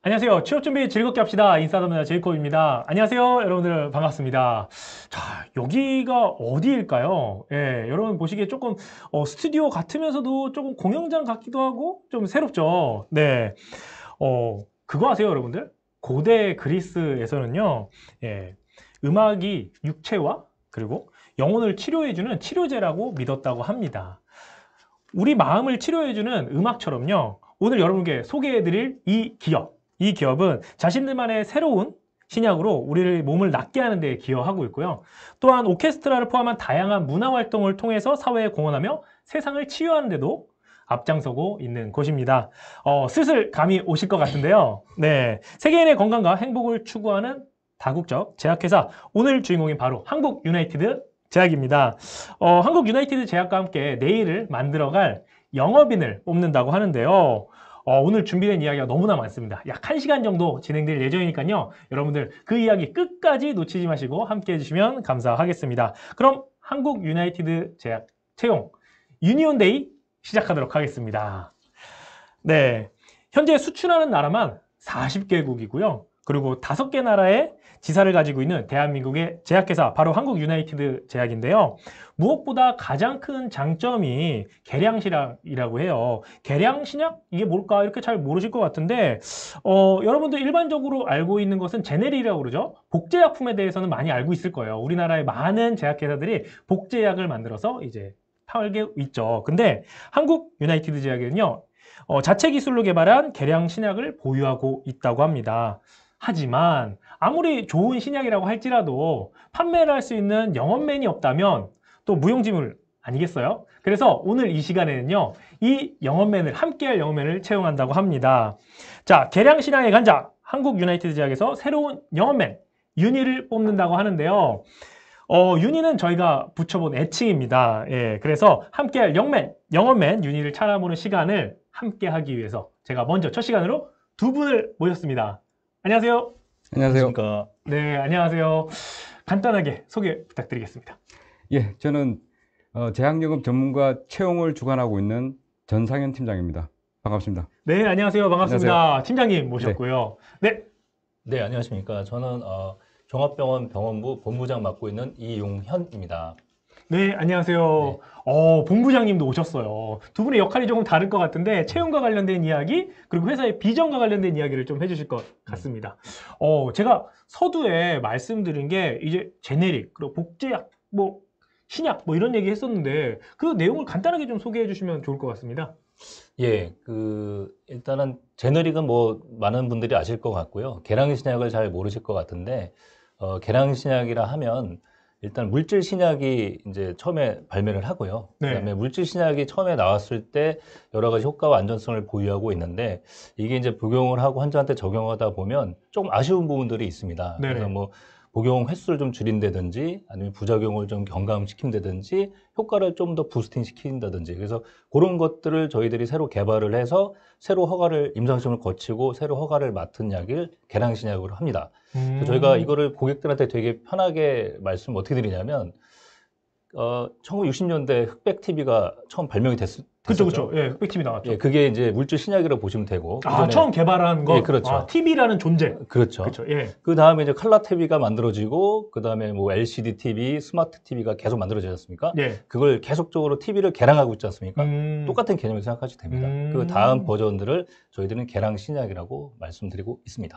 안녕하세요. 취업 준비 즐겁게 합시다. 인싸덤나 제이콥입니다. 안녕하세요. 여러분들 반갑습니다. 자, 여기가 어디일까요? 예, 여러분 보시기에 조금 스튜디오 같으면서도 조금 공연장 같기도 하고 좀 새롭죠. 네. 그거 아세요, 여러분들? 고대 그리스에서는요, 예, 음악이 육체와 그리고 영혼을 치료해주는 치료제라고 믿었다고 합니다. 우리 마음을 치료해주는 음악처럼요. 오늘 여러분께 소개해드릴 이 기업은 자신들만의 새로운 신약으로 우리를 몸을 낫게 하는 데 기여하고 있고요. 또한 오케스트라를 포함한 다양한 문화 활동을 통해서 사회에 공헌하며 세상을 치유하는 데도 앞장서고 있는 곳입니다. 슬슬 감이 오실 것 같은데요. 네, 세계인의 건강과 행복을 추구하는 다국적 제약회사, 오늘 주인공인 바로 한국 유나이티드 제약입니다. 한국 유나이티드 제약과 함께 내일을 만들어갈 영업인을 뽑는다고 하는데요. 오늘 준비된 이야기가 너무나 많습니다. 약 1시간 정도 진행될 예정이니까요. 여러분들 그 이야기 끝까지 놓치지 마시고 함께 해주시면 감사하겠습니다. 그럼 한국 유나이티드 제약 채용 유니온데이 시작하도록 하겠습니다. 네, 현재 수출하는 나라만 40개국이고요. 그리고 5개 나라의 지사를 가지고 있는 대한민국의 제약회사, 바로 한국 유나이티드 제약인데요. 무엇보다 가장 큰 장점이 계량신약이라고 해요. 계량신약? 이게 뭘까? 이렇게 잘 모르실 것 같은데, 여러분들 일반적으로 알고 있는 것은 제네리라고 그러죠. 복제약품에 대해서는 많이 알고 있을 거예요. 우리나라의 많은 제약회사들이 복제약을 만들어서 이제 팔고 있죠. 근데 한국 유나이티드 제약에는요, 자체 기술로 개발한 계량 신약을 보유하고 있다고 합니다. 하지만 아무리 좋은 신약이라고 할지라도 판매를 할 수 있는 영업맨이 없다면 또 무용지물 아니겠어요? 그래서 오늘 이 시간에는요, 이 영업맨을, 함께할 영업맨을 채용한다고 합니다. 자, 계량 신약의 간장, 한국 유나이티드 제약에서 새로운 영업맨, 윤희를 뽑는다고 하는데요. 윤희는 저희가 붙여본 애칭입니다. 예, 그래서 함께할 영업맨 윤희를 찾아보는 시간을 함께 하기 위해서 제가 먼저 첫 시간으로 두 분을 모셨습니다. 안녕하세요. 안녕하세요. 네, 안녕하세요. 간단하게 소개 부탁드리겠습니다. 예, 저는 제약영업 전문가 채용을 주관하고 있는 전상현 팀장입니다. 반갑습니다. 네, 안녕하세요. 반갑습니다. 안녕하세요. 팀장님 모셨고요. 네. 네, 안녕하십니까. 저는 종합병원 병원부 본부장 맡고 있는 이용현입니다. 네, 안녕하세요. 본부장님도 오셨어요. 두 분의 역할이 조금 다를 것 같은데, 채용과 관련된 이야기, 그리고 회사의 비전과 관련된 이야기를 좀 해주실 것 같습니다. 제가 서두에 말씀드린 게, 이제 제네릭, 그리고 복제약, 뭐, 신약, 뭐 이런 얘기 했었는데, 그 내용을 간단하게 좀 소개해 주시면 좋을 것 같습니다. 예, 일단은 제너릭은 뭐 많은 분들이 아실 것 같고요. 계량신약을 잘 모르실 것 같은데, 계량신약이라 하면 일단 물질 신약이 이제 처음에 발매를 하고요. 네. 그다음에 물질 신약이 처음에 나왔을 때 여러 가지 효과와 안전성을 보유하고 있는데, 이게 이제 복용을 하고 환자한테 적용하다 보면 조금 아쉬운 부분들이 있습니다. 네네. 그래서 뭐 복용 횟수를 좀 줄인다든지 아니면 부작용을 좀 경감시킨다든지 효과를 좀 더 부스팅 시킨다든지, 그래서 그런 것들을 저희들이 새로 개발을 해서 새로 허가를, 임상시험을 거치고 새로 허가를 맡은 약을 계량신약으로 합니다. 그래서 저희가 이거를 고객들한테 되게 편하게 말씀 어떻게 드리냐면, 1960년대 흑백 TV가 처음 발명이 됐었죠. 그쵸. 예, 흑백TV 나왔죠. 예, 그게 이제 물질 신약이라고 보시면 되고. 처음 개발한 거. 예, 그렇죠. TV라는 존재. 그렇죠. 그렇죠. 예. 그 다음에 이제 컬러 TV가 만들어지고, 그 다음에 뭐 LCD TV, 스마트 TV가 계속 만들어지지 않습니까? 예. 그걸 계속적으로 TV를 개량하고 있지 않습니까? 똑같은 개념을 생각하시면 됩니다. 그 다음 버전들을 저희들은 계량 신약이라고 말씀드리고 있습니다.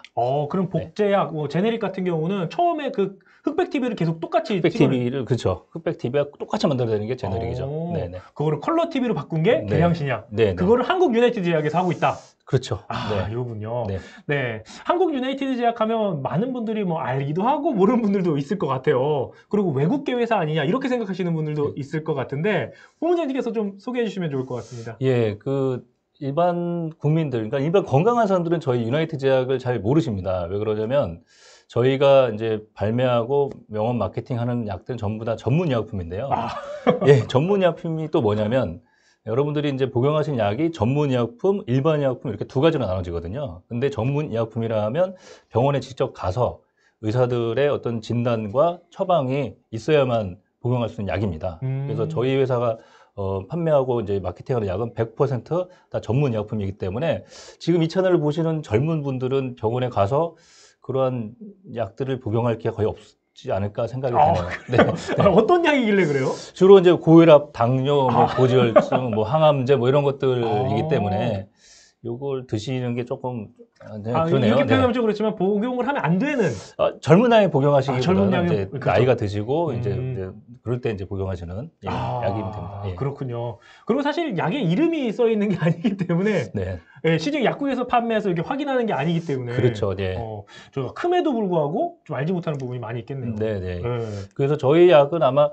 그럼 복제약, 뭐 제네릭 같은 경우는 처음에 그 흑백 TV를 계속 똑같이 흑백 TV를, 그렇죠. 흑백 TV가 똑같이 만들어지는 게 제네릭이죠. 네네. 그거를 컬러 TV로 바꾼 게 네. 계량신약. 네. 그거를 한국 유나이티드 제약에서 하고 있다. 그렇죠. 네. 이거군요. 네. 네. 한국 유나이티드 제약 하면 많은 분들이 뭐 알기도 하고 모르는 분들도 있을 것 같아요. 그리고 외국계 회사 아니냐 이렇게 생각하시는 분들도 있을 것 같은데, 본부장님께서 좀 소개해 주시면 좋을 것 같습니다. 예, 일반 국민들, 그러니까 일반 건강한 사람들은 저희 유나이티드 제약을 잘 모르십니다. 왜 그러냐면, 저희가 이제 발매하고 명원 마케팅하는 약들은 전부 다 전문 의약품인데요. 예, 전문 의약품이 또 뭐냐면, 여러분들이 이제 복용하신 약이 전문 의약품, 일반 의약품 이렇게 두 가지로 나눠지거든요. 근데 전문 의약품이라 하면 병원에 직접 가서 의사들의 어떤 진단과 처방이 있어야만 복용할 수 있는 약입니다. 그래서 저희 회사가 판매하고 이제 마케팅하는 약은 100%다 전문 약품이기 때문에 지금 이 채널을 보시는 젊은 분들은 병원에 가서 그러한 약들을 복용할 기회가 거의 없지 않을까 생각이 드네요. 네. 아, 어떤 약이길래 그래요? 주로 이제 고혈압, 당뇨, 뭐 고지혈증, 뭐 항암제 뭐 이런 것들이기 아. 때문에 요걸 드시는 게 조금 네, 아, 그러네요. 이렇게 네. 표현하면 좀 그렇지만 복용을 하면 안 되는. 젊은 나이에 복용하시기보다는 젊은 나이에, 이제 그렇죠. 나이가 드시고 이제 음. 그럴 때 이제 복용하시는 약이면 됩니다. 예. 그렇군요. 그리고 사실 약에 이름이 써 있는 게 아니기 때문에 네, 예, 시중 약국에서 판매해서 이렇게 확인하는 게 아니기 때문에 그렇죠. 네. 저희가 큼에도 불구하고 좀 알지 못하는 부분이 많이 있겠네요. 네, 네. 예. 그래서 저희 약은 아마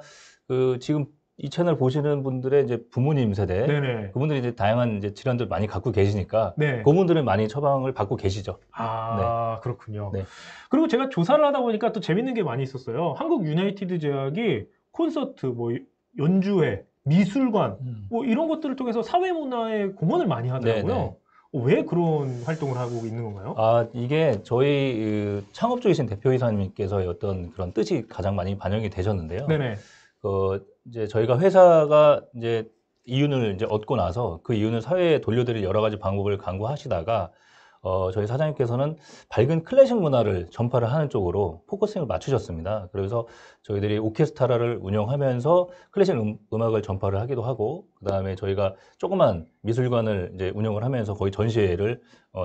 그 지금 이 채널 보시는 분들의 이제 부모님 세대, 네네. 그분들이 이제 다양한 이제 질환들 많이 갖고 계시니까 네. 그분들은 많이 처방을 받고 계시죠. 아, 그렇군요. 네. 그리고 제가 조사를 하다 보니까 또 재밌는 게 많이 있었어요. 한국 유나이티드 제약이 콘서트, 뭐 연주회, 미술관 뭐 이런 것들을 통해서 사회문화에 공헌을 많이 하더라고요. 네네. 왜 그런 활동을 하고 있는 건가요? 아, 이게 저희 창업주이신 대표이사님께서의 어떤 그런 뜻이 가장 많이 반영이 되셨는데요. 네네. 이제 저희가 회사가 이제 이윤을 이제 얻고 나서 그 이윤을 사회에 돌려드릴 여러 가지 방법을 강구하시다가 저희 사장님께서는 밝은 클래식 문화를 전파를 하는 쪽으로 포커싱을 맞추셨습니다. 그래서 저희들이 오케스트라를 운영하면서 클래식 음악을 전파를 하기도 하고, 그 다음에 저희가 조그만 미술관을 이제 운영을 하면서 거의 전시회를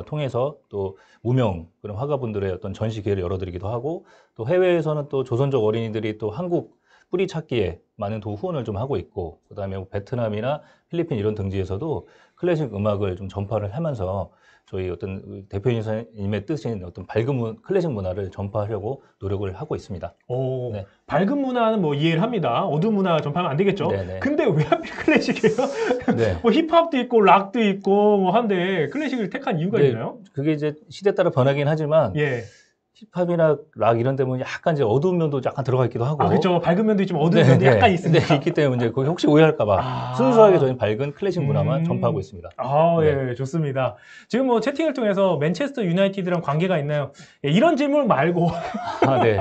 통해서 또 무명 그런 화가분들의 어떤 전시 기회를 열어드리기도 하고, 또 해외에서는 또 조선족 어린이들이 또 한국 뿌리 찾기에 많은 후원을 좀 하고 있고, 그 다음에 베트남이나 필리핀 이런 등지에서도 클래식 음악을 좀 전파를 하면서 저희 어떤 대표님의 뜻인 어떤 밝은 클래식 문화를 전파하려고 노력을 하고 있습니다. 오, 네. 밝은 문화는 뭐 이해를 합니다. 어두운 문화 전파하면 안 되겠죠. 네네. 근데 왜 하필 클래식이에요? 네. 뭐 힙합도 있고 락도 있고 뭐 한데 클래식을 택한 이유가 네, 있나요? 그게 이제 시대 따라 변하긴 하지만 예. 힙합이나 락 이런 데면 약간 이제 어두운 면도 약간 들어가 있기도 하고. 아, 그렇죠. 밝은 면도 있지만 어두운 면도 약간 있습니다. 네, 있기 때문에 이제 거기 혹시 오해할까봐 아. 순수하게 저희는 밝은 클래식 문화만 전파하고 있습니다. 아, 네. 예, 좋습니다. 지금 뭐 채팅을 통해서 맨체스터 유나이티드랑 관계가 있나요? 예, 이런 질문 말고. 아, 네.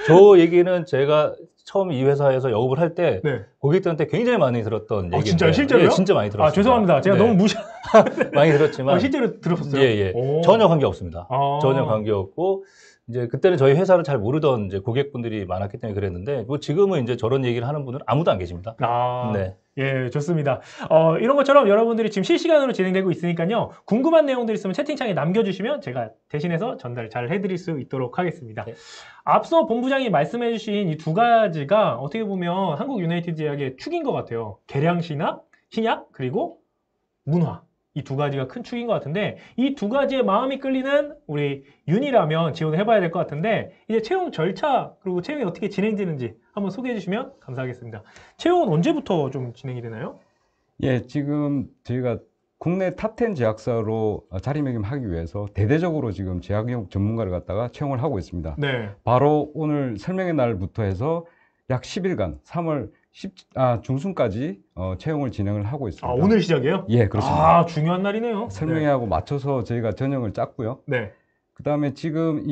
저 얘기는 제가 처음 이 회사에서 영업을 할 때 네. 고객들한테 굉장히 많이 들었던 얘기인데. 진짜요? 실제로요? 예, 진짜 많이 들었어요. 아, 죄송합니다. 제가 너무 무시. 많이 들었지만 실제로 들었어요? 예, 예. 오. 전혀 관계 없습니다. 아. 전혀 관계 없고 이제 그때는 저희 회사를 잘 모르던 이제 고객분들이 많았기 때문에 그랬는데 뭐 지금은 이제 저런 얘기를 하는 분은 아무도 안 계십니다. 아, 네. 예, 좋습니다. 이런 것처럼 여러분들이 지금 실시간으로 진행되고 있으니까요. 궁금한 내용들 있으면 채팅창에 남겨주시면 제가 대신해서 전달 잘 해드릴 수 있도록 하겠습니다. 네. 앞서 본부장이 말씀해주신 이 두 가지가 어떻게 보면 한국 유나이티드 제약의 축인 것 같아요. 계량신학, 신약, 그리고 문화. 이 두 가지가 큰 축인 것 같은데 이 두 가지에 마음이 끌리는 우리 윤이라면 지원을 해봐야 될 것 같은데 이제 채용 절차 그리고 채용이 어떻게 진행되는지 한번 소개해 주시면 감사하겠습니다. 채용은 언제부터 좀 진행이 되나요? 예, 지금 저희가 국내 탑10 제약사로 자리매김하기 위해서 대대적으로 지금 제약영업 전문가를 갖다가 채용을 하고 있습니다. 네. 바로 오늘 설명의 날부터 해서 약 10일간 3월 중순까지 채용을 진행을 하고 있습니다. 아, 오늘 시작이에요? 예, 그렇습니다. 아, 중요한 날이네요. 설명회하고 맞춰서 저희가 전형을 짰고요. 네. 그 다음에 지금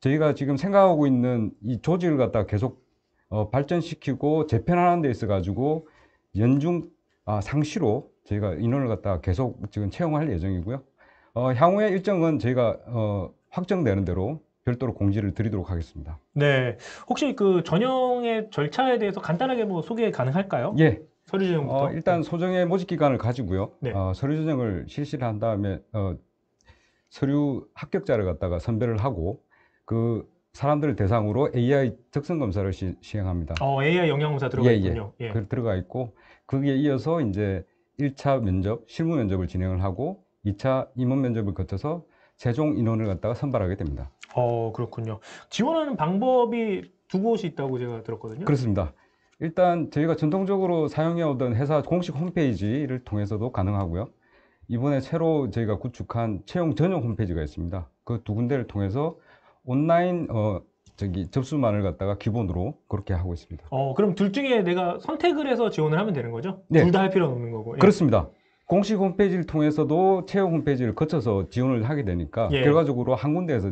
저희가 지금 생각하고 있는 이 조직을 갖다가 계속 발전시키고 재편하는 데 있어가지고 상시로 저희가 인원을 갖다가 계속 지금 채용할 예정이고요. 향후의 일정은 저희가 확정되는 대로 별도로 공지를 드리도록 하겠습니다. 네. 혹시 그 전형의 절차에 대해서 간단하게 뭐 소개 가능할까요? 예. 서류 전형부터. 일단 소정의 모집 기간을 가지고요. 네. 서류 전형을 실시를 한 다음에 서류 합격자를 갖다가 선별을 하고 그 사람들을 대상으로 AI 적성 검사를 시행합니다. AI 영양검사 들어가 있군요. 예. 들어가 있고 거기에 이어서 이제 1차 면접, 실무 면접을 진행을 하고 2차 임원 면접을 거쳐서 최종 인원을 갖다가 선발하게 됩니다. 그렇군요. 지원하는 방법이 두 곳이 있다고 제가 들었거든요. 그렇습니다. 일단 저희가 전통적으로 사용해오던 회사 공식 홈페이지를 통해서도 가능하고요. 이번에 새로 저희가 구축한 채용 전용 홈페이지가 있습니다. 그 두 군데를 통해서 온라인 접수만을 갖다가 기본으로 그렇게 하고 있습니다. 그럼 둘 중에 내가 선택을 해서 지원을 하면 되는 거죠? 네. 둘 다 할 필요는 없는 거고. 예. 그렇습니다. 공식 홈페이지를 통해서도 채용 홈페이지를 거쳐서 지원을 하게 되니까 예. 결과적으로 한 군데에서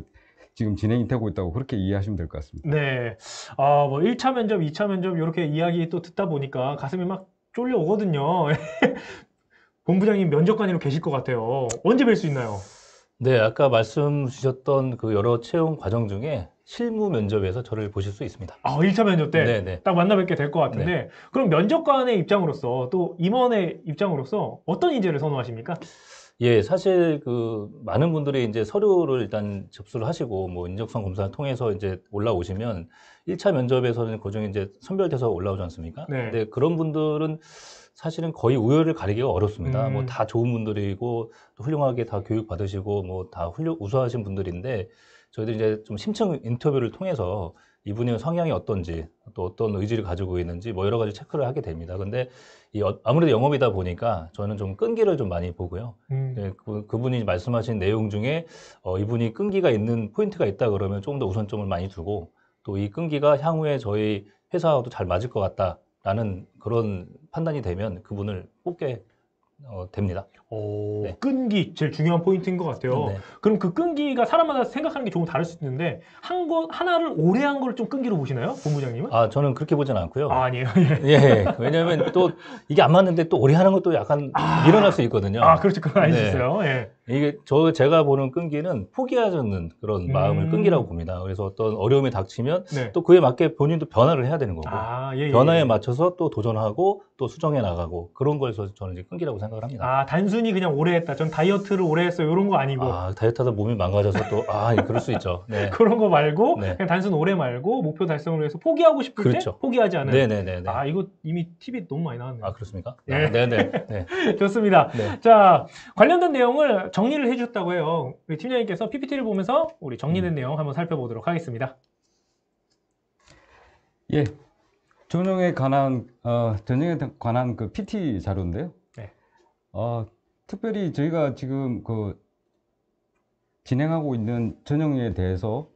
지금 진행이 되고 있다고 그렇게 이해하시면 될 것 같습니다. 네. 뭐 1차 면접, 2차 면접 이렇게 이야기 또 듣다 보니까 가슴이 막 쫄려오거든요. 본부장님 면접관으로 계실 것 같아요. 언제 뵐 수 있나요? 네, 아까 말씀 주셨던 그 여러 채용 과정 중에 실무 면접에서 저를 보실 수 있습니다. 1차 면접 때 네네. 딱 만나 뵙게 될 것 같은데 그럼 면접관의 입장으로서 또 임원의 입장으로서 어떤 인재를 선호하십니까? 예, 사실 그 많은 분들이 이제 서류를 일단 접수를 하시고 뭐 인적성 검사를 통해서 이제 올라오시면 1차 면접에서는 그중에 이제 선별돼서 올라오지 않습니까? 네. 근데 그런 분들은 사실은 거의 우열을 가리기가 어렵습니다. 뭐 음. 다 좋은 분들이고 또 훌륭하게 다 교육 받으시고 뭐 다 우수하신 분들인데 저희들이 이제 좀 심층 인터뷰를 통해서 이분의 성향이 어떤지 또 어떤 의지를 가지고 있는지 뭐 여러 가지 체크를 하게 됩니다. 근데 아무래도 영업이다 보니까 저는 좀 끈기를 좀 많이 보고요. 네, 그분이 말씀하신 내용 중에 이분이 끈기가 있는 포인트가 있다 그러면 조금 더 우선점을 많이 두고 또 이 끈기가 향후에 저희 회사와도 잘 맞을 것 같다라는 그런 판단이 되면 그분을 뽑게 됩니다. 네. 끈기 제일 중요한 포인트인 것 같아요. 네. 그럼 그 끈기가 사람마다 생각하는 게 조금 다를 수 있는데 하나를 오래 한 걸 좀 끈기로 보시나요? 본부장님은? 아, 저는 그렇게 보진 않고요. 아니에요. 예, 왜냐하면 또 이게 안 맞는데 또 오래 하는 것도 약간 밀어날 수 있거든요. 그렇죠. 그건 아닐 수 네. 있어요. 예. 이게 제가 보는 끈기는 포기하지 않는 그런 마음을 끈기라고 봅니다. 그래서 어떤 어려움이 닥치면 네. 또 그에 맞게 본인도 변화를 해야 되는 거고 예. 변화에 맞춰서 또 도전하고 또 수정해 나가고 그런 거에서 저는 이제 끈기라고 생각을 합니다. 단순히 그냥 오래 했다. 전 다이어트를 오래 했어요. 이런 거 아니고. 다이어트하다 몸이 망가져서 또 그럴 수 있죠. 네. 그런 거 말고 네. 그냥 단순 오래 말고 목표 달성을 위해서 포기하고 싶을 그렇죠. 때 포기하지 않은. 네네네. 이거 이미 팁이 너무 많이 나왔네요. 그렇습니까? 예. 네네. 네. 좋습니다. 네. 자, 관련된 내용을 정리를 해주셨다고 해요. 우리 팀장님께서 PPT를 보면서 우리 정리된 내용 한번 살펴보도록 하겠습니다. 예, 전형에 관한 그 PT 자료인데요. 네. 특별히 저희가 지금 진행하고 있는 전형에 대해서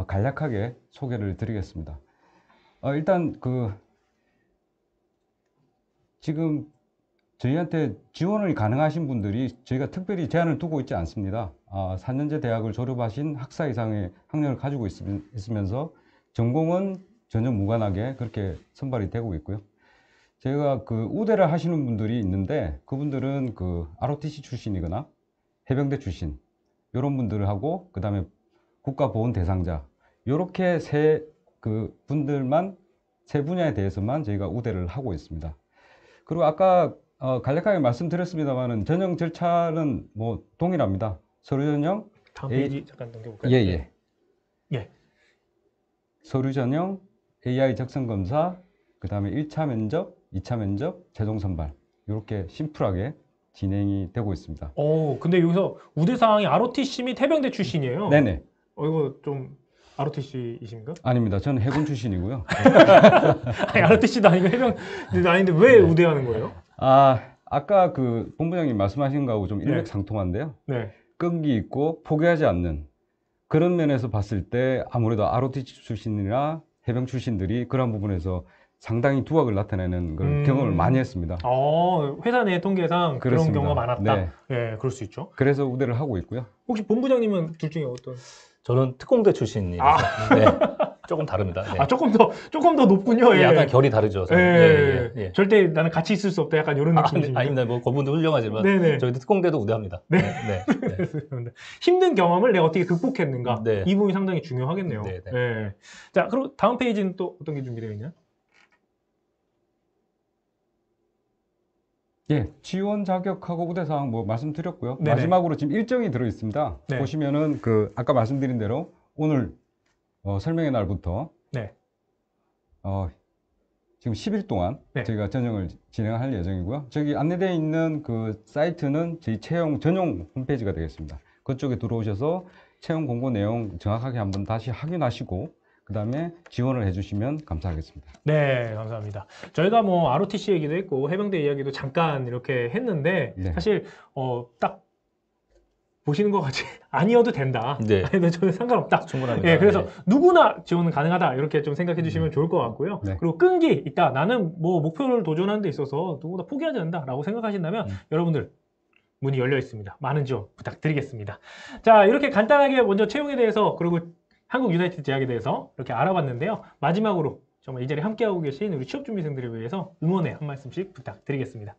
간략하게 소개를 드리겠습니다. 일단 지금 저희한테 지원을 가능하신 분들이 저희가 특별히 제한을 두고 있지 않습니다. 4년제 대학을 졸업하신 학사 이상의 학력을 가지고 있으면서 전공은 전혀 무관하게 그렇게 선발이 되고 있고요. 저희가 우대를 하시는 분들이 있는데 그분들은 ROTC 출신이거나 해병대 출신 이런 분들하고 그 다음에 국가보훈 대상자 이렇게 세 분야에 대해서만 저희가 우대를 하고 있습니다. 그리고 아까 간략하게 말씀드렸습니다만은 전형 절차는 뭐 동일합니다. 서류 전형. 다음 페이지 잠깐 넘겨볼까요? 예. 예. 서류 전형, AI 적성 검사, 그 다음에 1차 면접, 2차 면접, 최종 선발 이렇게 심플하게 진행이 되고 있습니다. 근데 여기서 우대사항이 ROTC 및 해병대 출신이에요. 네네. 이거 좀 ROTC이십니까? 아닙니다. 저는 해군 출신이고요. ROTC도 아니고 해병대도 아닌데 왜 우대하는 거예요? 아까 본부장님 말씀하신 거하고 좀 일맥상통한데요. 네. 끈기 있고 포기하지 않는 그런 면에서 봤을 때 아무래도 ROTC 출신이나 해병 출신들이 그런 부분에서 상당히 두각을 나타내는 그런 경험을 많이 했습니다. 회사 내 통계상 그렇습니다. 그런 경우가 많았다. 네. 예, 그럴 수 있죠. 그래서 우대를 하고 있고요. 혹시 본부장님은 둘 중에 어떤? 저는 특공대 출신이라서 네. 조금 다릅니다. 네. 조금 더 높군요. 예. 약간 결이 다르죠. 예. 절대 나는 같이 있을 수 없다. 약간 이런 느낌이십니까? 아닙니다. 뭐 그분도 훌륭하지만 네네. 저희도 특공대도 우대합니다. 네. 힘든 경험을 내가 어떻게 극복했는가 네. 이 부분이 상당히 중요하겠네요. 네. 예. 자, 그럼 다음 페이지는 또 어떤 게 준비되어 있냐? 예, 지원 자격하고 우대사항 뭐 말씀드렸고요. 네네. 마지막으로 지금 일정이 들어 있습니다. 네. 보시면은 아까 말씀드린 대로 오늘 설명의 날부터 네. 지금 10일 동안 네. 저희가 전형을 진행할 예정이고요. 저기 안내되어 있는 사이트는 저희 채용 전용 홈페이지가 되겠습니다. 그쪽에 들어오셔서 채용 공고 내용 정확하게 한번 다시 확인하시고 그 다음에 지원을 해주시면 감사하겠습니다. 네, 감사합니다. 저희가 뭐 ROTC 얘기도 했고 해병대 이야기도 잠깐 이렇게 했는데 네. 사실 딱 보시는 것 같이 아니어도 된다. 네. 아니면 저는 상관없다. 충분합니다. 예, 그래서 네. 누구나 지원은 가능하다. 이렇게 좀 생각해 주시면 좋을 것 같고요. 네. 그리고 끈기 있다. 나는 뭐 목표를 도전하는 데 있어서 누구나 포기하지 않는다라고 생각하신다면 여러분들 문이 열려 있습니다. 많은 지원 부탁드리겠습니다. 자, 이렇게 간단하게 먼저 채용에 대해서 그리고 한국 유나이티드 제약에 대해서 이렇게 알아봤는데요. 마지막으로 정말 이 자리에 함께하고 계신 우리 취업준비생들을 위해서 응원의 한 말씀씩 부탁드리겠습니다.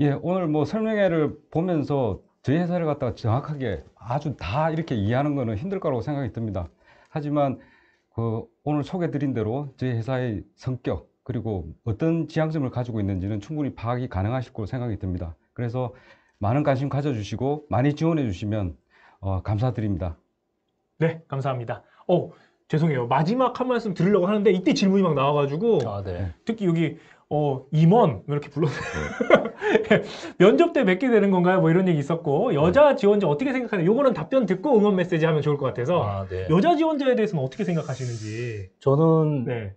예, 오늘 뭐 설명회를 보면서 저희 회사를 갖다가 정확하게 아주 다 이렇게 이해하는 거는 힘들 거라고 생각이 듭니다. 하지만 오늘 소개드린 대로 저희 회사의 성격 그리고 어떤 지향점을 가지고 있는지는 충분히 파악이 가능하실 거로 생각이 듭니다. 그래서 많은 관심 가져주시고 많이 지원해 주시면 감사드립니다. 네, 감사합니다. 죄송해요. 마지막 한 말씀 드리려고 하는데 이때 질문이 막 나와가지고 네. 특히 여기 임원 이렇게 불렀어요. 면접 때 뵙게 되는 건가요? 뭐 이런 얘기 있었고 여자 지원자 어떻게 생각하나요? 요거는 답변 듣고 응원 메시지 하면 좋을 것 같아서 네. 여자 지원자에 대해서는 어떻게 생각하시는지. 저는 네.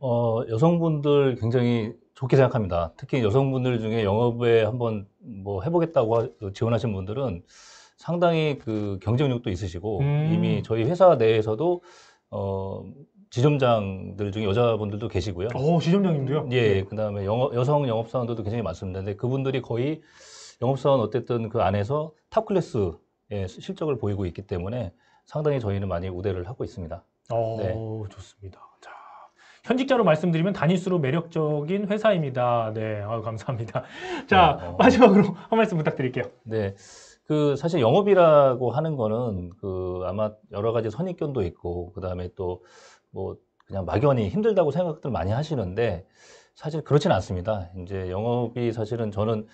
여성분들 굉장히 좋게 생각합니다. 특히 여성분들 중에 영업에 한번 뭐 해보겠다고 지원하신 분들은 상당히 그 경쟁력도 있으시고 이미 저희 회사 내에서도 지점장들 중에 여자분들도 계시고요. 지점장님도요? 예, 그다음에 여성 영업사원들도 굉장히 많습니다. 근데 그분들이 거의 영업사원 어쨌든 그 안에서 탑 클래스의 실적을 보이고 있기 때문에 상당히 저희는 많이 우대를 하고 있습니다. 네. 좋습니다. 자, 현직자로 말씀드리면 단일수로 매력적인 회사입니다. 네, 감사합니다. 자, 마지막으로 한 말씀 부탁드릴게요. 네. 사실 영업이라고 하는 거는 아마 여러 가지 선입견도 있고, 그 다음에 또 뭐 그냥 막연히 힘들다고 생각들 많이 하시는데, 사실 그렇진 않습니다. 이제 영업이 사실은 저는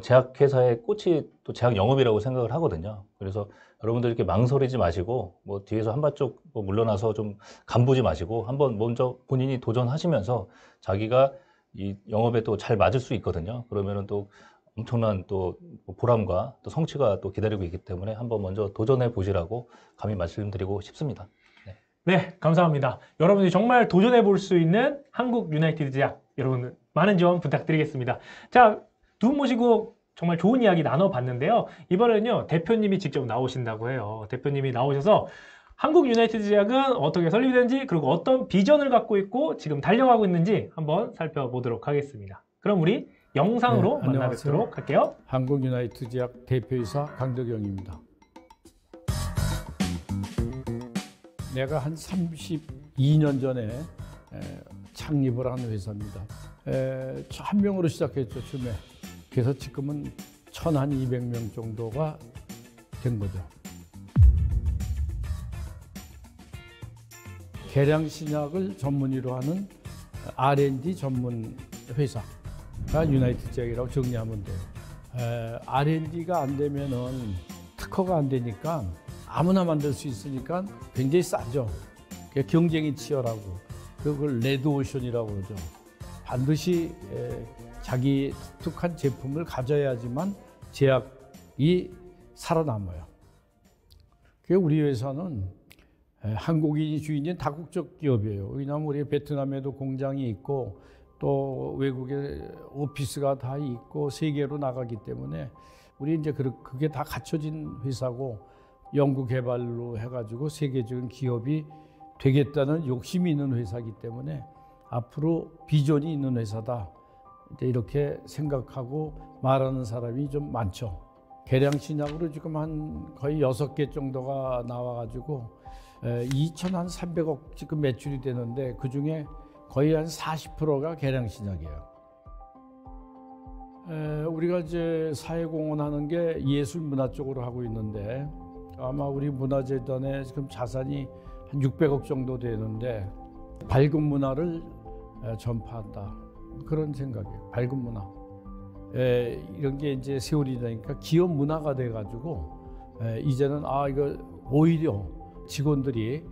제약회사의 꽃이 또 제약 영업이라고 생각을 하거든요. 그래서 여러분들 이렇게 망설이지 마시고, 뭐 뒤에서 한 발짝 물러나서 좀 간보지 마시고, 한번 먼저 본인이 도전하시면서 자기가 이 영업에 또 잘 맞을 수 있거든요. 그러면은 또 엄청난 또 보람과 또 성취가 또 기다리고 있기 때문에 한번 먼저 도전해 보시라고 감히 말씀드리고 싶습니다. 네, 감사합니다. 여러분들이 정말 도전해 볼 수 있는 한국 유나이티드 제약 여러분 많은 지원 부탁드리겠습니다. 자, 두 분 모시고 정말 좋은 이야기 나눠봤는데요. 이번에는요, 대표님이 직접 나오신다고 해요. 대표님이 나오셔서 한국 유나이티드 제약은 어떻게 설립되는지 그리고 어떤 비전을 갖고 있고 지금 달려가고 있는지 한번 살펴보도록 하겠습니다. 그럼 우리 영상으로 만나 뵙도록 할게요. 한국 유나이티드 제약 대표이사 강덕영입니다. 내가 한 32년 전에 창립을 한 회사입니다. 한 명으로 시작했죠, 처음에. 그래서 지금은 1,200명 정도가 된 거죠. 계량신약을 전문의로 하는 R&D 전문 회사가 유나이티드 제약이라고 정리하면 돼요. R&D가 안 되면은 특허가 안 되니까 아무나 만들 수 있으니까 굉장히 싸죠. 경쟁이 치열하고 그걸 레드오션이라고 그러죠. 반드시 자기 독특한 제품을 가져야지만 제약이 살아남아요. 우리 회사는 한국인이 주인인 다국적 기업이에요. 왜냐하면 우리 베트남에도 공장이 있고 또 외국에 오피스가 다 있고 세계로 나가기 때문에 우리 이제 그게 다 갖춰진 회사고 연구 개발로 해가지고 세계적인 기업이 되겠다는 욕심이 있는 회사이기 때문에 앞으로 비전이 있는 회사다. 이렇게 생각하고 말하는 사람이 좀 많죠. 계량신약으로 지금 한 거의 6개 정도가 나와가지고 2,300억 지금 매출이 되는데 그 중에 거의 한 40%가 계량신약이에요. 우리가 이제 사회공헌하는 게 예술 문화 쪽으로 하고 있는데 아마 우리 문화재단에 지금 자산이 한 600억 정도 되는데 밝은 문화를 전파한다. 그런 생각이에요. 밝은 문화. 이런 게 이제 세월이 되니까 기업 문화가 돼가지고 이제는 이거 오히려 직원들이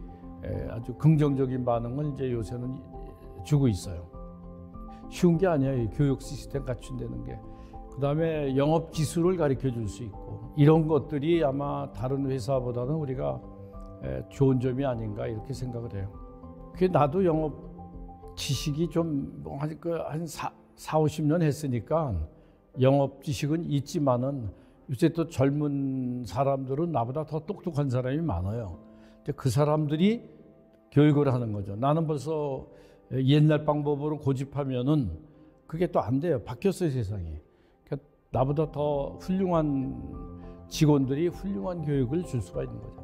아주 긍정적인 반응을 이제 요새는 주고 있어요. 쉬운 게 아니에요. 교육 시스템 갖춘다는 게. 그다음에 영업 기술을 가르쳐 줄 수 있고 이런 것들이 아마 다른 회사보다는 우리가 좋은 점이 아닌가 이렇게 생각을 해요. 그게 나도 영업 지식이 좀 한 40-50년 했으니까 영업 지식은 있지만은 요새 또 젊은 사람들은 나보다 더 똑똑한 사람이 많아요. 근데 그 사람들이 교육을 하는 거죠. 나는 벌써 옛날 방법으로 고집하면은 그게 또 안 돼요. 바뀌었어요, 세상이. 그러니까 나보다 더 훌륭한 직원들이 훌륭한 교육을 줄 수가 있는 거죠.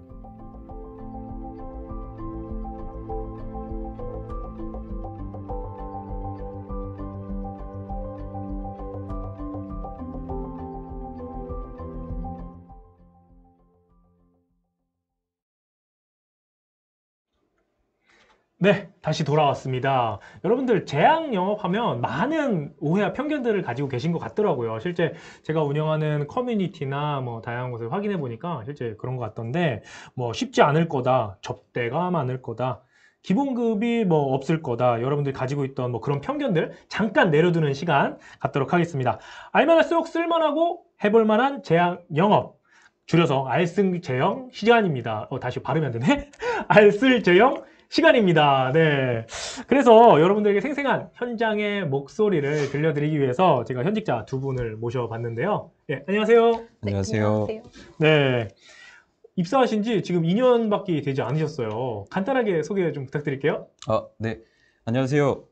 네, 다시 돌아왔습니다. 여러분들 제약 영업하면 많은 오해와 편견들을 가지고 계신 것 같더라고요. 실제 제가 운영하는 커뮤니티나 뭐 다양한 곳을 확인해 보니까 실제 그런 것 같던데 뭐 쉽지 않을 거다, 접대가 많을 거다, 기본급이 뭐 없을 거다. 여러분들이 가지고 있던 뭐 그런 편견들 잠깐 내려두는 시간 갖도록 하겠습니다. 알면 할수록 쓸만하고 해볼 만한 제약 영업. 줄여서 알쓸제형 시간입니다. 다시 발음이 안 되네. 알쓸제형 시간입니다. 네. 그래서 여러분들에게 생생한 현장의 목소리를 들려드리기 위해서 제가 현직자 두 분을 모셔봤는데요. 예, 안녕하세요. 안녕하세요. 네. 입사하신 지 지금 2년밖에 되지 않으셨어요. 간단하게 소개 좀 부탁드릴게요. 네. 안녕하세요.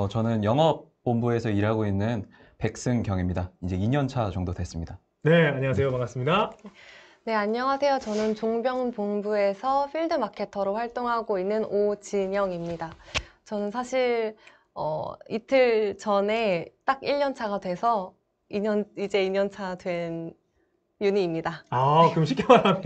저는 영업본부에서 일하고 있는 백승경입니다. 이제 2년 차 정도 됐습니다. 네, 안녕하세요. 반갑습니다. 네, 안녕하세요. 저는 종병본부에서 필드 마케터로 활동하고 있는 오진영입니다. 저는 사실 이틀 전에 딱 1년 차가 돼서 이제 2년 차 된 윤희입니다. 아, 그럼 쉽게 말하면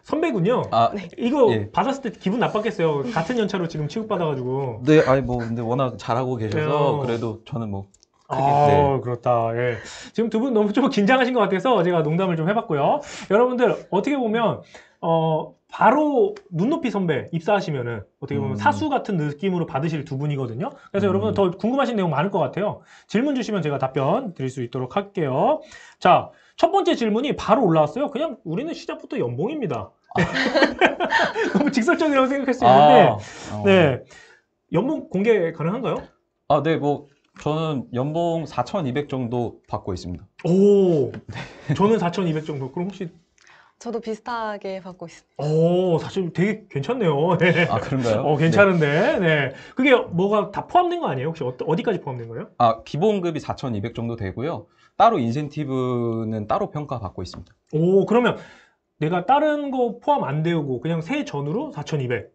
선배군요. 네. 이거 예. 받았을 때 기분 나빴겠어요. 같은 연차로 지금 취급받아가지고. 네, 아니 뭐 근데 워낙 잘하고 계셔서 네. 그래도 저는 뭐 크게 아, 그렇다. 예. 지금 두 분 너무 좀 긴장하신 것 같아서 제가 농담을 좀 해봤고요. 여러분들 어떻게 보면 바로 눈높이 선배 입사하시면은 어떻게 보면 사수 같은 느낌으로 받으실 두 분이거든요. 그래서 여러분 더 궁금하신 내용 많을 것 같아요. 질문 주시면 제가 답변 드릴 수 있도록 할게요. 자, 첫 번째 질문이 바로 올라왔어요. 그냥 우리는 시작부터 연봉입니다. 너무 직설적이라고 생각할 수 있는데, 네. 연봉 공개 가능한가요? 네, 뭐 저는 연봉 4,200 정도 받고 있습니다. 오, 저는 4,200 정도. 그럼 혹시 저도 비슷하게 받고 있습니다. 오, 사실 되게 괜찮네요. 네. 그런가요? 괜찮은데. 네. 그게 뭐가 다 포함된 거 아니에요? 혹시 어디까지 포함된 거예요? 기본급이 4,200 정도 되고요. 따로 인센티브는 따로 평가받고 있습니다. 오, 그러면 내가 다른 거 포함 안 되고 그냥 세 전으로 4,200.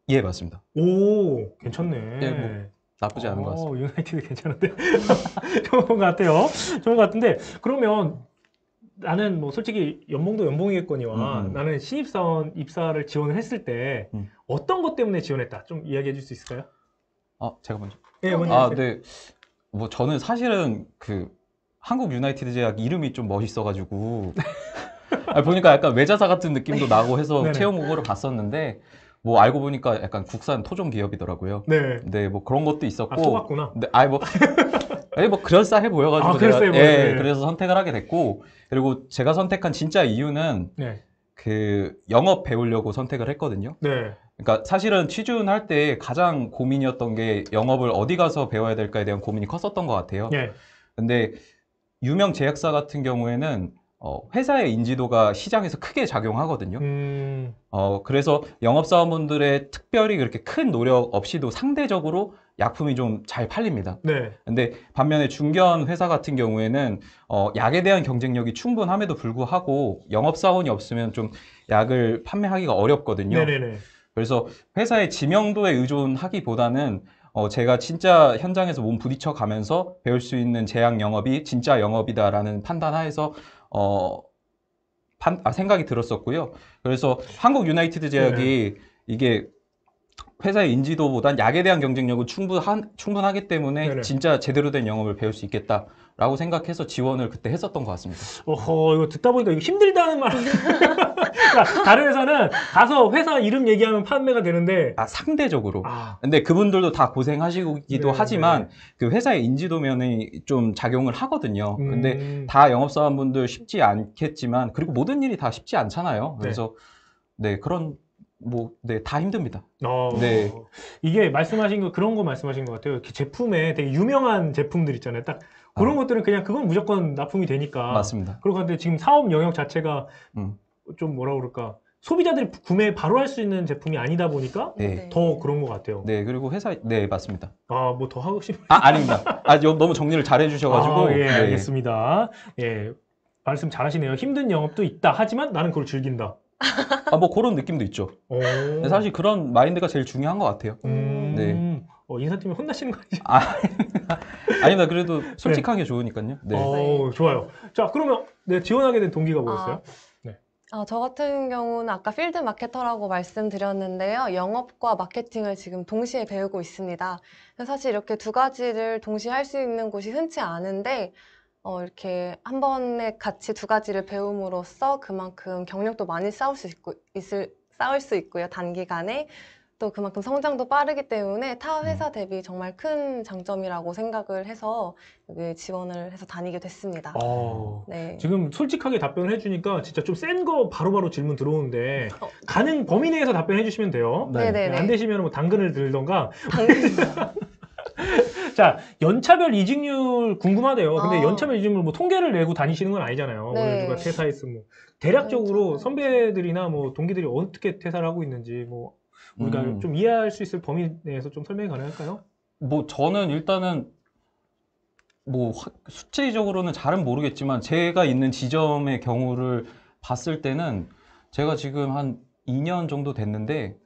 예, 맞습니다. 오, 괜찮네. 예, 뭐 나쁘지 않은 것 같습니다. 유나이티드 괜찮은데? 좋은 것 같아요. 좋은 것 같은데, 그러면 나는 뭐 솔직히 연봉도 연봉이겠거니와 나는 신입사원 입사를 지원을 했을 때 어떤 것 때문에 지원했다? 좀 이야기해 줄 수 있을까요? 제가 먼저. 네, 먼저. 네. 뭐 저는 사실은 한국 유나이티드 제약 이름이 좀 멋있어가지고 보니까 약간 외자사 같은 느낌도 나고 해서 네네. 채용 공고를 봤었는데 뭐 알고 보니까 약간 국산 토종 기업이더라고요. 네. 네, 뭐 그런 것도 있었고. 속았구나. 네, 뭐 그럴싸해 보여가지고 그럴싸해 보여요. 예, 네. 그래서 선택을 하게 됐고, 그리고 제가 선택한 진짜 이유는 네. 영업 배우려고 선택을 했거든요. 네. 그러니까 사실은 취준할 때 가장 고민이었던 게 영업을 어디 가서 배워야 될까에 대한 고민이 컸었던 것 같아요. 네. 근데 유명 제약사 같은 경우에는 회사의 인지도가 시장에서 크게 작용하거든요. 그래서 영업사원분들의 특별히 그렇게 큰 노력 없이도 상대적으로 약품이 좀 잘 팔립니다. 네. 근데 반면에 중견 회사 같은 경우에는 약에 대한 경쟁력이 충분함에도 불구하고 영업사원이 없으면 좀 약을 판매하기가 어렵거든요. 네네네. 그래서 회사의 지명도에 의존하기보다는 제가 진짜 현장에서 몸 부딪혀 가면서 배울 수 있는 제약 영업이 진짜 영업이다라는 판단하에서 생각이 들었었고요. 그래서 한국 유나이티드 제약이 이게 회사의 인지도보단 약에 대한 경쟁력은 충분하기 때문에 네네. 진짜 제대로 된 영업을 배울 수 있겠다라고 생각해서 지원을 그때 했었던 것 같습니다. 이거 듣다 보니까 이거 힘들다는 말. 그러니까 다른 회사는 가서 회사 이름 얘기하면 판매가 되는데. 상대적으로. 근데 그분들도 다 고생하시기도 하지만 그 회사의 인지도면이 좀 작용을 하거든요. 근데 다 영업사원분들 쉽지 않겠지만, 그리고 모든 일이 다 쉽지 않잖아요. 그래서 다 힘듭니다. 네. 이게 말씀하신 거 그런 거 말씀하신 것 같아요. 제품에 되게 유명한 제품들 있잖아요. 딱 그런 것들은 그냥 그건 무조건 납품이 되니까. 맞습니다. 그리고 근데 지금 사업 영역 자체가 좀 뭐라 그럴까, 소비자들이 구매 바로 할 수 있는 제품이 아니다 보니까 더 그런 것 같아요. 네, 그리고 맞습니다. 뭐 더 하고 싶은. 아닙니다. 너무 정리를 잘 해주셔가지고. 예, 알겠습니다. 예, 말씀 잘하시네요. 힘든 영업도 있다. 하지만 나는 그걸 즐긴다. 뭐 그런 느낌도 있죠. 근데 사실 그런 마인드가 제일 중요한 것 같아요. 네. 인사팀이 혼나시는 거 아니죠? 아닙니다. 그래도 솔직한 게 좋으니까요. 네. 좋아요. 자, 그러면 지원하게 된 동기가 뭐였어요? 저 같은 경우는 아까 필드 마케터라고 말씀드렸는데요. 영업과 마케팅을 지금 동시에 배우고 있습니다. 사실 이렇게 두 가지를 동시에 할 수 있는 곳이 흔치 않은데, 이렇게 한 번에 같이 두 가지를 배움으로써 그만큼 경력도 많이 쌓을 수 있고요. 단기간에. 또 그만큼 성장도 빠르기 때문에 타 회사 대비 정말 큰 장점이라고 생각을 해서 여기 지원을 해서 다니게 됐습니다. 네. 지금 솔직하게 답변을 해주니까 진짜 좀 센 거 바로바로 질문 들어오는데 가능 범위 내에서 답변해 주시면 돼요. 네네네. 안 되시면 뭐 당근을 들던가. 당근이요. 자, 연차별 이직률 궁금하대요. 근데 아. 연차별 이직률 뭐 통계를 내고 다니시는 건 아니잖아요. 네. 오늘 누가 퇴사했으면. 대략적으로 연차별 선배들이나 뭐 동기들이 어떻게 퇴사를 하고 있는지 뭐 우리가 좀 이해할 수 있을 범위 내에서 좀 설명이 가능할까요? 뭐 저는 일단은 뭐 수치적으로는 잘은 모르겠지만 제가 있는 지점의 경우를 봤을 때는 제가 지금 한 2년 정도 됐는데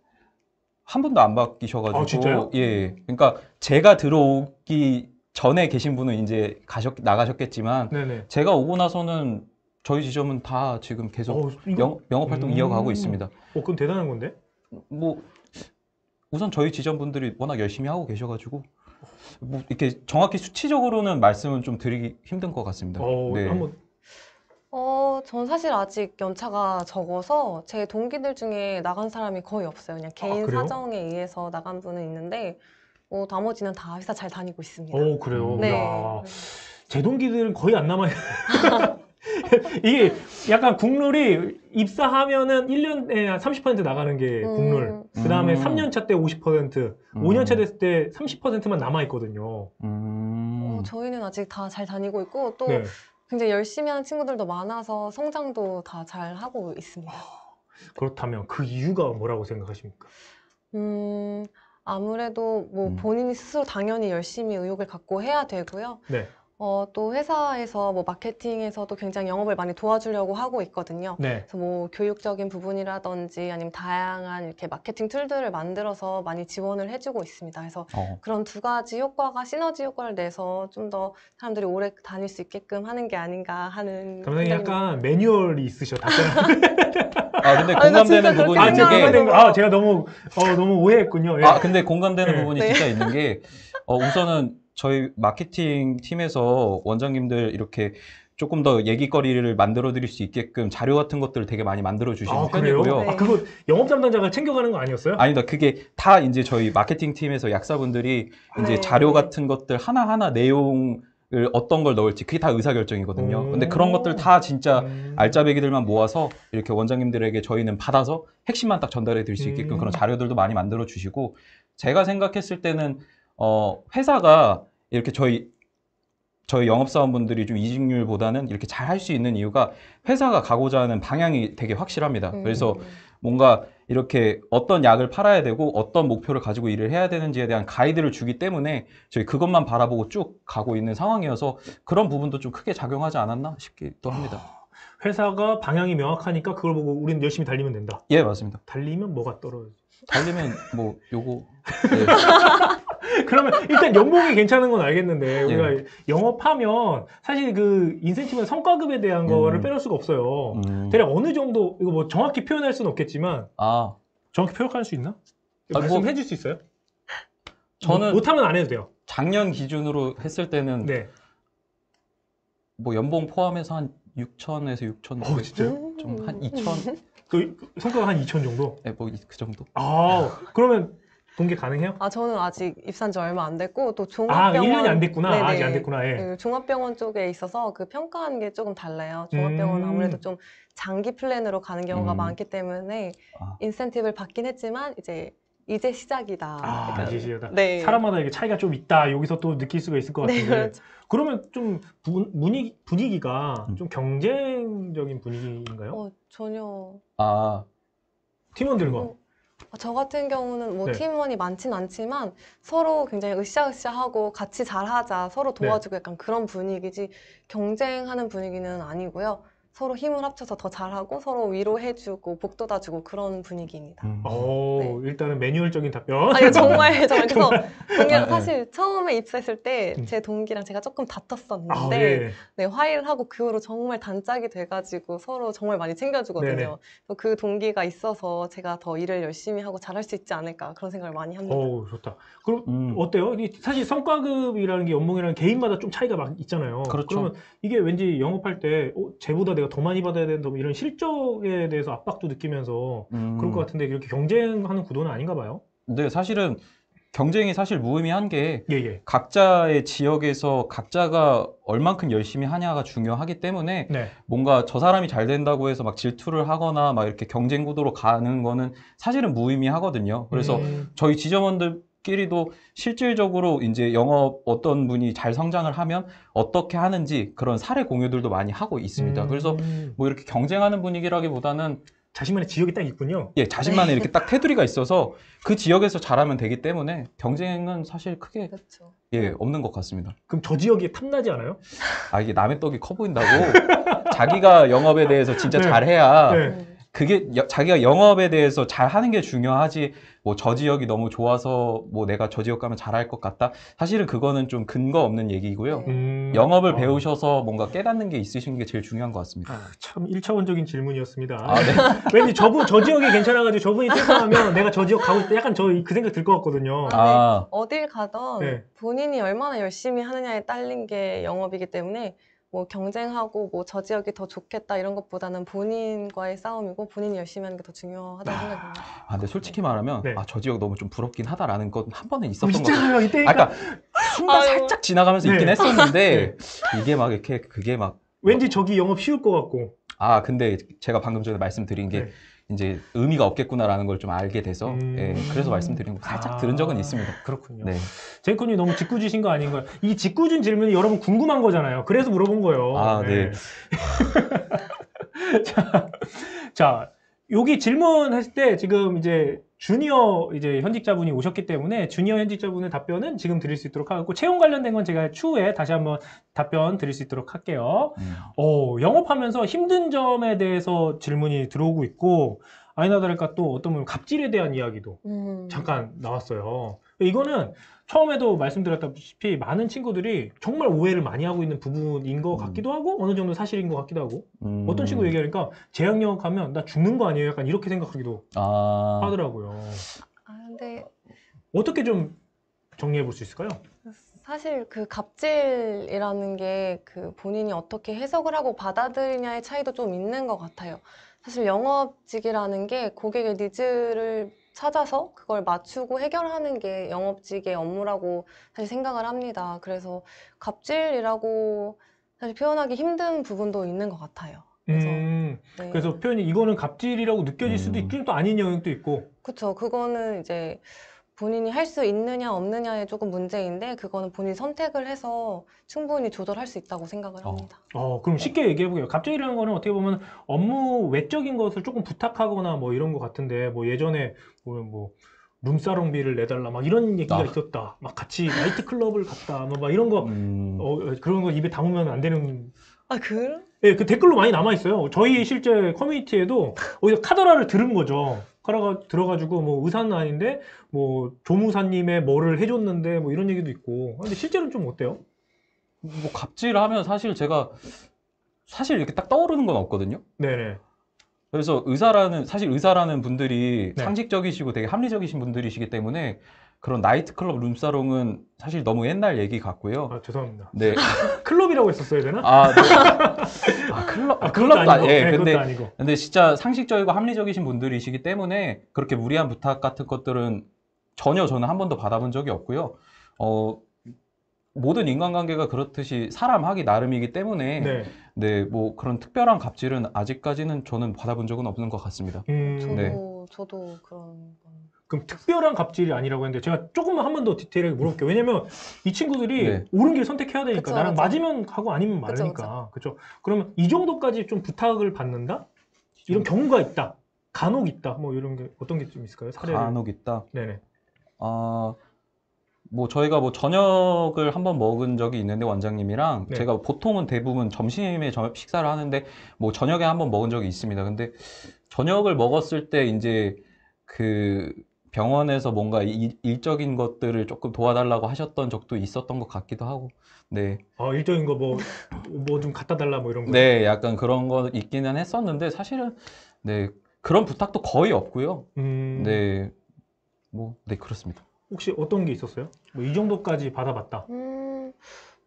한 번도 안 바뀌셔가지고. 진짜요? 예. 그러니까 제가 들어오기 전에 계신 분은 이제 나가셨겠지만 네네. 제가 오고 나서는 저희 지점은 다 지금 계속 영업 활동 이어가고 있습니다. 그럼 대단한 건데? 뭐 우선 저희 지점 분들이 워낙 열심히 하고 계셔가지고 뭐 이렇게 정확히 수치적으로는 말씀은 좀 드리기 힘든 것 같습니다. 네. 한번. 전 사실 아직 연차가 적어서 제 동기들 중에 나간 사람이 거의 없어요. 그냥 개인 그래요? 사정에 의해서 나간 분은 있는데 나머지는 다 회사 잘 다니고 있습니다. 그래요? 네. 야, 제 동기들은 거의 안 남아요. 이게 약간 국룰이 입사하면은 1년에 30% 나가는 게 국룰. 그 다음에 3년차 때 50%, 5년차 됐을 때 30%만 남아있거든요. 저희는 아직 다 잘 다니고 있고 또 네. 굉장히 열심히 하는 친구들도 많아서 성장도 다 잘 하고 있습니다. 그렇다면 그 이유가 뭐라고 생각하십니까? 아무래도 뭐 본인이 스스로 당연히 열심히 의욕을 갖고 해야 되고요. 네. 또 회사에서 뭐 마케팅에서도 굉장히 영업을 많이 도와주려고 하고 있거든요. 네. 그래서 뭐 교육적인 부분이라든지 아니면 다양한 이렇게 마케팅 툴들을 만들어서 많이 지원을 해주고 있습니다. 그래서 그런 두 가지 효과가 시너지 효과를 내서 좀 더 사람들이 오래 다닐 수 있게끔 하는 게 아닌가 하는. 담당님 약간 매뉴얼이 있으셔. 답변을. 근데 공감되는 부분이 있는 게 제가 너무 오해했군요. 예. 근데 공감되는 부분이 네. 진짜 있는 게 우선은 저희 마케팅 팀에서 원장님들 이렇게 조금 더 얘기거리를 만들어 드릴 수 있게끔 자료 같은 것들을 되게 많이 만들어 주시는 편이고요. 네. 그거 영업 담당자가 챙겨가는 거 아니었어요? 아니다. 그게 다 이제 저희 마케팅 팀에서 약사분들이 이제 네. 자료 같은 것들 하나하나 내용을 어떤 걸 넣을지 그게 다 의사결정이거든요. 근데 그런 것들 다 진짜 알짜배기들만 모아서 이렇게 원장님들에게 저희는 받아서 핵심만 딱 전달해 드릴 수 있게끔 그런 자료들도 많이 만들어 주시고, 제가 생각했을 때는 회사가 이렇게 저희 영업사원분들이 좀 이직률보다는 이렇게 잘 할 수 있는 이유가 회사가 가고자 하는 방향이 되게 확실합니다. 그래서 뭔가 이렇게 어떤 약을 팔아야 되고 어떤 목표를 가지고 일을 해야 되는지에 대한 가이드를 주기 때문에 저희 그것만 바라보고 쭉 가고 있는 상황이어서 그런 부분도 좀 크게 작용하지 않았나 싶기도 합니다. 회사가 방향이 명확하니까 그걸 보고 우리는 열심히 달리면 된다. 예, 맞습니다. 달리면 뭐가 떨어지죠? 달리면 뭐 요거 네. 그러면 일단 연봉이 괜찮은 건 알겠는데 우리가 영업하면 사실 그 인센티브나 성과급에 대한 거를 빼놓을 수가 없어요. 대략 어느 정도, 이거 뭐 정확히 표현할 수는 없겠지만 정확히 표현할 수 있나? 말씀해 줄 수 있어요? 저는 못하면 안 해도 돼요. 작년 기준으로 했을 때는 네. 뭐 연봉 포함해서 한 6천에서 6천. 진짜요? 좀 한 2천. 그 성과가 한 2천 정도? 네, 뭐 그 정도. 그러면 동계 가능해요? 저는 아직 입사한 지 얼마 안 됐고 또 종합병원 1년이 안 됐구나. 네네. 아직 안 됐구나. 예. 종합병원 쪽에 있어서 그 평가하는 게 조금 달라요. 종합병원은 아무래도 좀 장기 플랜으로 가는 경우가 많기 때문에 인센티브를 받긴 했지만 이제 시작이다. 이제 시작이다. 네. 사람마다 이게 차이가 좀 있다. 여기서 또 느낄 수가 있을 것 같은데. 네, 그렇죠. 그러면 좀 분위기가 좀 경쟁적인 분위기인가요? 전혀. 팀원들과. 저 같은 경우는 뭐 네. 팀원이 많진 않지만 서로 굉장히 으쌰으쌰하고 같이 잘하자, 서로 도와주고 약간 그런 분위기지 경쟁하는 분위기는 아니고요. 서로 힘을 합쳐서 더 잘하고 서로 위로해주고 복돋아주고 그런 분위기입니다. 네. 일단은 매뉴얼적인 답변. 아니 정말 그래서 동기랑 네. 사실 처음에 입사했을 때 제 동기랑 제가 조금 다퉜었는데 네. 네, 화해를 하고 그 후로 정말 단짝이 돼가지고 서로 정말 많이 챙겨주거든요. 네네. 그래서 그 동기가 있어서 제가 더 일을 열심히 하고 잘할 수 있지 않을까 그런 생각을 많이 합니다. 좋다. 그럼 어때요? 사실 성과급이라는 게 연봉이라는 게 개인마다 좀 차이가 막 있잖아요. 그렇죠. 그러면 이게 왠지 영업할 때 쟤보다 내가 더 많이 받아야 된다 뭐 이런 실적에 대해서 압박도 느끼면서 그럴 것 같은데 이렇게 경쟁하는 구도는 아닌가 봐요. 네, 사실은 경쟁이 사실 무의미한 게 예. 각자의 지역에서 각자가 얼만큼 열심히 하냐가 중요하기 때문에 네. 뭔가 저 사람이 잘 된다고 해서 막 질투를 하거나 막 이렇게 경쟁 구도로 가는 거는 사실은 무의미하거든요. 그래서 저희 지점원들끼리도 실질적으로 이제 영업 어떤 분이 잘 성장을 하면 어떻게 하는지 그런 사례 공유들도 많이 하고 있습니다. 그래서 뭐 이렇게 경쟁하는 분위기라기보다는 자신만의 지역이 딱 있군요. 예, 자신만의 이렇게 딱 테두리가 있어서 그 지역에서 잘하면 되기 때문에 경쟁은 사실 크게 그렇죠. 예, 없는 것 같습니다. 그럼 저 지역이 탐나지 않아요? 이게 남의 떡이 커 보인다고 자기가 영업에 대해서 진짜 네. 잘해야 네. 그게 자기가 영업에 대해서 잘하는 게 중요하지 뭐 저 지역이 너무 좋아서 뭐 내가 저 지역 가면 잘할 것 같다. 사실은 그거는 좀 근거 없는 얘기고요. 영업을 배우셔서 뭔가 깨닫는 게 있으신 게 제일 중요한 것 같습니다. 참 1차원적인 질문이었습니다. 네. 왠지 저 지역이 괜찮아가지고 저분이 퇴사하면 내가 저 지역 가고 싶다. 약간 그 생각 들 것 같거든요. 네. 어딜 가던 네. 본인이 얼마나 열심히 하느냐에 딸린 게 영업이기 때문에 뭐 경쟁하고 뭐 저 지역이 더 좋겠다 이런 것보다는 본인과의 싸움이고 본인이 열심히 하는 게 더 중요하다고 생각합니다. 근데 솔직히 말하면 네. 저 지역 너무 좀 부럽긴 하다라는 건 한 번은 있었던 것 있잖아요. 같아요. 이때 그러니까 순간 아유. 살짝 지나가면서 네. 있긴 했었는데 이게 막 이렇게 그게 막 왠지 저기 영업 쉬울 것 같고. 근데 제가 방금 전에 말씀드린 게 네. 이제 의미가 없겠구나라는 걸 좀 알게 돼서 예, 그래서 말씀드린 거 살짝 들은 적은 있습니다. 그렇군요. 네. 제이콘이 너무 짓궂으신 거 아닌가요? 이 짓궂은 질문이 여러분 궁금한 거잖아요. 그래서 물어본 거예요. 네. 자, 여기 질문했을 때 지금 이제 주니어 현직자분이 오셨기 때문에 주니어 현직자분의 답변은 지금 드릴 수 있도록 하고 채용 관련된 건 제가 추후에 다시 한번 답변 드릴 수 있도록 할게요. 영업하면서 힘든 점에 대해서 질문이 들어오고 있고 아니나 다를까 또 어떤 분은 갑질에 대한 이야기도 잠깐 나왔어요. 이거는 처음에도 말씀드렸다시피 많은 친구들이 정말 오해를 많이 하고 있는 부분인 것 같기도 하고 어느 정도 사실인 것 같기도 하고 어떤 친구 얘기하니까 제약영업 하면 나 죽는 거 아니에요? 약간 이렇게 생각하기도 하더라고요. 근데 어떻게 좀 정리해 볼 수 있을까요? 사실 그 갑질이라는 게 그 본인이 어떻게 해석을 하고 받아들이냐의 차이도 좀 있는 것 같아요. 사실 영업직이라는 게 고객의 니즈를 찾아서 그걸 맞추고 해결하는 게 영업직의 업무라고 사실 생각을 합니다. 그래서 갑질이라고 사실 표현하기 힘든 부분도 있는 것 같아요. 그래서 표현이 이거는 갑질이라고 느껴질 수도 있고 또 아닌 영역도 있고. 그렇죠. 그거는 이제 본인이 할 수 있느냐 없느냐의 조금 문제인데 그거는 본인이 선택을 해서 충분히 조절할 수 있다고 생각을 합니다. 그럼 쉽게 얘기해볼게요. 갑질이라는 거는 어떻게 보면 업무 외적인 것을 조금 부탁하거나 뭐 이런 것 같은데 뭐 예전에 뭐 룸사롱비를 내달라 막 이런 얘기가 있었다. 막 같이 나이트클럽을 갔다. 막 이런 거 그런 거 입에 담으면 안 되는. 그래? 네, 그 댓글로 많이 남아 있어요. 저희 실제 커뮤니티에도 어디서 카더라를 들은 거죠. 들어가지고 뭐 의사는 아닌데 뭐 조무사님의 뭐를 해줬는데 뭐 이런 얘기도 있고. 근데 실제로는 좀 어때요? 뭐 갑질하면 사실 제가 이렇게 딱 떠오르는 건 없거든요. 네네. 그래서 의사라는 분들이 상식적이시고 되게 합리적이신 분들이시기 때문에 그런 나이트클럽 룸사롱은 사실 너무 옛날 얘기 같고요. 죄송합니다. 네. 클럽이라고 했었어야 되나? 클럽도 아니고. 예, 그것도 아니고. 근데 진짜 상식적이고 합리적이신 분들이시기 때문에 그렇게 무리한 부탁 같은 것들은 전혀 저는 한 번도 받아본 적이 없고요. 모든 인간관계가 그렇듯이 사람 하기 나름이기 때문에 뭐 그런 특별한 갑질은 아직까지는 저는 받아본 적은 없는 것 같습니다. 저도 그런 건. 그럼 특별한 갑질이 아니라고 했는데 제가 조금만 한 번 더 디테일하게 물어볼게요. 왜냐면 이 친구들이 옳은 길 선택해야 되니까 그쵸, 나랑 그쵸. 맞으면 하고 아니면 말으니까 그렇죠. 그러면 이 정도까지 좀 부탁을 받는다? 이런 경우가 있다. 간혹 있다. 뭐 이런 게 어떤 게 좀 있을까요? 사례를. 간혹 있다. 네네. 뭐 저희가 뭐 저녁을 한번 먹은 적이 있는데 원장님이랑 네. 제가 보통은 대부분 점심에 식사를 하는데 뭐 저녁에 한번 먹은 적이 있습니다. 근데 저녁을 먹었을 때 이제 그 병원에서 뭔가 일적인 것들을 조금 도와달라고 하셨던 적도 있었던 것 같기도 하고, 네. 일적인 거 뭐 좀 갖다 달라 뭐 이런 거. 네, 약간 그런 거 있기는 했었는데 사실은 네, 그런 부탁도 거의 없고요. 네, 뭐, 네, 그렇습니다. 혹시 어떤 게 있었어요? 뭐 이 정도까지 받아봤다.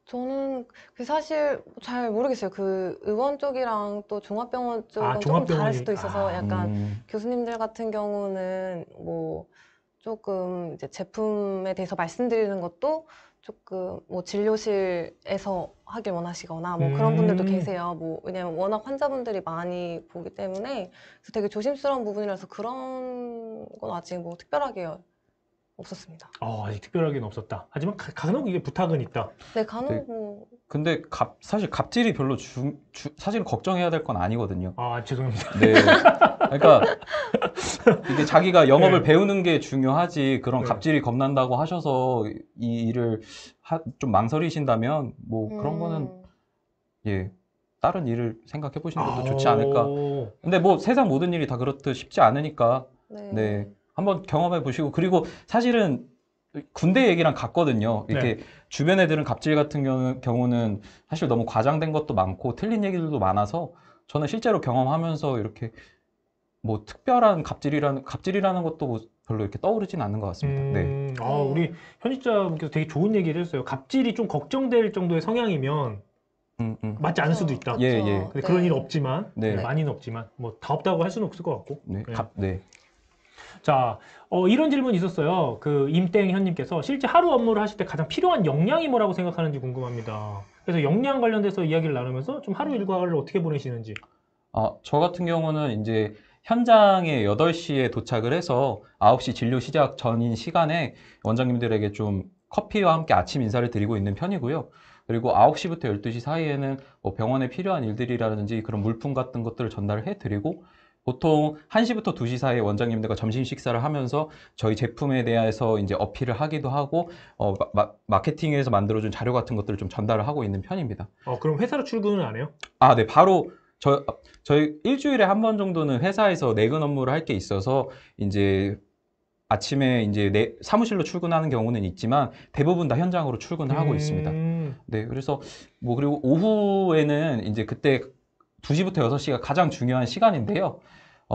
저는 사실 잘 모르겠어요. 그 의원 쪽이랑 또 종합병원 쪽은 조금 종합병원이- 다를 수도 있어서 약간 음, 교수님들 같은 경우는 뭐 조금 이제 제품에 대해서 말씀드리는 것도 조금 뭐 진료실에서 하길 원하시거나 뭐 그런 분들도 계세요. 뭐 왜냐면 워낙 환자분들이 많이 보기 때문에 그래서 되게 조심스러운 부분이라서 그런 건 아직 뭐 특별하게 없었습니다. 아직 특별하게는 없었다. 하지만 간혹 이게 부탁은 있다. 네, 간혹 네. 뭐 근데 사실 갑질이 별로 사실 걱정해야 될 건 아니거든요. 죄송합니다. 네. 그러니까 이게 자기가 영업을 네. 배우는 게 중요하지 그런 네. 갑질이 겁난다고 하셔서 이 일을 좀 망설이신다면 뭐 그런 거는 예. 다른 일을 생각해 보시는 것도 좋지 않을까. 근데 뭐 세상 모든 일이 다 그렇듯 쉽지 않으니까 네. 한번 경험해 보시고 그리고 사실은 군대 얘기랑 같거든요. 이렇게 주변 애들은 갑질 같은 경우는 사실 너무 과장된 것도 많고 틀린 얘기들도 많아서 저는 실제로 경험하면서 이렇게 뭐 특별한 갑질이라는 것도 뭐 별로 이렇게 떠오르진 않는 것 같습니다. 네. 우리 편집자분께서 되게 좋은 얘기를 했어요. 갑질이 좀 걱정될 정도의 성향이면 맞지 않을 수도 있다. 예, 예. 근데 그런 일 없지만 네. 많이는 없지만 뭐 다 없다고 할 수는 없을 것 같고. 네. 네. 네. 자, 이런 질문이 있었어요. 그 임땡현님께서 실제 하루 업무를 하실 때 가장 필요한 역량이 뭐라고 생각하는지 궁금합니다. 그래서 역량 관련돼서 이야기를 나누면서 좀 하루 일과를 어떻게 보내시는지. 저 같은 경우는 이제 현장에 8시에 도착을 해서 9시 진료 시작 전인 시간에 원장님들에게 좀 커피와 함께 아침 인사를 드리고 있는 편이고요. 그리고 9시부터 12시 사이에는 뭐 병원에 필요한 일들이라든지 그런 물품 같은 것들을 전달을 해드리고 보통 1시부터 2시 사이에 원장님들과 점심 식사를 하면서 저희 제품에 대해서 이제 어필을 하기도 하고 마케팅에서 만들어준 자료 같은 것들을 좀 전달을 하고 있는 편입니다. 그럼 회사로 출근을 안 해요? 네, 바로 저희 일주일에 한 번 정도는 회사에서 내근 업무를 할 게 있어서 이제 아침에 이제 사무실로 출근하는 경우는 있지만 대부분 다 현장으로 출근을 하고 있습니다. 네, 그래서 뭐 그리고 오후에는 이제 그때 2시부터 6시가 가장 중요한 시간인데요.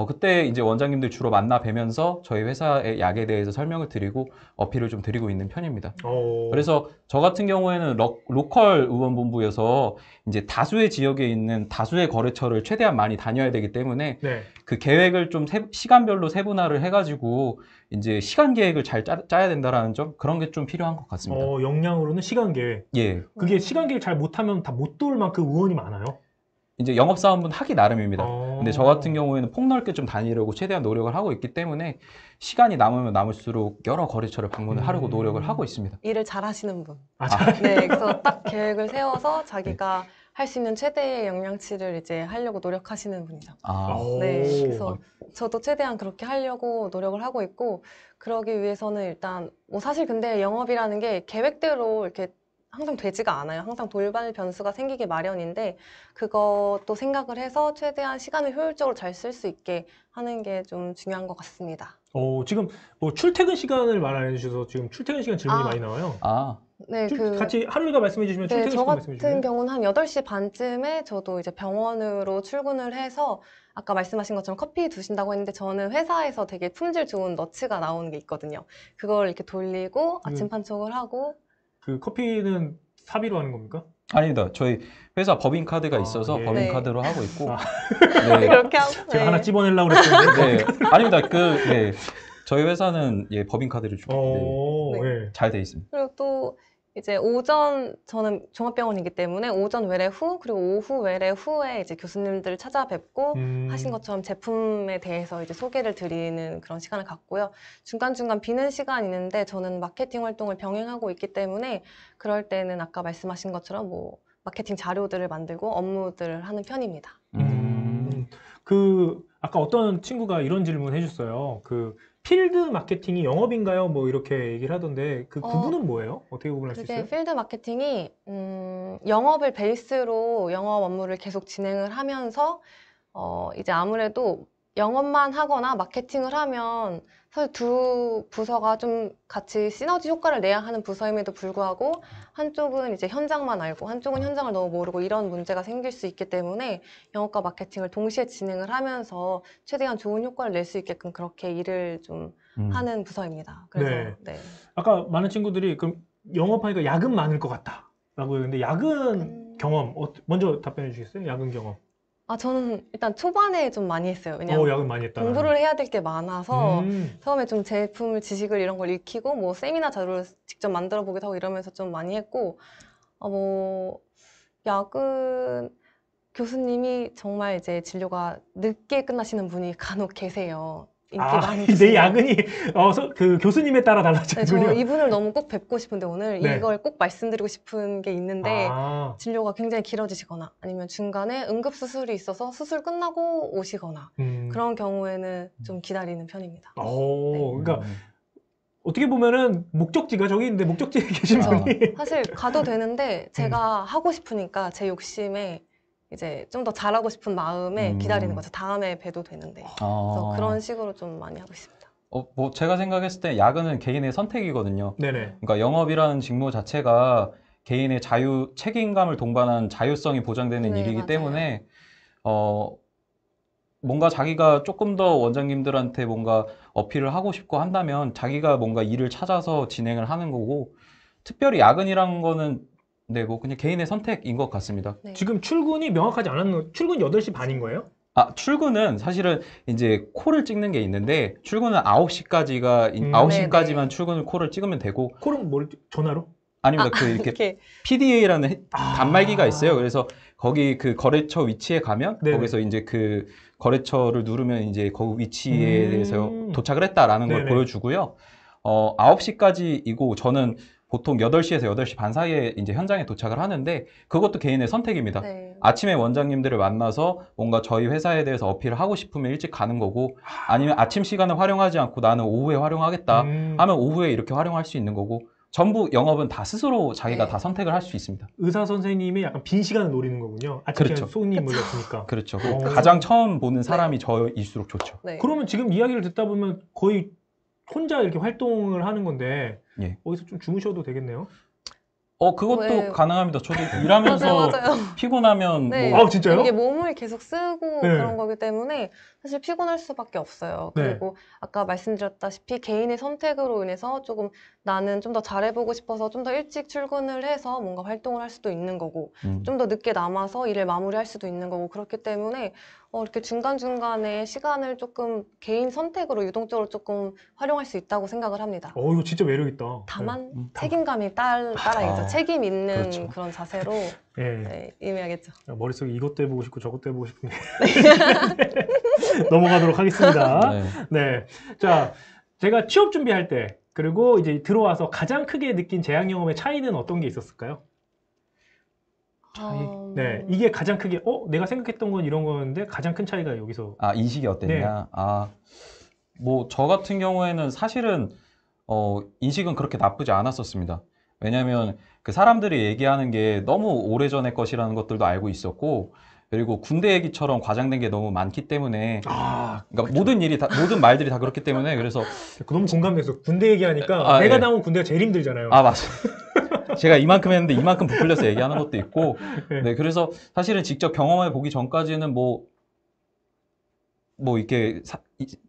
그때 이제 원장님들 주로 만나 뵈면서 저희 회사의 약에 대해서 설명을 드리고 어필을 좀 드리고 있는 편입니다. 그래서 저 같은 경우에는 로컬 의원본부여서 이제 다수의 지역에 있는 다수의 거래처를 최대한 많이 다녀야 되기 때문에 그 계획을 좀 시간별로 세분화를 해가지고 이제 시간 계획을 잘 짜야 된다라는 점 그런 게 좀 필요한 것 같습니다. 역량으로는 시간 계획. 예. 그게 시간 계획 잘 못하면 다 못 도울 만큼 의원이 많아요. 이제 영업사원분 하기 나름입니다. 근데 저 같은 경우에는 폭넓게 좀 다니려고 최대한 노력을 하고 있기 때문에 시간이 남으면 남을수록 여러 거래처를 방문을 하려고 노력을 하고 있습니다. 일을 잘 하시는 분. 잘. 네, 그래서 딱 계획을 세워서 자기가 할 수 있는 최대의 역량치를 이제 하려고 노력하시는 분이죠. 네, 그래서 저도 최대한 그렇게 하려고 노력을 하고 있고 그러기 위해서는 일단 뭐 사실 근데 영업이라는 게 계획대로 이렇게 항상 되지가 않아요. 항상 돌발 변수가 생기기 마련인데 그것도 생각을 해서 최대한 시간을 효율적으로 잘 쓸 수 있게 하는 게 좀 중요한 것 같습니다. 지금 뭐 출퇴근 시간을 말해 주셔서 지금 출퇴근 시간 질문이 많이 나와요. 네, 같이 하루 일과 말씀해 주시면 출퇴근 저 시간 말씀해 주시면. 같은 경우는 한 8시 반쯤에 저도 이제 병원으로 출근을 해서 아까 말씀하신 것처럼 커피 드신다고 했는데 저는 회사에서 되게 품질 좋은 너츠가 나오는 게 있거든요. 그걸 이렇게 돌리고 아침 판촉을 하고 그 커피는 사비로 하는 겁니까? 아닙니다. 저희 회사 법인카드가 있어서 법인카드로 하고 있고 네. 그렇게 하고 제가 하나 찝어내려고 그랬는데 아닙니다. 저희 회사는 법인카드를 주고 잘 돼 있습니다. 그리고 또 이제 오전 저는 종합병원이기 때문에 오전 외래 후 그리고 오후 외래 후에 이제 교수님들을 찾아뵙고 하신 것처럼 제품에 대해서 이제 소개를 드리는 그런 시간을 갖고요. 중간중간 비는 시간이 있는데 저는 마케팅 활동을 병행하고 있기 때문에 그럴 때는 아까 말씀하신 것처럼 뭐 마케팅 자료들을 만들고 업무들을 하는 편입니다. 아까 어떤 친구가 이런 질문 해줬어요. 필드 마케팅이 영업인가요? 뭐 이렇게 얘기를 하던데 그 구분은 뭐예요? 어떻게 구분할 수 그게 있어요? 필드 마케팅이 영업을 베이스로 영업 업무를 계속 진행을 하면서 이제 아무래도 영업만 하거나 마케팅을 하면 사실 두 부서가 좀 같이 시너지 효과를 내야 하는 부서임에도 불구하고 한쪽은 이제 현장만 알고 한쪽은 현장을 너무 모르고 이런 문제가 생길 수 있기 때문에 영업과 마케팅을 동시에 진행을 하면서 최대한 좋은 효과를 낼 수 있게끔 그렇게 일을 좀 하는 부서입니다. 그래서 네. 네. 아까 많은 친구들이 그럼 영업하니까 야근 많을 것 같다라고 했는데 야근 경험 먼저 답변해 주시겠어요? 야근 경험. 저는 일단 초반에 좀 많이 했어요. 왜냐면 야근 많이 했다. 공부를 해야 될 게 많아서 음. 처음에 좀 제품을 지식을 이런 걸 익히고 뭐 세미나 자료를 직접 만들어 보기도 하고 이러면서 좀 많이 했고 뭐 야근 교수님이 정말 이제 진료가 늦게 끝나시는 분이 간혹 계세요. 인기 많으신. 내 야근이 그 교수님에 따라 네, 달라지는군요. 저 이분을 너무 꼭 뵙고 싶은데 오늘 네. 이걸 꼭 말씀드리고 싶은 게 있는데 아. 진료가 굉장히 길어지시거나 아니면 중간에 응급수술이 있어서 수술 끝나고 오시거나 그런 경우에는 좀 기다리는 편입니다. 그러니까 어떻게 보면은 목적지가 저기 있는데 목적지에 계신 분이 사실 가도 되는데 제가 하고 싶으니까 제 욕심에 이제 좀 더 잘하고 싶은 마음에 기다리는 거죠. 다음에 봬도 되는데. 그래서 그런 식으로 좀 많이 하고 있습니다. 뭐 제가 생각했을 때 야근은 개인의 선택이거든요. 네네. 그러니까 영업이라는 직무 자체가 개인의 자유, 책임감을 동반한 자유성이 보장되는 네, 일이기 맞아요. 때문에 뭔가 자기가 조금 더 원장님들한테 뭔가 어필을 하고 싶고 한다면 자기가 뭔가 일을 찾아서 진행을 하는 거고 특별히 야근이란 거는 네, 뭐 그냥 개인의 선택인 것 같습니다. 네. 지금 출근이 명확하지 않았는 출근 8시 반인 거예요? 출근은 사실은 이제 콜을 찍는 게 있는데 출근은 9시까지가 9시까지만 네네. 출근을 콜을 찍으면 되고 콜은 전화로? 아닙니다. 이렇게 PDA라는 단말기가 있어요. 그래서 거기 그 거래처 위치에 가면 네네. 거기서 이제 그 거래처를 누르면 이제 그 위치에 대해서 도착을 했다라는 걸 네네. 보여주고요. 9시까지이고 저는 보통 8시에서 8시 반 사이에 이제 현장에 도착을 하는데 그것도 개인의 선택입니다. 네. 아침에 원장님들을 만나서 뭔가 저희 회사에 대해서 어필을 하고 싶으면 일찍 가는 거고 아니면 아침 시간을 활용하지 않고 나는 오후에 활용하겠다 하면 오후에 이렇게 활용할 수 있는 거고 전부 영업은 다 스스로 자기가 네. 다 선택을 할 수 있습니다. 의사 선생님이 약간 빈 시간을 노리는 거군요. 아침에 그렇죠. 손님 몰렸으니까. 그렇죠. 오. 가장 처음 보는 사람이 저일수록 좋죠. 네. 그러면 지금 이야기를 듣다 보면 거의 혼자 이렇게 활동을 하는 건데 예. 어디서 좀 주무셔도 되겠네요. 그것도 왜? 가능합니다. 저도 일하면서 맞아요. 피곤하면 네. 뭐 진짜요? 이게 몸을 계속 쓰고 네. 그런 거기 때문에 사실 피곤할 수밖에 없어요. 네. 그리고 아까 말씀드렸다시피 개인의 선택으로 인해서 조금 나는 좀 더 잘해보고 싶어서 좀 더 일찍 출근을 해서 뭔가 활동을 할 수도 있는 거고 좀 더 늦게 남아서 일을 마무리할 수도 있는 거고 그렇기 때문에 이렇게 중간중간에 시간을 조금 개인 선택으로 유동적으로 조금 활용할 수 있다고 생각을 합니다. 이거 진짜 매력있다. 다만 책임감이 따라야죠. 책임 있는 그렇죠. 그런 자세로 네. 임해야겠죠. 머릿속에 이것도 해보고 싶고 저것도 해보고 싶은데 넘어가도록 하겠습니다. 네. 네. 자, 제가 취업 준비할 때 그리고 이제 들어와서 가장 크게 느낀 재학 경험의 차이는 어떤 게 있었을까요? 네, 이게 가장 크게 내가 생각했던 건 이런 거였는데 가장 큰 차이가 여기서. 인식이 어땠냐? 뭐 저 같은 경우에는 사실은 인식은 그렇게 나쁘지 않았었습니다. 왜냐하면 그 사람들이 얘기하는 게 너무 오래전의 것이라는 것들도 알고 있었고 그리고 군대 얘기처럼 과장된 게 너무 많기 때문에 그러니까 모든 말들이 다 그렇기 때문에 그래서 너무 공감됐어. 군대 얘기하니까 내가 나온 군대가 제일 힘들잖아요. 맞아요. 제가 이만큼 했는데 이만큼 부풀려서 얘기하는 것도 있고 네, 그래서 사실은 직접 경험해 보기 전까지는 뭐 이렇게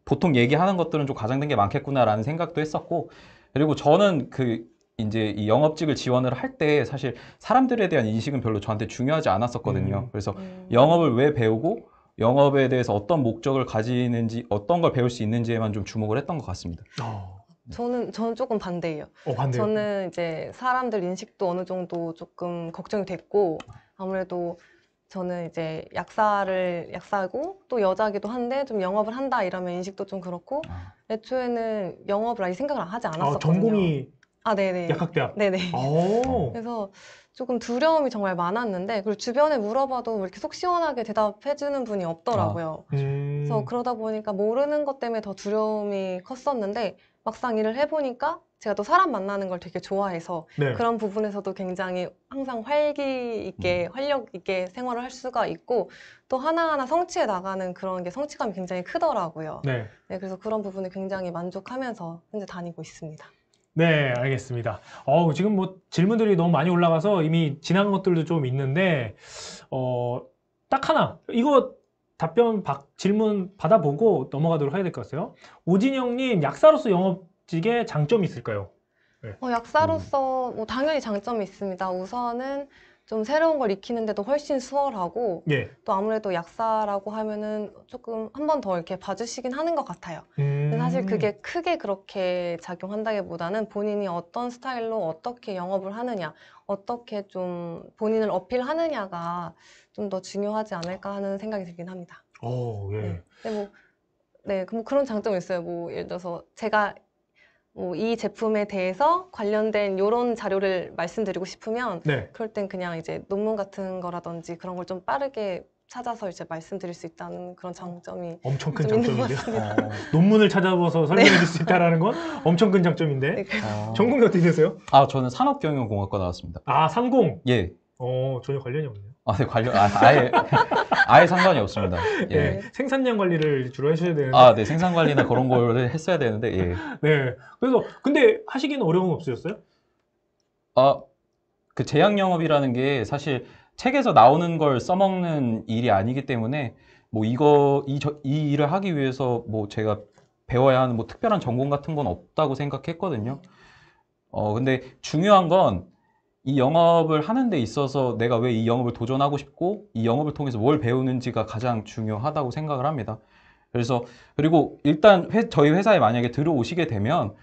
보통 얘기하는 것들은 좀 과장된 게 많겠구나라는 생각도 했었고 그리고 저는 이제 이 영업직을 지원을 할 때 사실 사람들에 대한 인식은 별로 저한테 중요하지 않았었거든요. 그래서 영업을 왜 배우고 영업에 대해서 어떤 목적을 가지는지 어떤 걸 배울 수 있는지에만 좀 주목을 했던 것 같습니다. 저는 조금 반대예요. 반대요? 저는 이제 사람들 인식도 어느 정도 조금 걱정이 됐고 아무래도 저는 이제 약사고 또 여자기도 한데 좀 영업을 한다 이러면 인식도 좀 그렇고 애초에는 영업을 아예 생각을 하지 않았었거든요. 전공이 네네. 약학대학. 네네. 오. 그래서 조금 두려움이 정말 많았는데 그리고 주변에 물어봐도 이렇게 속 시원하게 대답해주는 분이 없더라고요. 그래서 그러다 보니까 모르는 것 때문에 더 두려움이 컸었는데 막상 일을 해보니까 제가 또 사람 만나는 걸 되게 좋아해서 네. 그런 부분에서도 굉장히 항상 활기 있게 활력 있게 생활을 할 수가 있고 또 하나하나 성취해 나가는 그런 게 성취감이 굉장히 크더라고요. 네. 네, 그래서 그런 부분에 굉장히 만족하면서 현재 다니고 있습니다. 네, 알겠습니다. 지금 뭐 질문들이 너무 많이 올라가서 이미 지난 것들도 좀 있는데, 딱 하나, 이거 질문 받아보고 넘어가도록 해야 될 것 같아요. 오진영님, 약사로서 영업직에 장점이 있을까요? 네. 약사로서 뭐 당연히 장점이 있습니다. 우선은 좀 새로운 걸 익히는데도 훨씬 수월하고 예. 또 아무래도 약사라고 하면은 조금 한 번 더 이렇게 봐주시긴 하는 것 같아요. 근데 사실 그게 크게 그렇게 작용한다기보다는 본인이 어떤 스타일로 어떻게 영업을 하느냐, 어떻게 좀 본인을 어필하느냐가 좀 더 중요하지 않을까 하는 생각이 들긴 합니다. 예. 네. 근데 뭐 그런 장점이 있어요. 뭐 예를 들어서 제가 뭐 이 제품에 대해서 관련된 이런 자료를 말씀드리고 싶으면 네. 그럴 땐 그냥 이제 논문 같은 거라든지 그런 걸 좀 빠르게 찾아서 이제 말씀드릴 수 있다는 그런 장점이 엄청 큰 좀 있는 것 장점인데요. 논문을 찾아봐서 설명해 줄 수 있다는 건 엄청 큰 장점인데. 네. 전공이 어떻게 되세요? 저는 산업경영공학과 나왔습니다. 상공. 예. 전혀 관련이 없네요. 네, 아예 상관이 없습니다. 예. 네. 생산량 관리를 주로 하셔야 되는데. 네, 생산 관리나 그런 걸 했어야 되는데, 예. 네. 그래서, 근데 하시기는 어려움 없으셨어요? 그 제약 영업이라는 게 사실 책에서 나오는 걸 써먹는 일이 아니기 때문에, 뭐 이 일을 하기 위해서 뭐 제가 배워야 하는 뭐 특별한 전공 같은 건 없다고 생각했거든요. 근데 중요한 건 이 영업을 하는 데 있어서 내가 왜 이 영업을 도전하고 싶고 이 영업을 통해서 뭘 배우는지가 가장 중요하다고 생각을 합니다. 그리고 일단 저희 회사에 만약에 들어오시게 되면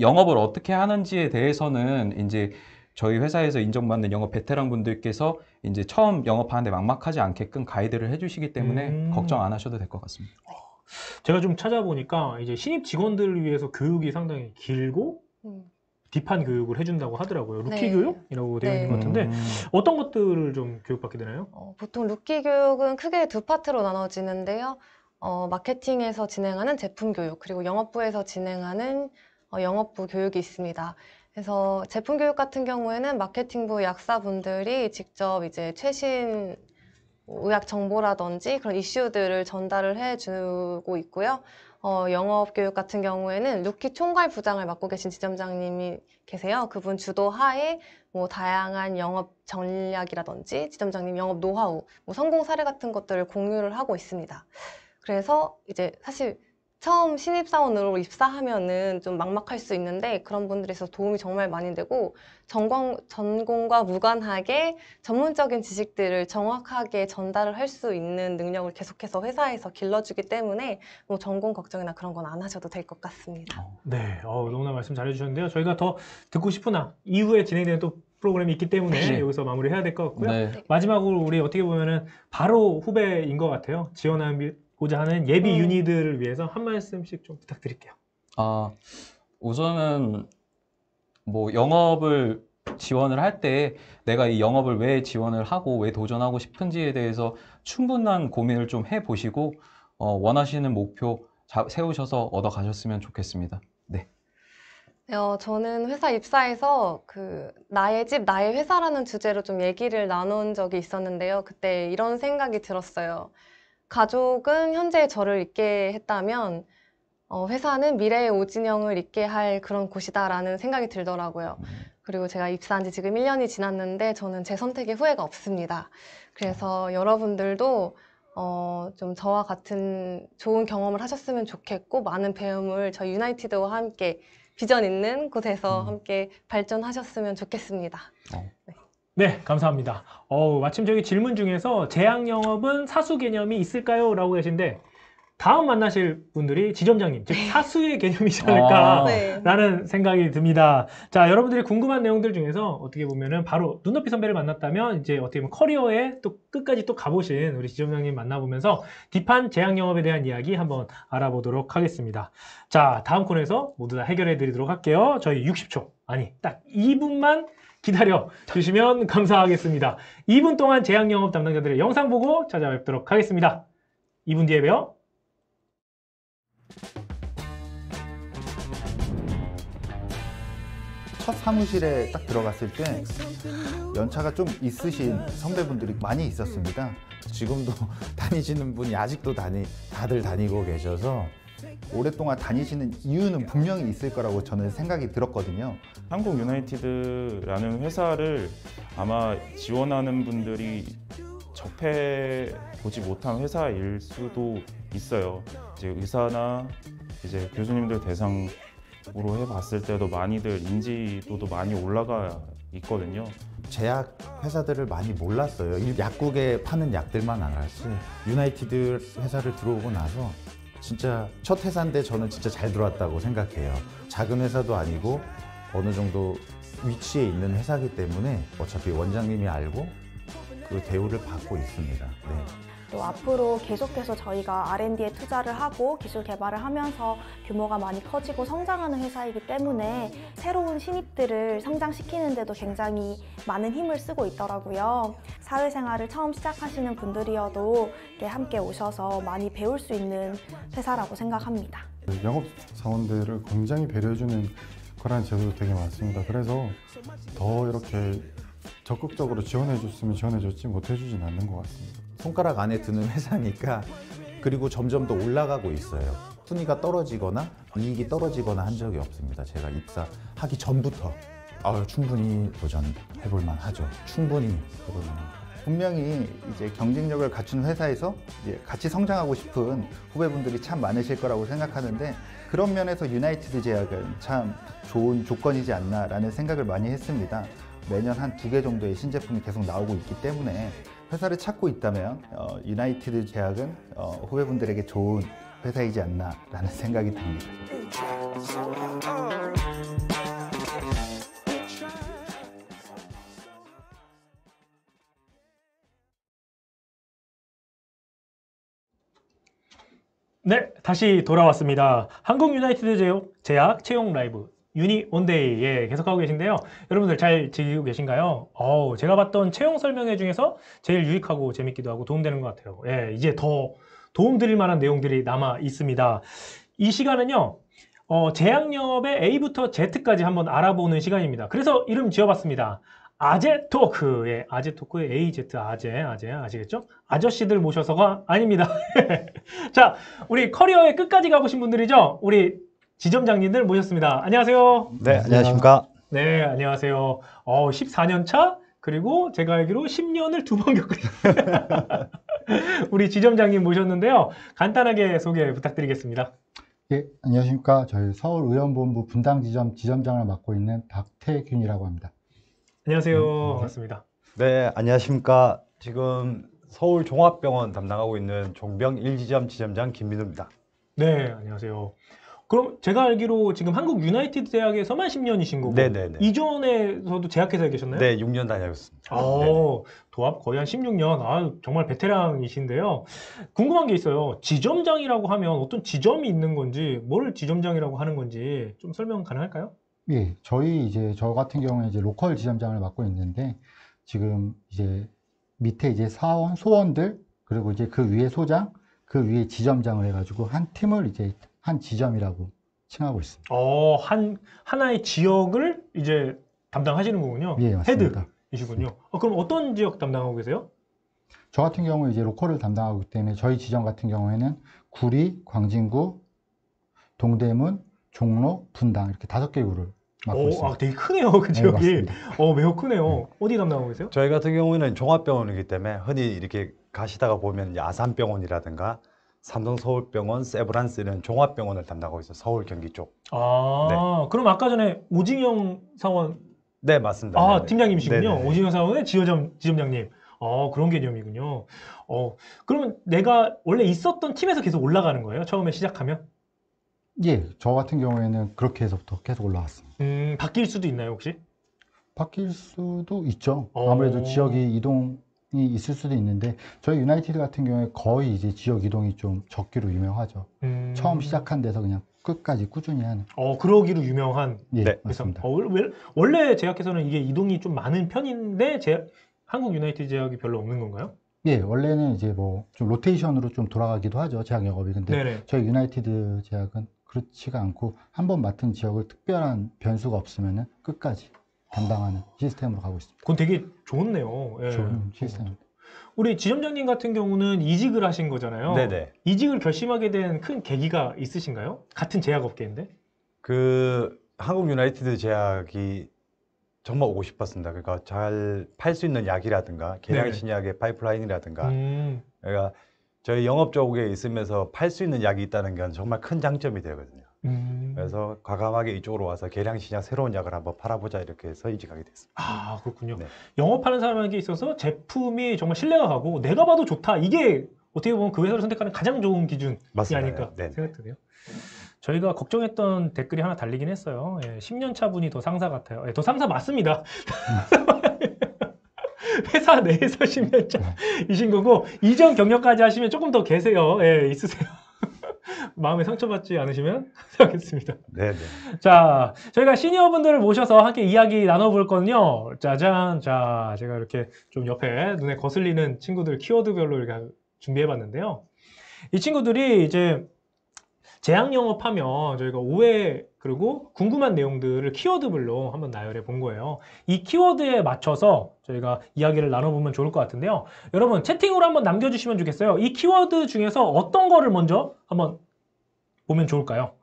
영업을 어떻게 하는지에 대해서는 이제 저희 회사에서 인정받는 영업 베테랑 분들께서 이제 처음 영업하는데 막막하지 않게끔 가이드를 해주시기 때문에 걱정 안 하셔도 될 것 같습니다. 제가 좀 찾아보니까 이제 신입 직원들을 위해서 교육이 상당히 길고 딥한 교육을 해준다고 하더라고요. 루키 네. 교육이라고 되어 있는 것 같은데 어떤 것들을 좀 교육받게 되나요? 보통 루키 교육은 크게 두 파트로 나눠지는데요. 마케팅에서 진행하는 제품 교육, 그리고 영업부에서 진행하는 영업부 교육이 있습니다. 그래서 제품 교육 같은 경우에는 마케팅부 약사분들이 직접 이제 최신 의학 정보라든지 그런 이슈들을 전달을 해주고 있고요. 영업 교육 같은 경우에는 루키 총괄 부장을 맡고 계신 지점장님이 계세요. 그분 주도 하에 뭐 다양한 영업 전략이라든지 지점장님 영업 노하우, 뭐 성공 사례 같은 것들을 공유를 하고 있습니다. 그래서 이제 사실 처음 신입사원으로 입사하면은 좀 막막할 수 있는데 그런 분들에서 도움이 정말 많이 되고 전공과 무관하게 전문적인 지식들을 정확하게 전달을 할 수 있는 능력을 계속해서 회사에서 길러주기 때문에 뭐 전공 걱정이나 그런 건 안 하셔도 될 것 같습니다. 네, 너무나 말씀 잘해주셨는데요. 저희가 더 듣고 싶으나 이후에 진행되는 또 프로그램이 있기 때문에 네. 여기서 마무리해야 될 것 같고요. 네. 마지막으로 우리 어떻게 보면은 바로 후배인 것 같아요. 지원하고자 하는 예비 유니들을 위해서 한 말씀씩 좀 부탁드릴게요. 우선은 뭐 영업을 지원을 할 때 내가 이 영업을 왜 지원을 하고 왜 도전하고 싶은지에 대해서 충분한 고민을 좀 해보시고 원하시는 목표 세우셔서 얻어 가셨으면 좋겠습니다. 네. 저는 회사 입사해서 나의 집, 나의 회사라는 주제로 좀 얘기를 나눈 적이 있었는데요. 그때 이런 생각이 들었어요. 가족은 현재의 저를 있게 했다면 회사는 미래의 오진영을 있게 할 그런 곳이다라는 생각이 들더라고요. 그리고 제가 입사한 지 지금 1년이 지났는데 저는 제 선택에 후회가 없습니다. 그래서 여러분들도 좀 저와 같은 좋은 경험을 하셨으면 좋겠고 많은 배움을 저희 유나이티드와 함께 비전 있는 곳에서 함께 발전하셨으면 좋겠습니다. 네, 감사합니다. 마침 저기 질문 중에서 제약 영업은 사수 개념이 있을까요? 라고 계신데 다음 만나실 분들이 지점장님, 즉 사수의 개념이지 않을까라는 생각이 듭니다. 자, 여러분들이 궁금한 내용들 중에서 어떻게 보면은 바로 눈높이 선배를 만났다면 이제 어떻게 보면 커리어에 또 끝까지 또 가보신 우리 지점장님 만나보면서 딥한 제약 영업에 대한 이야기 한번 알아보도록 하겠습니다. 자, 다음 코너에서 모두 다 해결해 드리도록 할게요. 저희 60초, 아니 딱 2분만 기다려 주시면 감사하겠습니다. 2분 동안 제약 영업 담당자들의 영상 보고 찾아뵙도록 하겠습니다. 2분 뒤에 봬요. 첫 사무실에 딱 들어갔을 때 연차가 좀 있으신 선배분들이 많이 있었습니다. 지금도 다니시는 분이 아직도 다들 다니고 계셔서 오랫동안 다니시는 이유는 분명히 있을 거라고 저는 생각이 들었거든요. 한국 유나이티드라는 회사를 아마 지원하는 분들이 접해 보지 못한 회사일 수도 있어요. 이제 의사나 이제 교수님들 대상으로 해봤을 때도 많이들 인지도도 많이 올라가 있거든요. 제약 회사들을 많이 몰랐어요. 약국에 파는 약들만 알았지. 유나이티드 회사를 들어오고 나서 진짜 첫 회사인데 저는 진짜 잘 들어왔다고 생각해요. 작은 회사도 아니고 어느 정도 위치에 있는 회사이기 때문에 어차피 원장님이 알고 그 대우를 받고 있습니다. 네. 또 앞으로 계속해서 저희가 R&D에 투자를 하고 기술 개발을 하면서 규모가 많이 커지고 성장하는 회사이기 때문에 새로운 신입들을 성장시키는 데도 굉장히 많은 힘을 쓰고 있더라고요. 사회생활을 처음 시작하시는 분들이어도 이렇게 함께 오셔서 많이 배울 수 있는 회사라고 생각합니다. 영업 사원들을 굉장히 배려해주는 거라는 제도도 되게 많습니다. 그래서 더 이렇게 적극적으로 지원해줬으면 지원해줬지 못해주진 않는 것 같습니다. 손가락 안에 드는 회사니까 그리고 점점 더 올라가고 있어요. 순위가 떨어지거나 이익이 떨어지거나 한 적이 없습니다. 제가 입사하기 전부터 충분히 도전해볼 만하죠. 충분히 해볼 만합니다. 분명히 이제 경쟁력을 갖춘 회사에서 이제 같이 성장하고 싶은 후배분들이 참 많으실 거라고 생각하는데 그런 면에서 유나이티드 제약은 참 좋은 조건이지 않나라는 생각을 많이 했습니다. 매년 한 2개 정도의 신제품이 계속 나오고 있기 때문에 회사를 찾고 있다면 유나이티드 제약은 후배분들에게 좋은 회사이지 않나라는 생각이 듭니다. 네, 다시 돌아왔습니다. 한국 유나이티드 제약 채용 라이브 유니 온데이 계속하고 계신데요. 여러분들 잘 즐기고 계신가요? 제가 봤던 채용 설명회 중에서 제일 유익하고 재밌기도 하고 도움되는 것 같아요. 이제 더 도움드릴 만한 내용들이 남아 있습니다. 이 시간은요. 제약영업의 A부터 Z까지 한번 알아보는 시간입니다. 그래서 이름 지어봤습니다. 아제토크. 아제토크의 AZ 아시겠죠? 아저씨들 모셔서가 아닙니다. 자, 우리 커리어의 끝까지 가보신 분들이죠? 우리 지점장님들 모셨습니다. 안녕하세요. 네, 안녕하십니까. 네, 안녕하세요. 14년 차, 그리고 제가 알기로 10년을 2번 겪은 우리 지점장님 모셨는데요. 간단하게 소개 부탁드리겠습니다. 예, 안녕하십니까. 저희 서울의원본부 분당지점 지점장을 맡고 있는 박태균이라고 합니다. 안녕하세요. 반갑습니다. 네, 안녕하십니까. 지금 서울종합병원 담당하고 있는 종병 1지점 지점장 김민우입니다. 네, 안녕하세요. 그럼 제가 알기로 지금 한국 유나이티드 대학에서만 10년이신 거고 네네네. 이전에서도 제약회사에 계셨나요? 네, 6년 다녔습니다. 도합 거의 한 16년. 정말 베테랑이신데요. 궁금한 게 있어요. 지점장이라고 하면 어떤 지점이 있는 건지, 뭘 지점장이라고 하는 건지 좀 설명 가능할까요? 예, 저 같은 경우에 이제 로컬 지점장을 맡고 있는데 지금 이제 밑에 이제 사원, 소원들 그리고 이제 그 위에 소장, 그 위에 지점장을 해가지고 한 팀을 이제 한 지점이라고 칭하고 있습니다. 하나의 지역을 이제 담당하시는 거군요. 예, 맞습니다. 헤드이시군요. 그럼 어떤 지역 담당하고 계세요? 저 같은 경우에 이제 로컬을 담당하기 때문에 저희 지점 같은 경우에는 구리, 광진구, 동대문, 종로, 분당 이렇게 5개 구를 맡고 있습니다. 되게 크네요, 그 지역이. 네, 매우 크네요. 어디 담당하고 계세요? 저희 같은 경우는 종합병원이기 때문에 흔히 이렇게 가시다가 보면 이제 아산병원이라든가 삼성서울병원, 세브란스 이런 종합병원을 담당하고 있어요. 서울, 경기 쪽. 네. 그럼 아까 전에 오징영 사원. 네, 맞습니다. 팀장님이시군요. 네네. 오징영 사원의 지점장님. 그런 개념이군요. 그러면 내가 원래 있었던 팀에서 계속 올라가는 거예요? 처음에 시작하면? 예, 저 같은 경우에는 그렇게 해서부터 계속 올라왔습니다. 바뀔 수도 있나요, 혹시? 바뀔 수도 있죠. 아무래도 지역이 이동이 있을 수도 있는데 저희 유나이티드 같은 경우에 거의 이제 지역 이동이 좀 적기로 유명하죠. 처음 시작한 데서 그냥 끝까지 꾸준히 하는. 그러기로 유명한. 예, 네, 맞습니다. 원래 제약회사는 이게 이동이 좀 많은 편인데 한국 유나이티드 제약이 별로 없는 건가요? 예, 원래는 이제 뭐 좀 로테이션으로 좀 돌아가기도 하죠, 제약 영업이. 근데 네네. 저희 유나이티드 제약은 그렇지가 않고 한 번 맡은 지역을 특별한 변수가 없으면은 끝까지 담당하는 시스템으로 가고 있습니다. 그건 되게 좋네요. 예. 좋은 시스템입니다. 우리 지점장님 같은 경우는 이직을 하신 거잖아요. 네네. 이직을 결심하게 된 큰 계기가 있으신가요? 같은 제약업계인데? 그 한국 유나이티드 제약이 정말 오고 싶었습니다. 그러니까 잘 팔 수 있는 약이라든가 계량 신약의 파이프라인이라든가 그러니까 저희 영업 쪽에 있으면서 팔 수 있는 약이 있다는 건 정말 큰 장점이 되거든요. 그래서 과감하게 이쪽으로 와서 계량 신약 새로운 약을 한번 팔아보자 이렇게 해서 이직하게 됐습니다. 아, 그렇군요. 네. 영업하는 사람에게 있어서 제품이 정말 신뢰가 가고 내가 봐도 좋다. 이게 어떻게 보면 그 회사를 선택하는 가장 좋은 기준이 맞습니다. 아닐까 네. 생각드네요. 저희가 걱정했던 댓글이 하나 달리긴 했어요. 10년 차 분이 더 상사 같아요. 더 상사 맞습니다. 회사 내에서 10년 차이신 거고 이전 경력까지 하시면 조금 더 계세요. 있으세요. 마음에 상처받지 않으시면 하겠습니다. 네네. 자, 저희가 시니어분들을 모셔서 함께 이야기 나눠볼 거는요. 짜잔. 자, 제가 이렇게 좀 옆에 눈에 거슬리는 친구들 키워드별로 이렇게 준비해봤는데요. 이 친구들이 이제 제약 영업하면 저희가 오해 그리고 궁금한 내용들을 키워드별로 한번 나열해 본 거예요. 이 키워드에 맞춰서 저희가 이야기를 나눠보면 좋을 것 같은데요. 여러분 채팅으로 한번 남겨주시면 좋겠어요. 이 키워드 중에서 어떤 거를 먼저 한번 보면 좋을까요?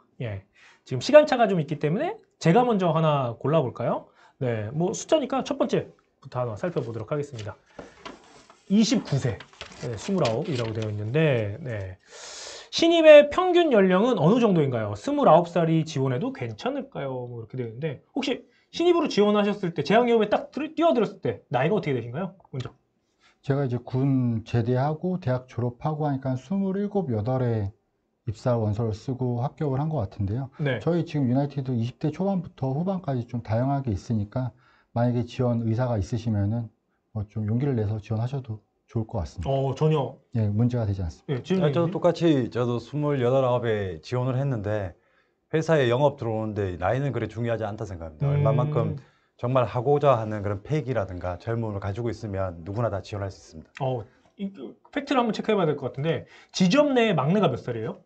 지금 시간차가 좀 있기 때문에 제가 먼저 하나 골라볼까요? 네, 뭐 숫자니까 첫 번째부터 하나 살펴보도록 하겠습니다. 29세, 29이라고 되어 있는데, 신입의 평균 연령은 어느 정도인가요? 29살이 지원해도 괜찮을까요? 뭐 이렇게 되어 있는데, 혹시 신입으로 지원하셨을 때, 제약기업에 딱 뛰어들었을 때, 나이가 어떻게 되신가요? 먼저. 제가 이제 군 제대하고 대학 졸업하고 하니까 27, 8에 입사 원서를 쓰고 합격을 한 것 같은데요. 네. 저희 지금 유나이티드 20대 초반부터 후반까지 좀 다양하게 있으니까 만약에 지원 의사가 있으시면은 좀 용기를 내서 지원하셔도 좋을 것 같습니다. 전혀. 예, 문제가 되지 않습니다. 저도 똑같이 저도 28, 9에 지원을 했는데 회사에 영업 들어오는데 나이는 그래 중요하지 않다 생각합니다. 얼마만큼 정말 하고자 하는 그런 패기라든가 젊음을 가지고 있으면 누구나 다 지원할 수 있습니다. 팩트를 한번 체크해봐야 될 것 같은데 지점 내에 막내가 몇 살이에요?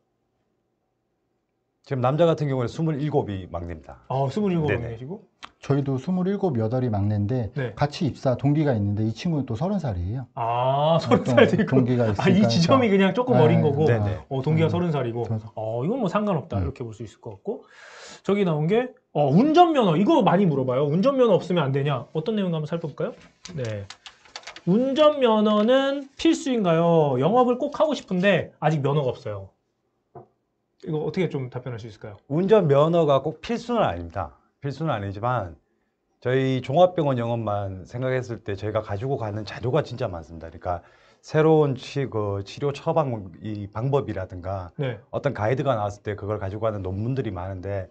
지금 남자 같은 경우는 27이 막내입니다. 27 네네. 막내시고? 저희도 27, 8이 막내인데 같이 입사 동기가 있는데 이 친구는 또 30살이에요. 30살도 있고. 동기가 있으니까. 이 지점이 그냥 조금 어린 거고 네네. 동기가 30살이고 이건 뭐 상관없다 이렇게 볼 수 있을 것 같고 저기 나온 게 운전면허 이거 많이 물어봐요. 운전면허 없으면 안 되냐? 어떤 내용 한번 살펴볼까요? 네. 운전면허는 필수인가요? 영업을 꼭 하고 싶은데 아직 면허가 없어요. 이거 어떻게 좀 답변할 수 있을까요? 운전 면허가 꼭 필수는 아닙니다. 필수는 아니지만 저희 종합병원 영업만 생각했을 때 저희가 가지고 가는 자료가 진짜 많습니다. 그러니까 새로운 치료 처방 이 방법이라든가 어떤 가이드가 나왔을 때 그걸 가지고 가는 논문들이 많은데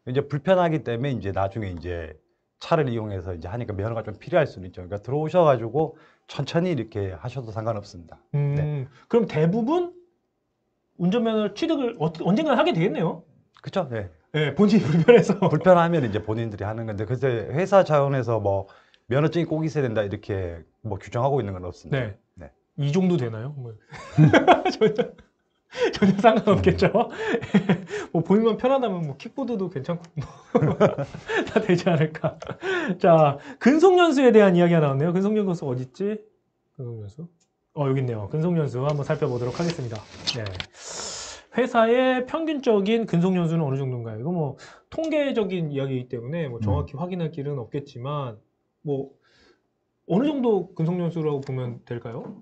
이제 불편하기 때문에 이제 나중에 이제 차를 이용해서 이제 하니까 면허가 좀 필요할 수는 있죠. 그러니까 들어오셔가지고 천천히 이렇게 하셔도 상관없습니다. 네. 그럼 대부분 운전면허 취득을 언젠가 하게 되겠네요. 그렇죠. 네. 네, 본인이 불편해서 불편하면 이제 본인들이 하는 건데 그때 회사 차원에서 뭐 면허증이 꼭 있어야 된다 이렇게 뭐 규정하고 있는 건 없습니다. 네. 이 정도 되나요? 전혀 상관없겠죠. 뭐 보이면 편하다면 뭐 킥보드도 괜찮고 다 되지 않을까. 자, 근속연수에 대한 이야기가 나왔네요. 근속연수 어디 있지? 근속연수. 여기 있네요. 근속연수 한번 살펴보도록 하겠습니다. 네. 회사의 평균적인 근속연수는 어느 정도인가요? 이거 뭐 통계적인 이야기이기 때문에 뭐 정확히 확인할 길은 없겠지만 뭐 어느 정도 근속연수라고 보면 될까요?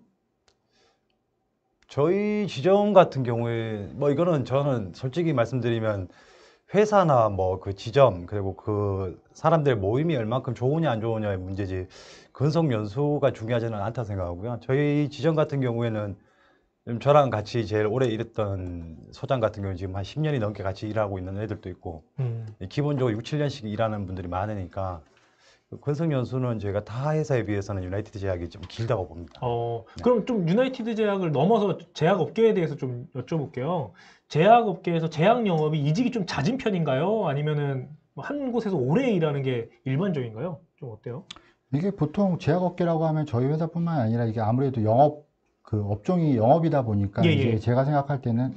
저희 지점 같은 경우에 뭐 이거는 저는 솔직히 말씀드리면 회사나 뭐 그 지점 그리고 그 사람들 모임이 얼만큼 좋으냐 안 좋으냐의 문제지 근속 연수가 중요하지는 않다 생각하고요. 저희 지점 같은 경우에는 저랑 같이 제일 오래 일했던 소장 같은 경우는 지금 한 10년이 넘게 같이 일하고 있는 애들도 있고 기본적으로 6, 7년씩 일하는 분들이 많으니까 건설 연수는 저희가 타 회사에 비해서는 유나이티드 제약이 좀 길다고 봅니다. 그럼 좀 유나이티드 제약을 넘어서 제약업계에 대해서 좀 여쭤볼게요. 제약업계에서 제약 영업이 이직이 좀 잦은 편인가요? 아니면은 한 곳에서 오래 일하는 게 일반적인가요? 좀 어때요? 이게 보통 제약업계라고 하면 저희 회사뿐만 아니라 이게 아무래도 영업, 그 업종이 영업이다 보니까 예, 이제 예. 제가 생각할 때는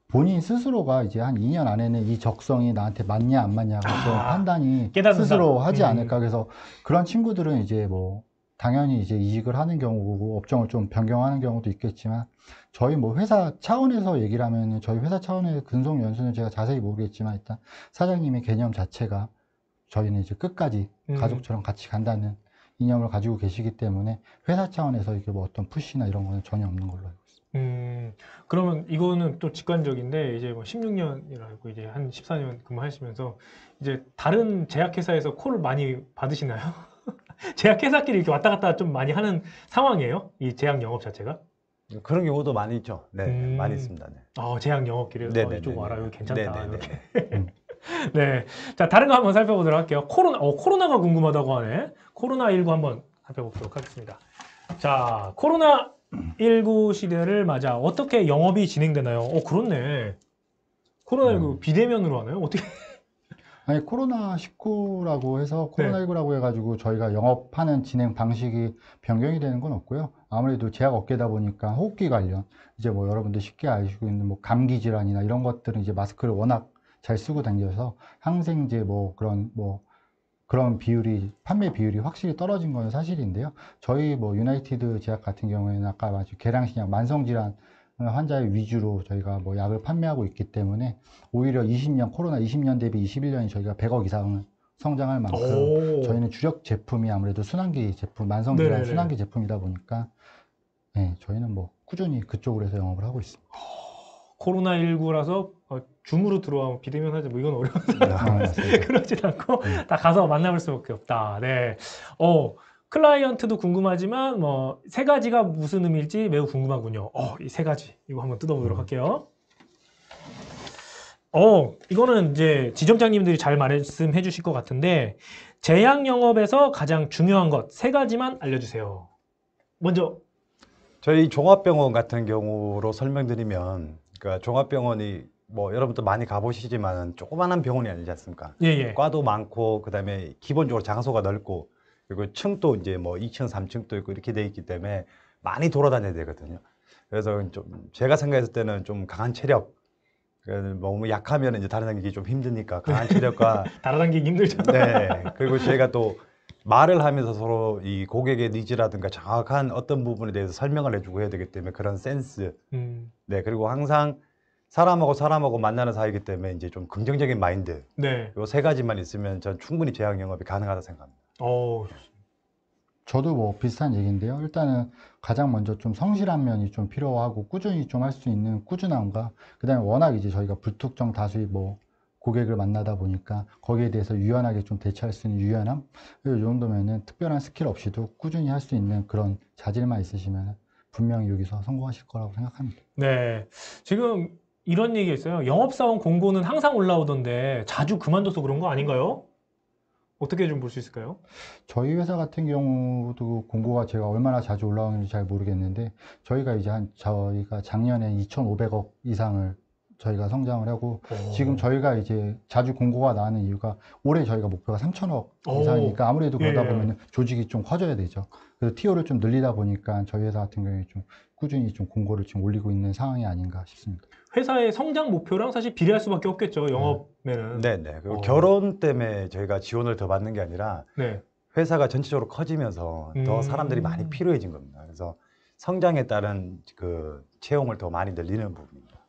본인 스스로가 이제 한 2년 안에는 이 적성이 나한테 맞냐 안 맞냐가 좀 판단이 깨닫는다. 스스로 하지 않을까. 그래서 그런 친구들은 이제 뭐 당연히 이제 이직을 하는 경우고 업종을 좀 변경하는 경우도 있겠지만 저희 뭐 회사 차원에서 얘기를 하면 저희 회사 차원의 근속 연수는 제가 자세히 모르겠지만 일단 사장님의 개념 자체가 저희는 이제 끝까지 가족처럼 같이 간다는 이념을 가지고 계시기 때문에 회사 차원에서 이게 뭐 어떤 푸시나 이런 거는 전혀 없는 걸로 알고 있습니다. 그러면 이거는 또 직관적인데 이제 뭐 16년이라고 이제 한 14년 근무하시면서 이제 다른 제약회사에서 콜을 많이 받으시나요? 제약회사끼리 이렇게 왔다 갔다 좀 많이 하는 상황이에요? 이 제약 영업 자체가? 그런 경우도 많이 있죠. 네, 많이 있습니다. 네. 제약 영업끼리 이쪽 와라, 여기 괜찮다. 네네네. 이렇게. 네. 자, 다른 거 한번 살펴보도록 할게요. 코로나가 궁금하다고 하네. 코로나19 한번 살펴보도록 하겠습니다. 자, 코로나19 시대를 맞아 어떻게 영업이 진행되나요? 그렇네. 코로나19 비대면으로 하나요? 어떻게? 아니, 코로나19라고 해서 코로나19라고 해가지고 저희가 영업하는 진행 방식이 변경이 되는 건 없고요. 아무래도 제약업계다 보니까 호흡기 관련, 이제 뭐 여러분들 쉽게 아시고 있는 뭐 감기 질환이나 이런 것들은 이제 마스크를 워낙 잘 쓰고 다녀서 항생제 뭐 그런 비율이, 판매 비율이 확실히 떨어진 건 사실인데요. 저희 뭐 유나이티드 제약 같은 경우에는 아까 말씀 계량신약 만성질환 환자의 위주로 저희가 뭐 약을 판매하고 있기 때문에 오히려 코로나 20년 대비 21년이 저희가 100억 이상을 성장할 만큼 저희는 주력 제품이 아무래도 순환기 제품, 만성질환 네네네. 순환기 제품이다 보니까 네, 저희는 뭐 꾸준히 그쪽으로 해서 영업을 하고 있습니다. 코로나19라서 줌으로 들어와면 비대면 하지 뭐 이건 어려워서 그러진 않고 다 가서 만나볼 수밖에 없다. 네. 클라이언트도 궁금하지만 뭐 세 가지가 무슨 의미일지 매우 궁금하군요. 이 세 가지 이거 한번 뜯어보도록 할게요. 이거는 이제 지점장님들이 잘 말씀해 주실 것 같은데 제약 영업에서 가장 중요한 것 세 가지만 알려주세요. 먼저 저희 종합병원 같은 경우로 설명드리면, 그러니까 종합병원이 뭐 여러분도 많이 가보시지만 조그만한 병원이 아니지 않습니까? 예. 과도 많고 그다음에 기본적으로 장소가 넓고 그리고 층도 이제 뭐 2층, 3층도 있고 이렇게 돼 있기 때문에 많이 돌아다녀야 되거든요. 그래서 좀 제가 생각했을 때는 좀 강한 체력, 너무 약하면 이제 달아당기기 좀 힘드니까 강한 체력과 달아당기기 힘들죠. 네. 그리고 저희가 또 말을 하면서 서로 이 고객의 니즈라든가 정확한 어떤 부분에 대해서 설명을 해주고 해야 되기 때문에 그런 센스. 네. 그리고 항상 사람하고 만나는 사이이기 때문에 이제 좀 긍정적인 마인드. 네. 요 세 가지만 있으면 전 충분히 제약 영업이 가능하다 생각합니다. 저도 뭐 비슷한 얘기인데요. 일단은 가장 먼저 좀 성실한 면이 좀 필요하고 꾸준히 좀 할 수 있는 꾸준함과 그다음에 워낙 이제 저희가 불특정 다수의 뭐 고객을 만나다 보니까 거기에 대해서 유연하게 좀 대처할 수 있는 유연함, 이 정도면은 특별한 스킬 없이도 꾸준히 할 수 있는 그런 자질만 있으시면 분명히 여기서 성공하실 거라고 생각합니다. 네. 지금 이런 얘기가 있어요. 영업사원 공고는 항상 올라오던데 자주 그만둬서 그런 거 아닌가요? 어떻게 좀 볼 수 있을까요? 저희 회사 같은 경우도 공고가 제가 얼마나 자주 올라오는지 잘 모르겠는데 저희가 작년에 2,500억 이상을 저희가 성장을 하고 지금 저희가 이제 자주 공고가 나는 이유가 올해 저희가 목표가 3,000억 이상이니까 아무래도 그러다 보면 조직이 좀 커져야 되죠. 그래서 TO를 좀 늘리다 보니까 저희 회사 같은 경우에 좀 꾸준히 좀 공고를 지금 올리고 있는 상황이 아닌가 싶습니다. 회사의 성장 목표랑 사실 비례할 수밖에 없겠죠. 영업에는. 네네. 그리고 결혼 때문에 저희가 지원을 더 받는 게 아니라 회사가 전체적으로 커지면서 더 사람들이 많이 필요해진 겁니다. 그래서 성장에 따른 그 채용을 더 많이 늘리는 부분입니다.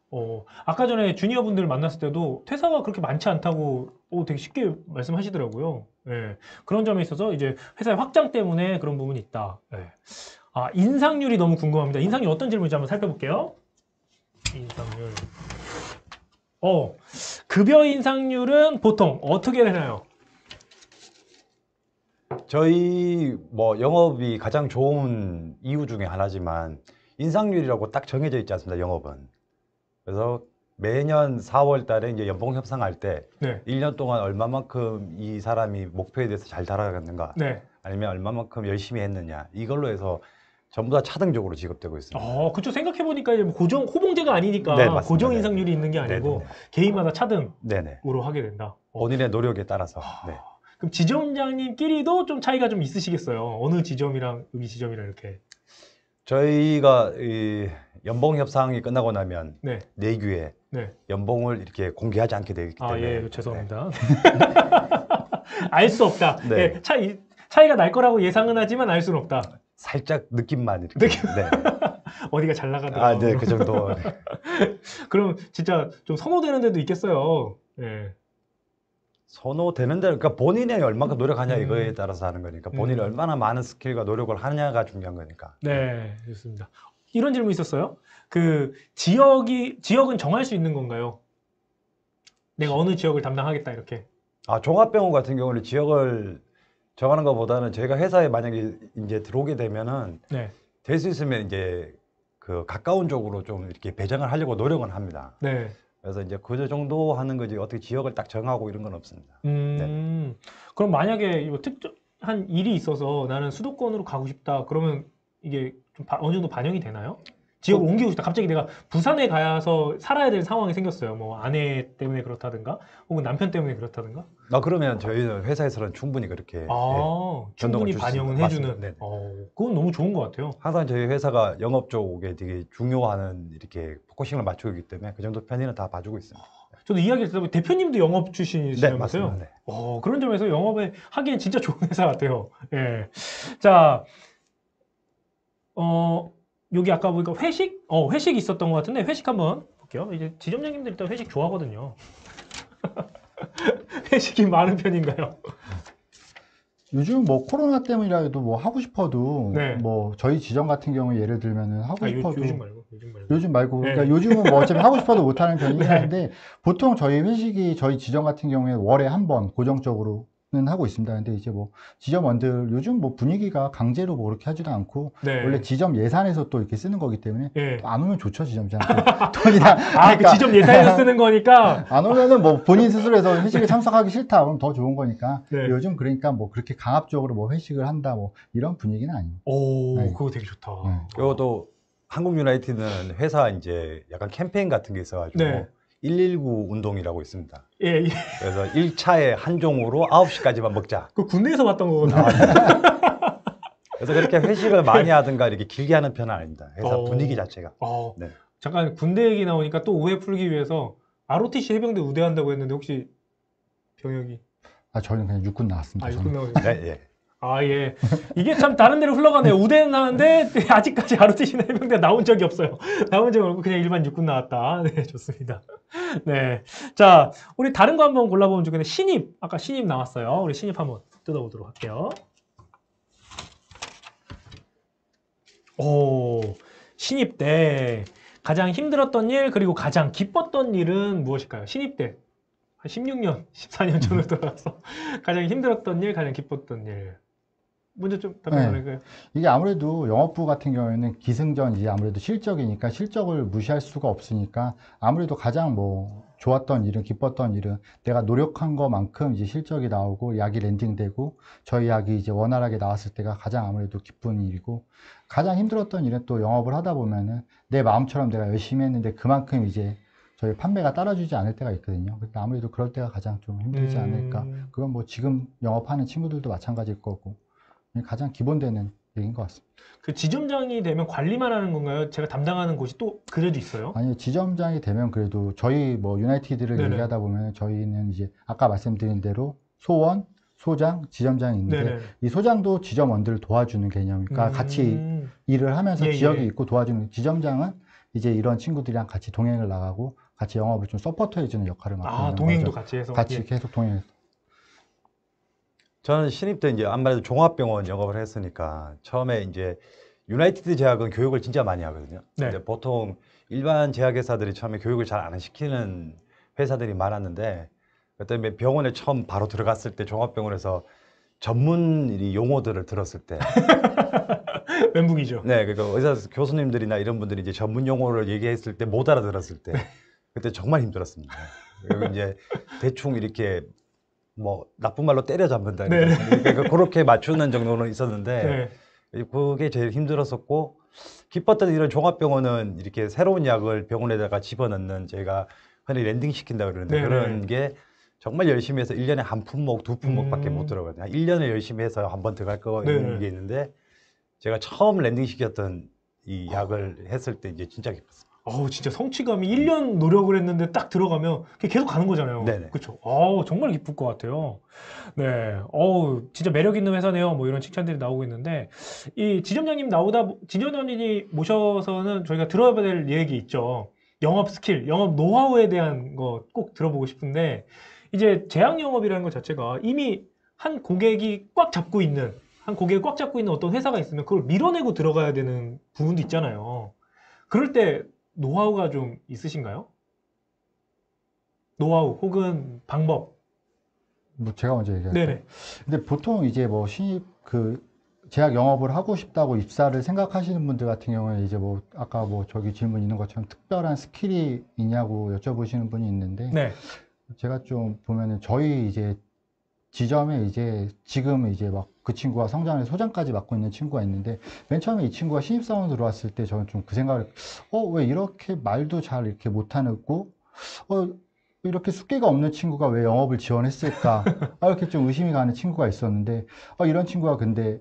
아까 전에 주니어 분들 만났을 때도 퇴사가 그렇게 많지 않다고 되게 쉽게 말씀하시더라고요. 네. 그런 점에 있어서 이제 회사의 확장 때문에 그런 부분이 있다. 네. 인상률이 너무 궁금합니다. 인상률 어떤 질문인지 한번 살펴볼게요. 인상률. 급여 인상률은 보통 어떻게 되나요? 저희 뭐 영업이 가장 좋은 이유 중에 하나지만 인상률이라고 딱 정해져 있지 않습니다. 영업은. 그래서 매년 4월 달에 이제 연봉 협상할 때 네. 1년 동안 얼마만큼 이 사람이 목표에 대해서 잘 달아갔는가 네. 아니면 얼마만큼 열심히 했느냐 이걸로 해서 전부 다 차등적으로 지급되고 있습니다. 그쵸. 생각해보니까 이제 뭐 고정, 호봉제가 아니니까 네, 맞습니다. 고정 네. 인상률이 있는 게 아니고 네네네. 개인마다 차등으로 네네. 하게 된다. 본인의 노력에 따라서. 네. 그럼 지점장님끼리도 좀 차이가 좀 있으시겠어요. 어느 지점이랑 여기 지점이랑 이렇게. 저희가 이 연봉 협상이 끝나고 나면 네. 내규에 네. 연봉을 이렇게 공개하지 않게 되어 있기 때문에. 예, 죄송합니다. 알 수 없다. 네. 예, 차이가 날 거라고 예상은 하지만 알 수는 없다. 살짝 느낌만 이렇게. 네. 어디가 잘 나가더라. 네, 그 정도. 네. 그럼 진짜 좀 선호되는 데도 있겠어요. 예. 선호되는 데, 그러니까 본인이 얼마큼 노력하냐 이거에 따라서 하는 거니까 본인이 얼마나 많은 스킬과 노력을 하냐가 중요한 거니까. 네, 좋습니다. 이런 질문 있었어요. 그 지역은 정할 수 있는 건가요? 내가 어느 지역을 담당하겠다 이렇게. 종합병원 같은 경우는 지역을 정하는 것보다는 저희가 회사에 만약에 이제 들어오게 되면은 네. 될 수 있으면 이제 그 가까운 쪽으로 좀 이렇게 배정을 하려고 노력은 합니다. 네. 그래서 이제 그 정도 하는 거지 어떻게 지역을 딱 정하고 이런 건 없습니다. 네. 그럼 만약에 특정한 일이 있어서 나는 수도권으로 가고 싶다. 그러면 이게 좀 어느 정도 반영이 되나요? 지역을 옮기고 싶다. 갑자기 내가 부산에 가서 살아야 될 상황이 생겼어요. 뭐 아내 때문에 그렇다든가, 혹은 남편 때문에 그렇다든가. 그러면 저희는 회사에서는 충분히 그렇게 충분히 반영은 해주는. 네. 그건 너무 좋은 것 같아요. 항상 저희 회사가 영업 쪽에 되게 중요한 이렇게 포커싱을 맞추고 있기 때문에 그 정도 편의는 다 봐주고 있습니다. 저도 이야기를 듣다 보니 대표님도 영업 출신이시면서요. 네, 맞습니다. 네. 그런 점에서 영업에 하기엔 진짜 좋은 회사 같아요. 예. 자, 여기 아까 보니까 회식 있었던 것 같은데 회식 한번 볼게요. 이제 지점장님들 일단 회식 좋아하거든요. 회식이 많은 편인가요? 요즘 뭐 코로나 때문이라도 뭐 하고 싶어도 네. 뭐 저희 지점 같은 경우에 예를 들면은 하고 싶어도 요즘 말고 네. 그러니까 요즘은 뭐 어차피 하고 싶어도 못 하는 편이긴 네. 한데 보통 저희 회식이 저희 지점 같은 경우에 월에 한 번 고정적으로는 하고 있습니다. 근데 이제 뭐 지점원들 요즘 뭐 분위기가 강제로 뭐 그렇게 하지도 않고 네. 원래 지점 예산에서 또 이렇게 쓰는 거기 때문에 네. 또 안 오면 좋죠 지점장한테 돈이나 그 지점 예산에서 쓰는 거니까 안 오면은 뭐 본인 스스로 해서 회식에 참석하기 싫다 그럼 더 좋은 거니까 네. 요즘 그러니까 뭐 그렇게 강압적으로 뭐 회식을 한다 뭐 이런 분위기는 아닙니다. 네. 그거 되게 좋다. 그것도 한국 유나이티드는 회사 이제 약간 캠페인 같은 게 있어가지고 네. 119 운동이라고 있습니다. 예. 그래서 1차에 한 종으로 9시까지만 먹자. 그 군대에서 봤던 거거든요. 그래서 그렇게 회식을 많이 하든가 이렇게 길게 하는 편은 아닙니다. 회사 분위기 자체가. 네. 잠깐 군대 얘기 나오니까 또 오해 풀기 위해서 ROTC 해병대 우대한다고 했는데 혹시 병역이? 저는 그냥 육군 나왔습니다. 육군 나오셨어요? 네, 예. 예. 이게 참 다른 데로 흘러가네요. 우대는 나는데 아직까지 ROTC나 해병대 나온 적이 없어요. 나온 적이 없고 그냥 일반 육군 나왔다. 네, 좋습니다. 네. 자, 우리 다른 거 한번 골라보면 좋겠는데 신입. 아까 신입 나왔어요. 우리 신입 한번 뜯어보도록 할게요. 신입 때 가장 힘들었던 일 그리고 가장 기뻤던 일은 무엇일까요? 신입 때 한 16년, 14년 전으로 돌아가서 가장 힘들었던 일, 가장 기뻤던 일. 먼저 좀 답변할까요? 이게 아무래도 영업부 같은 경우에는 기승전이 아무래도 실적이니까 실적을 무시할 수가 없으니까 아무래도 가장 뭐 좋았던 일은 기뻤던 일은 내가 노력한 것만큼 이제 실적이 나오고 약이 랜딩되고 저희 약이 이제 원활하게 나왔을 때가 가장 아무래도 기쁜 일이고 가장 힘들었던 일은 또 영업을 하다 보면은 내 마음처럼 내가 열심히 했는데 그만큼 이제 저희 판매가 따라주지 않을 때가 있거든요. 아무래도 그럴 때가 가장 좀 힘들지 않을까. 그건 뭐 지금 영업하는 친구들도 마찬가지일 거고 가장 기본되는 얘기인 것 같습니다. 그 지점장이 되면 관리만 하는 건가요? 제가 담당하는 곳이 또 그래도 있어요? 아니요, 지점장이 되면 그래도 저희 뭐 유나이티드를 네네. 얘기하다 보면 저희는 이제 아까 말씀드린 대로 소원, 소장, 지점장이 있는데 네네. 이 소장도 지점원들을 도와주는 개념이니까 같이 일을 하면서 예, 지역이 예. 있고 도와주는 지점장은 이제 이런 친구들이랑 같이 동행을 나가고 같이 영업을 좀 서포트해주는 역할을 맡고 있는 동행도 거죠. 같이 해서 같이 계속 동행해서. 저는 신입 때 이제 아무래도 종합병원 영업을 했으니까 처음에 이제 유나이티드 제약은 교육을 진짜 많이 하거든요. 네. 근데 보통 일반 제약회사들이 처음에 교육을 잘 안 시키는 회사들이 많았는데 그때 병원에 처음 바로 들어갔을 때 종합병원에서 전문 용어들을 들었을 때 멘붕이죠. 네, 그러니까 의사 교수님들이나 이런 분들이 이제 전문 용어를 얘기했을 때 못 알아들었을 때 그때 정말 힘들었습니다. 그리고 이제 대충 이렇게 뭐 나쁜 말로 때려잡는다. 네. 그러니까 그렇게 맞추는 정도는 있었는데 그게 제일 힘들었었고 기뻤던 이런 종합병원은 이렇게 새로운 약을 병원에다가 집어넣는 저희가 흔히 랜딩 시킨다 그러는데 네. 그런 게 정말 열심히 해서 1년에 한 품목, 두 품목밖에 못 들어가거든요. 1년을 열심히 해서 한 번 들어갈 거 있는 게 있는데 제가 처음 랜딩 시켰던 이 약을 했을 때 이제 진짜 기뻤어요. 진짜 성취감이 1년 노력을 했는데 딱 들어가면 그게 계속 가는 거잖아요. 네네. 그렇죠. 정말 기쁠 것 같아요. 네. 진짜 매력 있는 회사네요. 뭐 이런 칭찬들이 나오고 있는데 이 지점장님 지점장님이 모셔서는 저희가 들어야 될 얘기 있죠. 영업 스킬, 영업 노하우에 대한 거 꼭 들어보고 싶은데 이제 제약 영업이라는 것 자체가 이미 한 고객이 꽉 잡고 있는 어떤 회사가 있으면 그걸 밀어내고 들어가야 되는 부분도 있잖아요. 그럴 때 노하우가 좀 있으신가요? 노하우 혹은 방법. 뭐 제가 먼저 얘기할게요. 네네. 근데 보통 이제 뭐 신입 제약 영업을 하고 싶다고 입사를 생각하시는 분들 같은 경우에 이제 뭐 아까 뭐 저기 질문 있는 것처럼 특별한 스킬이 있냐고 여쭤보시는 분이 있는데 제가 좀 보면은 저희 이제 지점에 이제 지금 이제 막 그 친구가 성장해서 소장까지 맡고 있는 친구가 있는데 맨 처음에 이 친구가 신입사원 들어왔을 때 저는 좀 그 생각을 왜 이렇게 말도 잘 이렇게 못하고 이렇게 숫기가 없는 친구가 왜 영업을 지원했을까 이렇게 좀 의심이 가는 친구가 있었는데 이런 친구가 근데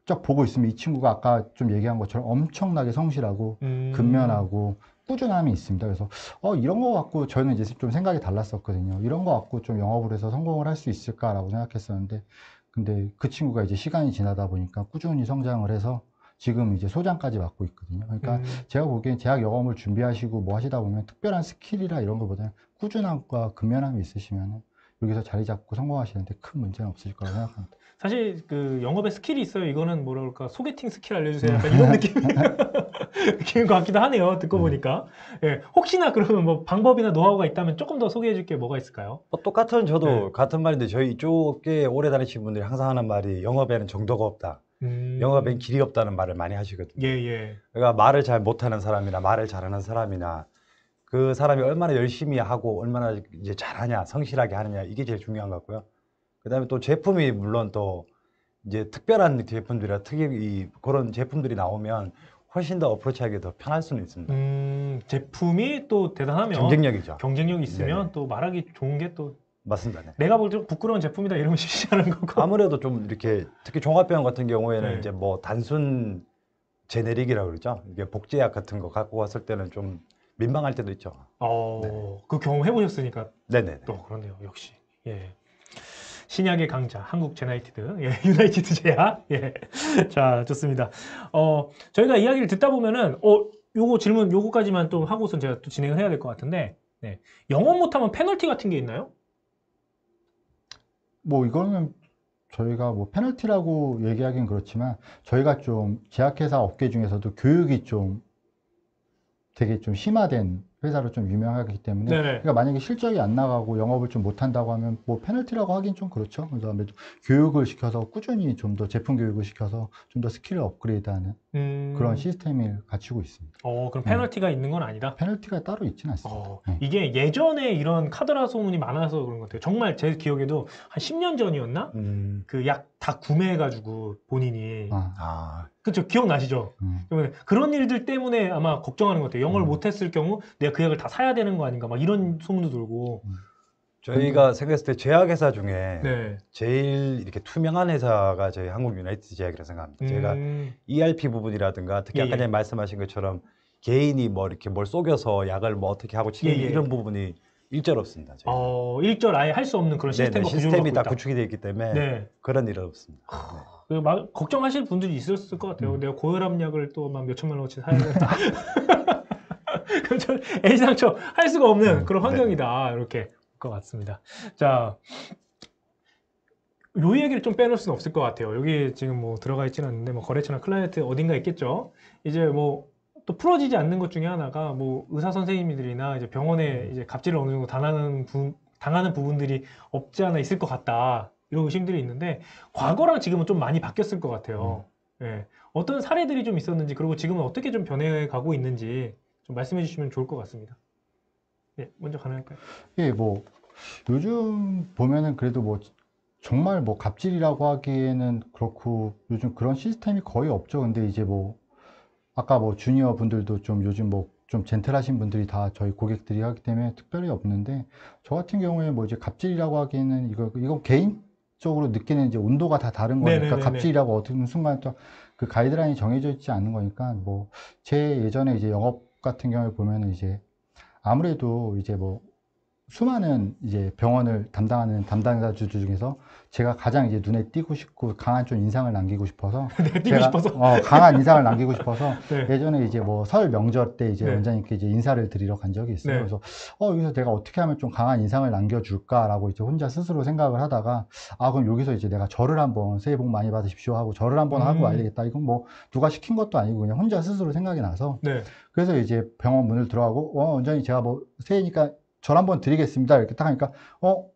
쫙 보고 있으면 이 친구가 아까 좀 얘기한 것처럼 엄청나게 성실하고 근면하고 꾸준함이 있습니다. 그래서 이런 거 갖고 저는 이제 좀 생각이 달랐었거든요. 이런 거 갖고 좀 영업을 해서 성공을 할 수 있을까라고 생각했었는데 근데 그 친구가 이제 시간이 지나다 보니까 꾸준히 성장을 해서 지금 이제 소장까지 맡고 있거든요. 그러니까 제가 보기엔 제약 영업을 준비하시고 뭐 하시다 보면 특별한 스킬이라 이런 것보다는 꾸준함과 근면함이 있으시면 여기서 자리 잡고 성공하시는데 큰 문제는 없으실 거라고 생각합니다. 사실 그 영업에 스킬이 있어요. 이거는 뭐라 그럴까 소개팅 스킬 알려주세요. 약간 이런 느낌인 것 같기도 하네요. 듣고 보니까. 혹시나 그러면 뭐 방법이나 노하우가 있다면 조금 더 소개해 줄 게 뭐가 있을까요? 똑같은 저도 같은 말인데 저희 이쪽에 오래 다니신 분들이 항상 하는 말이 영업에는 정도가 없다. 영업엔 길이 없다는 말을 많이 하시거든요. 그러니까 말을 잘 못하는 사람이나 말을 잘하는 사람이나 그 사람이 얼마나 열심히 하고 얼마나 이제 잘하냐, 성실하게 하느냐 이게 제일 중요한 것 같고요. 그다음에 또 제품이 물론 또 이제 특별한 제품들이라 그런 제품들이 나오면 훨씬 더 어프로치하기 더 편할 수는 있습니다. 제품이 또 대단하면 경쟁력이죠. 경쟁력이 있으면 또 말하기 좋은 게 또 맞습니다. 내가 볼 때 부끄러운 제품이다 이러면 쉽지 않은 거고. 아무래도 좀 이렇게 특히 종합병원 같은 경우에는 이제 뭐 단순 제네릭이라고 그러죠. 이게 복제약 같은 거 갖고 왔을 때는 좀 민망할 때도 있죠. 그 경험 해보셨으니까. 네네. 또 그렇네요. 역시. 신약의 강자, 한국 제나이티드, 유나이티드 제약. 자, 좋습니다. 저희가 이야기를 듣다 보면은, 요거 질문, 요거까지만 또 하고선 제가 또 진행을 해야 될 것 같은데, 영업 못하면 페널티 같은 게 있나요? 뭐, 이거는 저희가 뭐 페널티라고 얘기하긴 그렇지만, 저희가 좀 제약회사 업계 중에서도 교육이 좀 되게 좀 심화된 회사로 좀 유명하기 때문에 그러니까 만약에 실적이 안 나가고 영업을 좀 못한다고 하면 뭐 페널티라고 하긴 좀 그렇죠. 그래서 아무래도 교육을 시켜서 꾸준히 좀 더 제품 교육을 시켜서 좀 더 스킬을 업그레이드하는 그런 시스템을 갖추고 있습니다. 그럼 페널티가 있는 건 아니다? 페널티가 따로 있지는 않습니다. 이게 예전에 이런 카더라 소문이 많아서 그런 것 같아요. 정말 제 기억에도 한 10년 전이었나? 그 약 다 구매해가지고 본인이 그렇죠. 기억나시죠? 그런 일들 때문에 아마 걱정하는 것 같아요. 영어를 못했을 경우 내가 그 약을 다 사야 되는 거 아닌가 막 이런 소문도 돌고. 저희가 생각했을 때 제약회사 중에 제일 이렇게 투명한 회사가 저희 한국 유나이티드 제약이라고 생각합니다. 제가 ERP 부분이라든가 특히 아까 전에 말씀하신 것처럼 개인이 뭐 이렇게 뭘 속여서 약을 뭐 어떻게 하고 이런 부분이 일절 없습니다. 일절 아예 할 수 없는 그런 시스템과 시스템이 다 구축이 되어 있기 때문에 그런 일은 없습니다. 막 걱정하실 분들이 있었을 것 같아요. 내가 고혈압 약을 또 막 몇천만 원어치 사야 된다. 그럼 저 애시당초 할 수가 없는 그런 환경이다. 이렇게 것 같습니다. 자, 요 얘기를 좀 빼놓을 수는 없을 것 같아요. 여기 지금 뭐 들어가 있지는 않는데 뭐 거래처나 클라이언트 어딘가 있겠죠. 이제 뭐 또 풀어지지 않는 것 중에 하나가 뭐 의사 선생님들이나 이제 병원에 이제 갑질을 어느 정도 당하는 부분들이 없지 않아 있을 것 같다. 이런 의심들이 있는데 과거랑 지금은 좀 많이 바뀌었을 것 같아요. 어떤 사례들이 좀 있었는지 그리고 지금은 어떻게 좀 변해가고 있는지 좀 말씀해 주시면 좋을 것 같습니다. 네, 먼저 가능할까요? 예, 뭐 요즘 보면은 그래도 뭐 정말 뭐 갑질이라고 하기에는 그렇고 요즘 그런 시스템이 거의 없죠. 근데 이제 뭐 아까 뭐 주니어 분들도 좀 요즘 뭐 좀 젠틀하신 분들이 다 저희 고객들이 하기 때문에 특별히 없는데, 저 같은 경우에 뭐 이제 갑질이라고 하기에는 이거 개인적으로 느끼는 이제 온도가 다 다른 거니까 네네네네. 갑질이라고 어떤 순간 또 그 가이드라인이 정해져 있지 않는 거니까, 뭐 제 예전에 이제 영업 같은 경우에 보면은 이제 아무래도 이제 뭐 수많은 이제 병원을 담당하는 담당자들 중에서 제가 가장 이제 눈에 띄고 싶고 강한 좀 인상을 남기고 싶어서 띄고 싶어서? 강한 인상을 남기고 싶어서 네. 예전에 이제 뭐 설 명절 때 이제 네. 원장님께 이제 인사를 드리러 간 적이 있어요. 네. 그래서 여기서 내가 어떻게 하면 좀 강한 인상을 남겨줄까라고 이제 혼자 스스로 생각을 하다가, 그럼 여기서 이제 내가 절을 한번 새해 복 많이 받으십시오 하고 절을 한번 하고 와야 되겠다. 이건 뭐 누가 시킨 것도 아니고 그냥 혼자 스스로 생각이 나서 네. 그래서 이제 병원 문을 들어가고 원장님 제가 뭐 새해니까 절 한번 드리겠습니다. 이렇게 딱 하니까,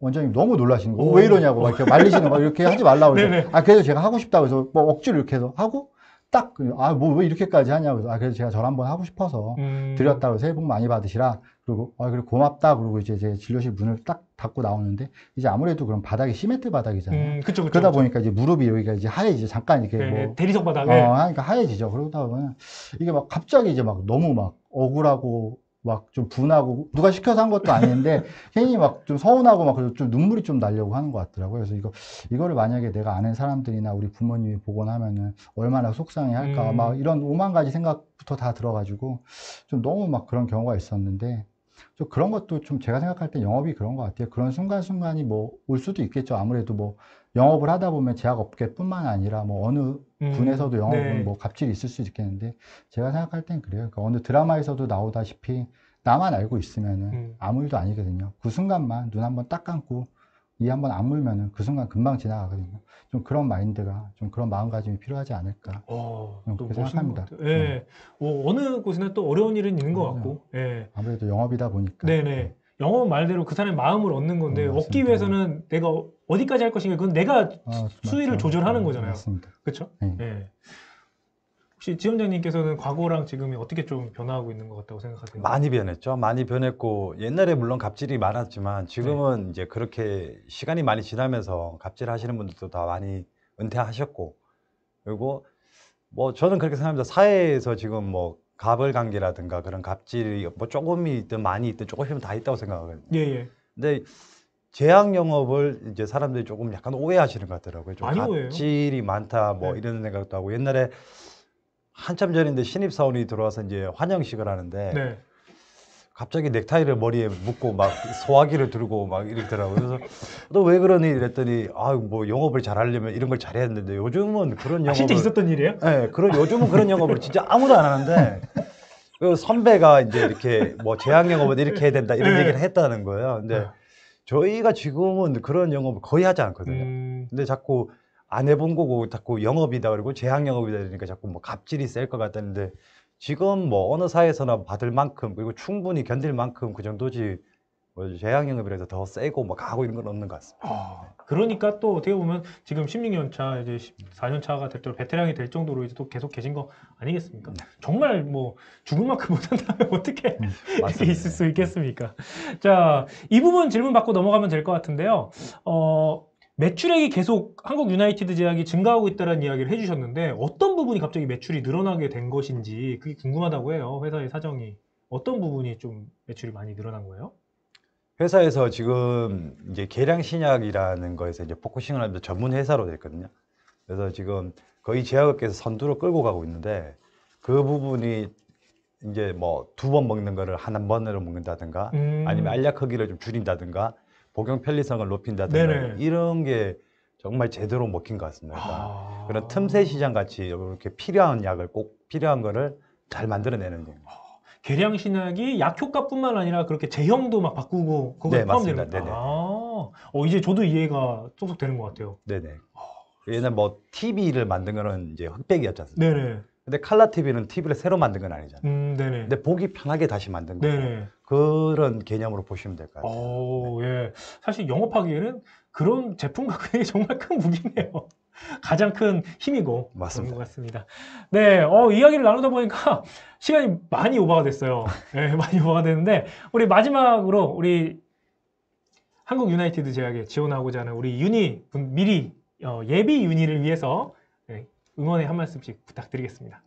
원장님 너무 놀라시는 거예요. 왜 이러냐고, 막 이렇게 말리시는 거, 이렇게 하지 말라고. 그래서, 그래서 제가 하고 싶다고 해서, 뭐 억지로 이렇게 해서 하고, 딱, 뭐 왜 이렇게까지 하냐고 해서, 그래서 제가 절 한번 하고 싶어서 드렸다고, 새해 복 많이 받으시라. 그리고, 그래, 고맙다. 그리고 이제 제 진료실 문을 딱 닫고 나오는데, 이제 아무래도 그런 바닥이 시멘트 바닥이잖아요. 그쵸, 그러다 보니까 이제 무릎이 여기가 이제 하얘지죠. 잠깐 이렇게 네, 뭐. 대리석 바닥에. 하니까 하얘지죠. 그러다 보면, 이게 막 갑자기 이제 막 너무 막 억울하고, 막 좀 분하고, 누가 시켜서 한 것도 아닌데 괜히 막 좀 서운하고 막 그래서 좀 눈물이 좀 나려고 하는 것 같더라고요. 그래서 이거를 만약에 내가 아는 사람들이나 우리 부모님이 보거나 하면은 얼마나 속상해 할까, 막 이런 오만 가지 생각부터 다 들어가지고 좀 너무 막 그런 경우가 있었는데, 좀 그런 것도 좀 제가 생각할 때 영업이 그런 것 같아요. 그런 순간순간이 뭐 올 수도 있겠죠. 아무래도 뭐 영업을 하다 보면 제약업계뿐만 아니라 뭐 어느 분에서도 영업은 네. 뭐 갑질이 있을 수 있겠는데, 제가 생각할 땐 그래요. 그러니까 어느 드라마에서도 나오다시피 나만 알고 있으면은 아무 일도 아니거든요. 그 순간만 눈 한번 딱 감고 이 한번 안 물면은 그 순간 금방 지나가거든요. 좀 그런 마인드가, 좀 그런 마음가짐이 필요하지 않을까. 또 그렇게 멋있는 생각합니다. 것 같아요. 예. 어느 곳에는 또 어려운 일은 있는 것 같고. 예. 아무래도 영업이다 보니까. 네네. 영업은 말대로 그 사람의 마음을 얻는 건데, 얻기 위해서는 내가 어디까지 할 것인가, 그건 내가 수위를 조절하는 거잖아요. 맞습니다. 그렇죠? 네. 예. 혹시 지점장님께서는 과거랑 지금이 어떻게 좀 변화하고 있는 것 같다고 생각하세요? 많이 변했죠. 많이 변했고, 옛날에 물론 갑질이 많았지만 지금은 이제 그렇게 시간이 많이 지나면서 갑질 하시는 분들도 다 많이 은퇴하셨고, 그리고 뭐 저는 그렇게 생각합니다. 사회에서 지금 뭐 갑을 관계라든가 그런 갑질이 뭐 조금이 있든 많이 있든 조금씩은 다 있다고 생각하거든요. 예. 근데 제약 영업을 이제 사람들이 조금 약간 오해하시는 것 같더라고요. 좀 많이 오해해요. 갑질이 많다 뭐 이런 생각도 하고, 옛날에 한참 전인데 신입사원이 들어와서 이제 환영식을 하는데 갑자기 넥타이를 머리에 묶고 막 소화기를 들고 막 이러더라고요. 그래서 너 왜 그러니 이랬더니 뭐 영업을 잘하려면 이런 걸 잘해야 되는데, 요즘은 그런 영업을 실제 있었던 일이에요? 네, 요즘은 그런 영업을 진짜 아무도 안 하는데, 그 선배가 이제 이렇게 뭐 제약 영업은 이렇게 해야 된다 이런 얘기를 했다는 거예요. 근데 저희가 지금은 그런 영업을 거의 하지 않거든요. 근데 자꾸 안 해본 거고 자꾸 영업이다 그러고 제약 영업이다 그러니까 자꾸 뭐 갑질이 셀 것 같다는데, 지금 뭐 어느 사회에서나 받을 만큼 그리고 충분히 견딜 만큼 그 정도지, 뭐 제약 영업이라서 더 세고 막 하고 이런 건 없는 것 같습니다. 그러니까 또 어떻게 보면 지금 16년 차, 이제 14년 차가 될 정도로 베테랑이 될 정도로 이제 또 계속 계신 거 아니겠습니까? 정말 뭐 죽을 만큼 못한다면 어떻게 이렇게 있을 수 있겠습니까? 자, 이 부분 질문 받고 넘어가면 될 것 같은데요. 매출액이 계속 한국 유나이티드 제약이 증가하고 있다는 이야기를 해주셨는데, 어떤 부분이 갑자기 매출이 늘어나게 된 것인지 그게 궁금하다고 해요. 회사의 사정이 어떤 부분이 좀 매출이 많이 늘어난 거예요? 회사에서 지금 이제 계량 신약이라는 거에서 이제 포커싱을 하면서 전문 회사로 됐거든요. 그래서 지금 거의 제약업계에서 선두로 끌고 가고 있는데, 그 부분이 이제 뭐 2번 먹는 거를 한 번으로 먹는다든가, 아니면 알약 크기를 좀 줄인다든가, 복용 편리성을 높인다든가, 네네. 이런 게 정말 제대로 먹힌 것 같습니다. 그러니까 그런 틈새 시장 같이 이렇게 필요한 약을 꼭 필요한 거를 잘 만들어내는 게. 계량 신약이 약 효과뿐만 아니라 그렇게 제형도 막 바꾸고 그거 네, 포함되는 맞습니다. 거예요. 이제 저도 이해가 쏙쏙 되는 것 같아요. 네네. 옛날 뭐 TV를 만든 거는 이제 흑백이었지 않습니까? 네네. 근데 칼라 TV는 TV를 새로 만든 건 아니잖아요. 네네. 근데 보기 편하게 다시 만든 거고, 네네. 그런 개념으로 보시면 될 것 같아요. 예. 사실 영업하기에는 그런 제품 갖고 있는 게 정말 큰 무기네요. 가장 큰 힘이고 맞습니다. 그런 것 같습니다. 네, 이야기를 나누다 보니까 시간이 많이 오버가 됐어요. 네, 많이 오버가 됐는데 우리 마지막으로 우리 한국 유나이티드 제약에 지원하고자 하는 우리 유니 미리 예비 유니를 위해서 응원의 한 말씀씩 부탁드리겠습니다.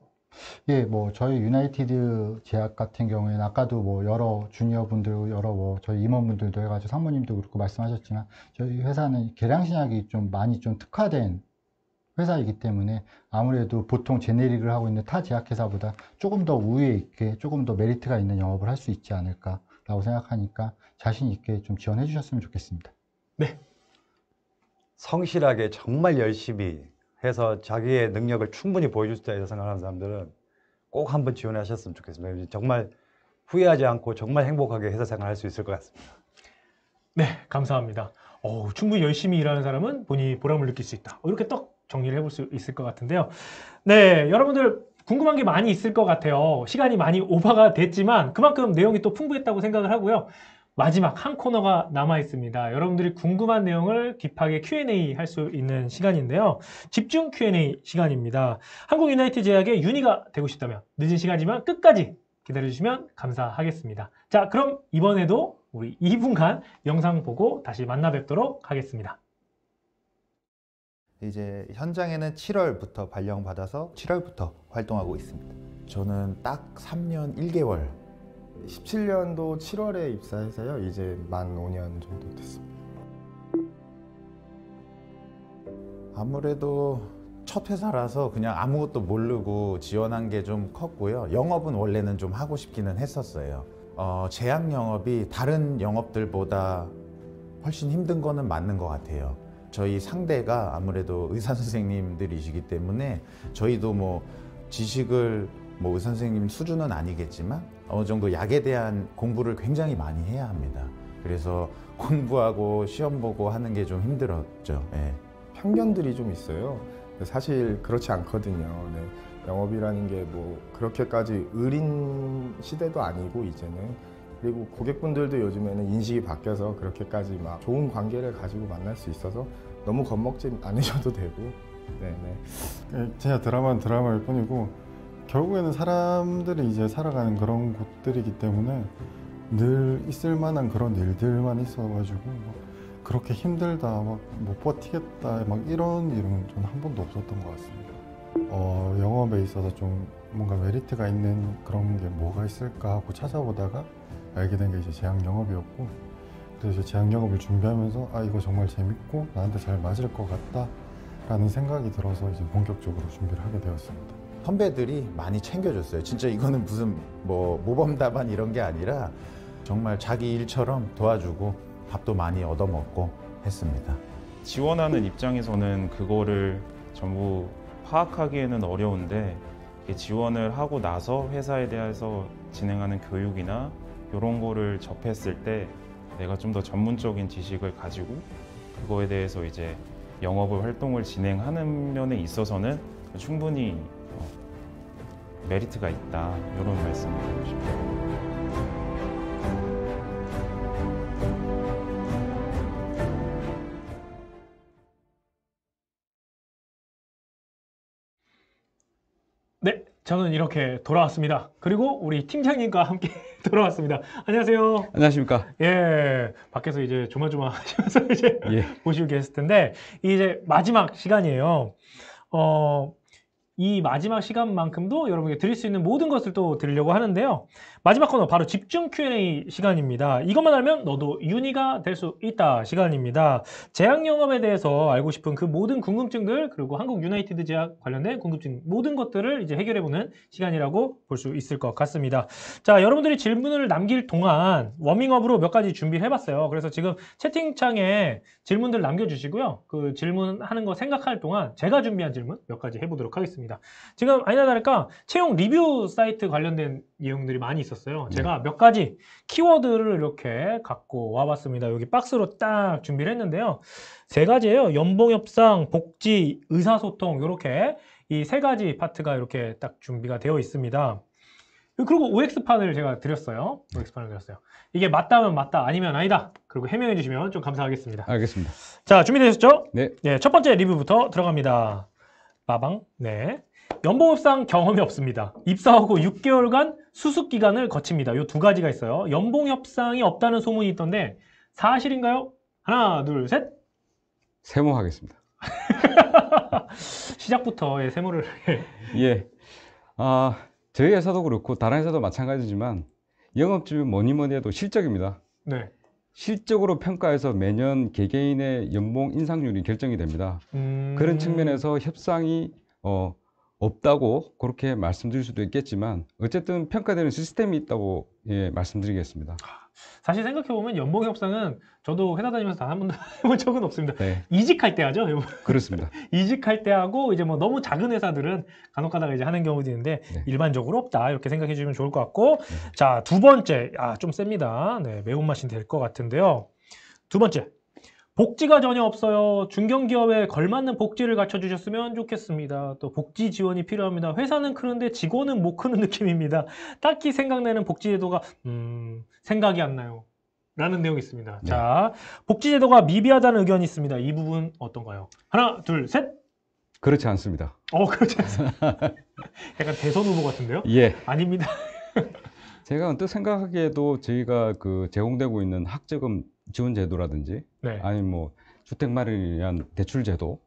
예, 뭐 저희 유나이티드 제약 같은 경우에는 아까도 뭐 여러 주니어 분들, 여러 뭐 저희 임원분들도 해가지고 사모님도 그렇고 말씀하셨지만 저희 회사는 계량신약이 좀 많이 좀 특화된 회사이기 때문에 아무래도 보통 제네릭을 하고 있는 타 제약회사보다 조금 더 우위에 있게 조금 더 메리트가 있는 영업을 할 수 있지 않을까라고 생각하니까 자신 있게 좀 지원해 주셨으면 좋겠습니다. 네. 성실하게 정말 열심히 해서 자기의 능력을 충분히 보여줄 수 있다고 생각하는 사람들은 꼭 한번 지원하셨으면 좋겠습니다. 정말 후회하지 않고 정말 행복하게 회사 생활할 수 있을 것 같습니다. 네, 감사합니다. 충분히 열심히 일하는 사람은 본인이 보람을 느낄 수 있다. 이렇게 딱 정리를 해볼 수 있을 것 같은데요. 네, 여러분들 궁금한 게 많이 있을 것 같아요. 시간이 많이 오버가 됐지만 그만큼 내용이 또 풍부했다고 생각을 하고요. 마지막 한 코너가 남아 있습니다. 여러분들이 궁금한 내용을 딥하게 Q&A 할 수 있는 시간인데요. 집중 Q&A 시간입니다. 한국 유나이티드 제약의 유니가 되고 싶다면 늦은 시간이지만 끝까지 기다려주시면 감사하겠습니다. 자, 그럼 이번에도 우리 2분간 영상 보고 다시 만나 뵙도록 하겠습니다. 이제 현장에는 7월부터 발령받아서 7월부터 활동하고 있습니다. 저는 딱 3년 1개월 17년도 7월에 입사해서요. 이제 만 5년 정도 됐습니다. 아무래도 첫 회사라서 그냥 아무것도 모르고 지원한 게 좀 컸고요. 영업은 원래는 좀 하고 싶기는 했었어요. 제약 영업이 다른 영업들보다 훨씬 힘든 거는 맞는 것 같아요. 저희 상대가 아무래도 의사 선생님들이시기 때문에 저희도 뭐 지식을 뭐 의사 선생님 수준은 아니겠지만 어느 정도 약에 대한 공부를 굉장히 많이 해야 합니다. 그래서 공부하고 시험 보고 하는 게 좀 힘들었죠. 예. 편견들이 좀 있어요. 사실 그렇지 않거든요. 네. 영업이라는 게 뭐 그렇게까지 의린 시대도 아니고 이제는, 그리고 고객분들도 요즘에는 인식이 바뀌어서 그렇게까지 막 좋은 관계를 가지고 만날 수 있어서 너무 겁먹지 않으셔도 되고. 네네. 진짜 드라마는 드라마일 뿐이고 결국에는 사람들이 이제 살아가는 그런 곳들이기 때문에 늘 있을 만한 그런 일들만 있어가지고 그렇게 힘들다, 막 못 버티겠다, 막 이런 일은 저는 한 번도 없었던 것 같습니다. 영업에 있어서 좀 뭔가 메리트가 있는 그런 게 뭐가 있을까 하고 찾아보다가 알게 된 게 이제 제약 영업이었고, 그래서 이제 제약 영업을 준비하면서 아, 이거 정말 재밌고 나한테 잘 맞을 것 같다라는 생각이 들어서 이제 본격적으로 준비를 하게 되었습니다. 선배들이 많이 챙겨줬어요. 진짜 이거는 무슨 뭐 모범답안 이런 게 아니라 정말 자기 일처럼 도와주고 밥도 많이 얻어먹고 했습니다. 지원하는 입장에서는 그거를 전부 파악하기에는 어려운데, 지원을 하고 나서 회사에 대해서 진행하는 교육이나 이런 거를 접했을 때 내가 좀 더 전문적인 지식을 가지고 그거에 대해서 이제 영업을 활동을 진행하는 면에 있어서는 충분히 메리트가 있다, 이런 말씀을 드리고 싶어요. 네, 저는 이렇게 돌아왔습니다. 그리고 우리 팀장님과 함께 돌아왔습니다. 안녕하세요. 안녕하십니까. 예, 밖에서 이제 조마조마하시면서 이제 예. 보시고 계실 텐데 이제 마지막 시간이에요. 이 마지막 시간만큼도 여러분께 드릴 수 있는 모든 것을 또 드리려고 하는데요. 마지막 코너 바로 집중 Q&A 시간입니다. 이것만 알면 너도 유니가 될 수 있다 시간입니다. 제약 영업에 대해서 알고 싶은 그 모든 궁금증들, 그리고 한국 유나이티드 제약 관련된 궁금증, 모든 것들을 이제 해결해보는 시간이라고 볼 수 있을 것 같습니다. 자, 여러분들이 질문을 남길 동안 워밍업으로 몇 가지 준비를 해봤어요. 그래서 지금 채팅창에 질문들 남겨주시고요. 그 질문하는 거 생각할 동안 제가 준비한 질문 몇 가지 해보도록 하겠습니다. 지금 아니나 다를까 채용 리뷰 사이트 관련된 내용들이 많이 있었어요. 제가 몇 가지 키워드를 이렇게 갖고 와봤습니다. 여기 박스로 딱 준비를 했는데요. 세 가지예요. 연봉 협상, 복지, 의사소통, 이렇게 이 세 가지 파트가 이렇게 딱 준비가 되어 있습니다. 그리고 OX판을 제가 드렸어요. OX판을 드렸어요. 이게 맞다면 맞다, 아니면 아니다. 그리고 해명해 주시면 좀 감사하겠습니다. 알겠습니다. 자, 준비되셨죠? 네. 네, 첫 번째 리뷰부터 들어갑니다. 빠방. 네. 연봉협상 경험이 없습니다. 입사하고 6개월간 수습 기간을 거칩니다. 요 두 가지가 있어요. 연봉협상이 없다는 소문이 있던데 사실인가요? 하나, 둘, 셋. 세모하겠습니다. 시작부터 세모를. 예. 저희 회사도 그렇고 다른 회사도 마찬가지지만 영업주는 뭐니 해도 실적입니다. 네. 실적으로 평가해서 매년 개개인의 연봉 인상률이 결정이 됩니다. 그런 측면에서 협상이 없다고 그렇게 말씀드릴 수도 있겠지만 어쨌든 평가되는 시스템이 있다고 말씀드리겠습니다. 사실 생각해보면 연봉 협상은 저도 회사 다니면서 단 한 번도 해본 적은 없습니다. 네. 이직할 때 하죠. 그렇습니다. 이직할 때 하고 이제 뭐 너무 작은 회사들은 간혹 가다가 이제 하는 경우도 있는데 네. 일반적으로 없다 이렇게 생각해 주시면 좋을 것 같고 자, 두 번째 좀 셉니다. 네, 매운맛이 될 것 같은데요. 두 번째, 복지가 전혀 없어요. 중견기업에 걸맞는 복지를 갖춰주셨으면 좋겠습니다. 또 복지 지원이 필요합니다. 회사는 크는데 직원은 못 크는 느낌입니다. 딱히 생각나는 복지제도가 생각이 안 나요. 라는 내용이 있습니다. 네. 자, 복지제도가 미비하다는 의견이 있습니다. 이 부분 어떤가요? 하나, 둘, 셋. 그렇지 않습니다. 그렇지 않습니다. 약간 대선 후보 같은데요? 예. 아닙니다. 제가 언뜻 생각하기에도 저희가 제공되고 있는 학자금 지원 제도라든지 네. 아니면 뭐 주택 마련을 위한 대출 제도,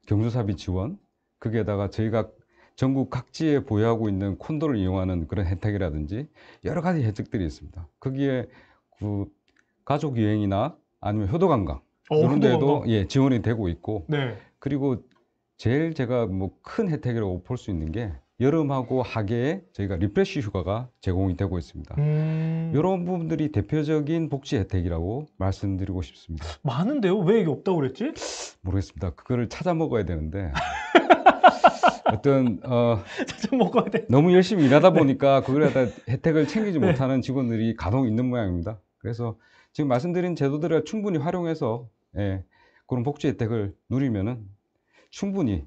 경조사비 지원, 거기에다가 저희가 전국 각지에 보유하고 있는 콘도를 이용하는 그런 혜택이라든지 여러 가지 혜택들이 있습니다. 거기에 가족 여행이나 아니면 효도관광 이런 데도 지원이 되고 있고 네. 그리고 제일 제가 뭐 큰 혜택이라고 볼 수 있는 게 여름하고 하계에 저희가 리프레시 휴가가 제공이 되고 있습니다. 이런 부분들이 대표적인 복지 혜택이라고 말씀드리고 싶습니다. 많은데요? 왜 이게 없다고 그랬지? 모르겠습니다. 그거를 찾아 먹어야 되는데 어떤 찾아 먹어야 돼. 너무 열심히 일하다 보니까 그걸 갖다 혜택을 챙기지 못하는 직원들이 간혹 있는 모양입니다. 그래서 지금 말씀드린 제도들을 충분히 활용해서 그런 복지 혜택을 누리면은 충분히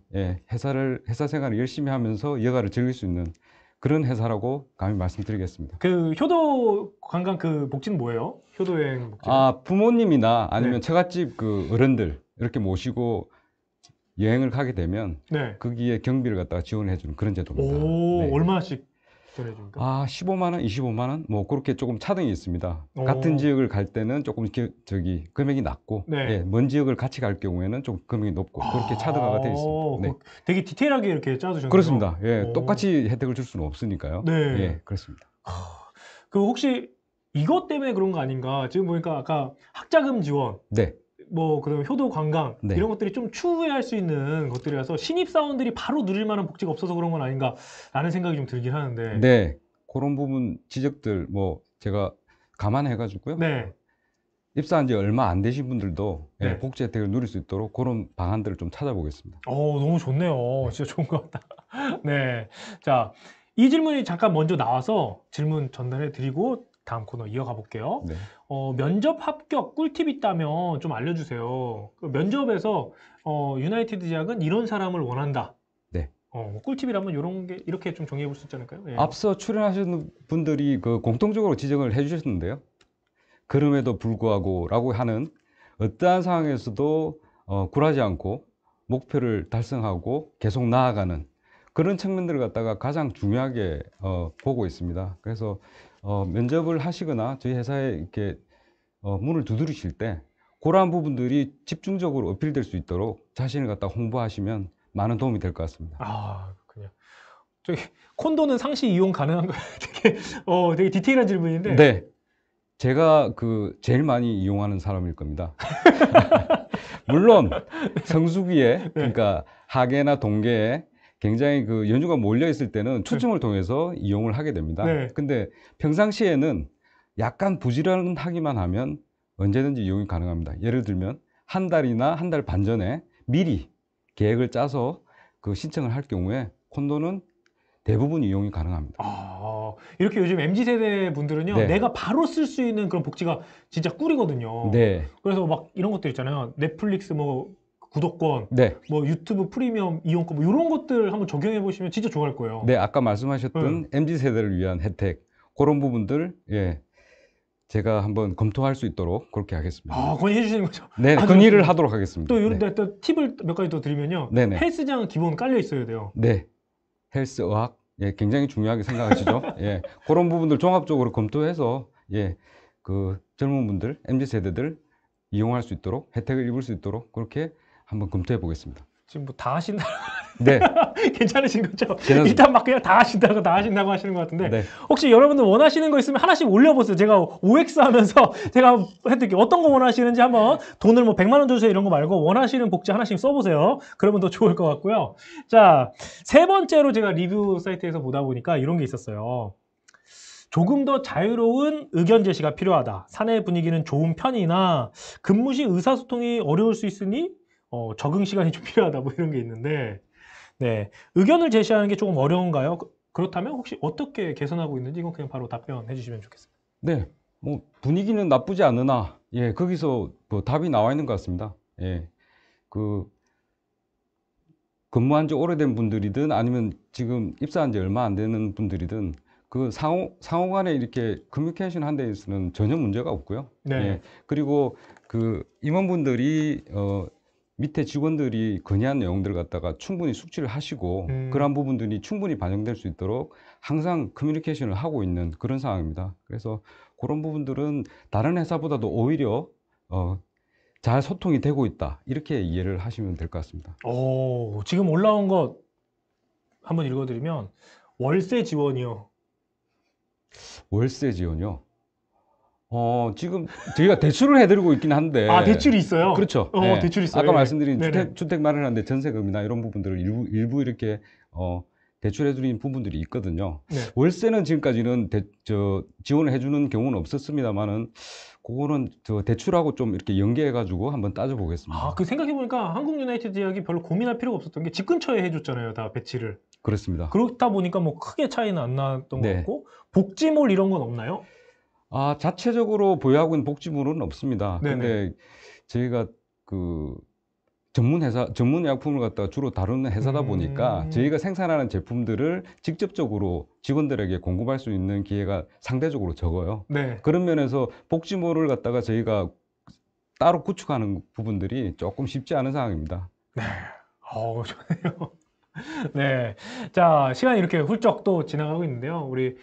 회사 생활을 열심히 하면서 여가를 즐길 수 있는 그런 회사라고 감히 말씀드리겠습니다. 그 효도 관광 그 복지는 뭐예요? 효도 여행 복지. 부모님이나 아니면 처갓집 어른들 이렇게 모시고 여행을 가게 되면 거기에 경비를 갖다가 지원해 주는 그런 제도입니다. 네. 얼마씩 지원해줍니까? 15만 원, 25만 원, 뭐 그렇게 조금 차등이 있습니다. 같은 지역을 갈 때는 조금 금액이 낮고, 먼 지역을 같이 갈 경우에는 좀 금액이 높고 그렇게 차등화가 되어 있습니다. 네. 되게 디테일하게 이렇게 짜주셨네요. 그렇습니다. 똑같이 혜택을 줄 수는 없으니까요. 네, 그렇습니다. 혹시 이것 때문에 그런 거 아닌가? 지금 보니까 아까 학자금 지원, 뭐 그다음에 효도 관광 이런 것들이 좀 추후에 할 수 있는 것들이라서 신입 사원들이 바로 누릴 만한 복지가 없어서 그런 건 아닌가라는 생각이 좀 들긴 하는데. 네, 그런 부분 지적들 뭐 제가 감안해 가지고요. 입사한 지 얼마 안 되신 분들도 복지 혜택을 누릴 수 있도록 그런 방안들을 좀 찾아보겠습니다. 너무 좋네요. 진짜 좋은 것 같다. 네, 자, 이 질문이 잠깐 먼저 나와서 질문 전달해 드리고 다음 코너 이어가 볼게요. 면접 합격 꿀팁 있다면 좀 알려주세요. 면접에서 유나이티드 제약은 이런 사람을 원한다. 꿀팁이라면 이런 게 이렇게 좀 정리해 볼 수 있지 않을까요? 앞서 출연하신 분들이 공통적으로 지적을 해주셨는데요. 그럼에도 불구하고라고 하는 어떠한 상황에서도 굴하지 않고 목표를 달성하고 계속 나아가는 그런 측면들을 갖다가 가장 중요하게 보고 있습니다. 그래서 면접을 하시거나 저희 회사에 이렇게 문을 두드리실 때 그러한 부분들이 집중적으로 어필될 수 있도록 자신을 갖다 홍보하시면 많은 도움이 될 것 같습니다. 그렇군요. 저기 콘도는 상시 이용 가능한가요? 되게 디테일한 질문인데. 네, 제가 제일 많이 이용하는 사람일 겁니다. 물론 성수기에 그러니까 하계나 동계에 굉장히 연주가 몰려 있을 때는 추첨을 통해서 이용을 하게 됩니다. 근데 평상시에는 약간 부지런하기만 하면 언제든지 이용이 가능합니다. 예를 들면 한 달이나 한 달 반 전에 미리 계획을 짜서 신청을 할 경우에 콘도는 대부분 이용이 가능합니다. 이렇게 요즘 MZ세대 분들은요, 내가 바로 쓸 수 있는 그런 복지가 진짜 꿀이거든요. 그래서 막 이런 것들 있잖아요. 넷플릭스 뭐 구독권, 네. 뭐 유튜브 프리미엄 이용권 뭐 이런 것들 한번 적용해 보시면 진짜 좋아할 거예요. 네, 아까 말씀하셨던 MZ 세대를 위한 혜택 그런 부분들 예. 제가 한번 검토할 수 있도록 그렇게 하겠습니다. 아, 건의해 주시는 거죠? 네, 건의를 하도록 하겠습니다. 또 이런 네. 데 또 팁을 몇 가지 더 드리면요. 네네. 헬스장 기본 깔려 있어야 돼요. 네. 헬스, 의학, 예, 굉장히 중요하게 생각하시죠? 예. 그런 부분들 종합적으로 검토해서, 예, 그 젊은 분들, MZ 세대들 이용할 수 있도록, 혜택을 입을 수 있도록 그렇게 한번 검토해 보겠습니다. 지금 뭐 다 하신다. 네. 괜찮으신 거죠? 괜찮습니다. 일단 막 그냥 다 하신다고 하시는 것 같은데. 네. 혹시 여러분들 원하시는 거 있으면 하나씩 올려보세요. 제가 OX 하면서 제가 해드릴게요. 어떤 거 원하시는지 한번 돈을 뭐 100만 원 주세요 이런 거 말고 원하시는 복지 하나씩 써보세요. 그러면 더 좋을 것 같고요. 자, 세 번째로 제가 리뷰 사이트에서 보다 보니까 이런 게 있었어요. 조금 더 자유로운 의견 제시가 필요하다. 사내 분위기는 좋은 편이나 근무 시 의사소통이 어려울 수 있으니 적응 시간이 좀 필요하다. 뭐 이런 게 있는데, 네, 의견을 제시하는 게 조금 어려운가요? 그렇다면 혹시 어떻게 개선하고 있는지 이건 그냥 바로 답변해 주시면 좋겠습니다. 네, 뭐 분위기는 나쁘지 않으나, 예, 거기서 뭐 답이 나와 있는 것 같습니다. 예, 그 근무한 지 오래된 분들이든 아니면 지금 입사한 지 얼마 안 되는 분들이든 그 상호 간에 이렇게 커뮤니케이션 한 데 있어서는 전혀 문제가 없고요. 네. 예, 그리고 그 임원분들이 밑에 직원들이 건의한 내용들 갖다가 충분히 숙지를 하시고 그러한 부분들이 충분히 반영될 수 있도록 항상 커뮤니케이션을 하고 있는 그런 상황입니다. 그래서 그런 부분들은 다른 회사보다도 오히려 잘 소통이 되고 있다. 이렇게 이해를 하시면 될 것 같습니다. 오, 지금 올라온 거 한번 읽어드리면 월세 지원이요. 월세 지원이요? 지금 저희가 대출을 해드리고 있긴 한데. 아, 대출이 있어요? 그렇죠. 네. 대출이 있어요. 아까 말씀드린 네네. 주택 마련하는데 전세금이나 이런 부분들을 일부 이렇게 대출해드린 부분들이 있거든요. 네. 월세는 지금까지는 지원을 해주는 경우는 없었습니다만은 그거는 대출하고 좀 이렇게 연계해가지고 한번 따져보겠습니다. 아, 그 생각해보니까 한국 유나이티드 제약이 별로 고민할 필요가 없었던 게 집 근처에 해줬잖아요, 다 배치를. 그렇습니다. 그렇다 보니까 뭐 크게 차이는 안 났던 것 네. 같고, 복지몰 이런 건 없나요? 아, 자체적으로 보유하고 있는 복지물은 없습니다. 네네. 근데 저희가 그 전문 약품을 갖다가 주로 다루는 회사다 보니까 저희가 생산하는 제품들을 직접적으로 직원들에게 공급할 수 있는 기회가 상대적으로 적어요. 네. 그런 면에서 복지몰을 갖다가 저희가 따로 구축하는 부분들이 조금 쉽지 않은 상황입니다. 네. 좋네요. 네. 자, 시간이 이렇게 훌쩍 또 지나가고 있는데요. 우리,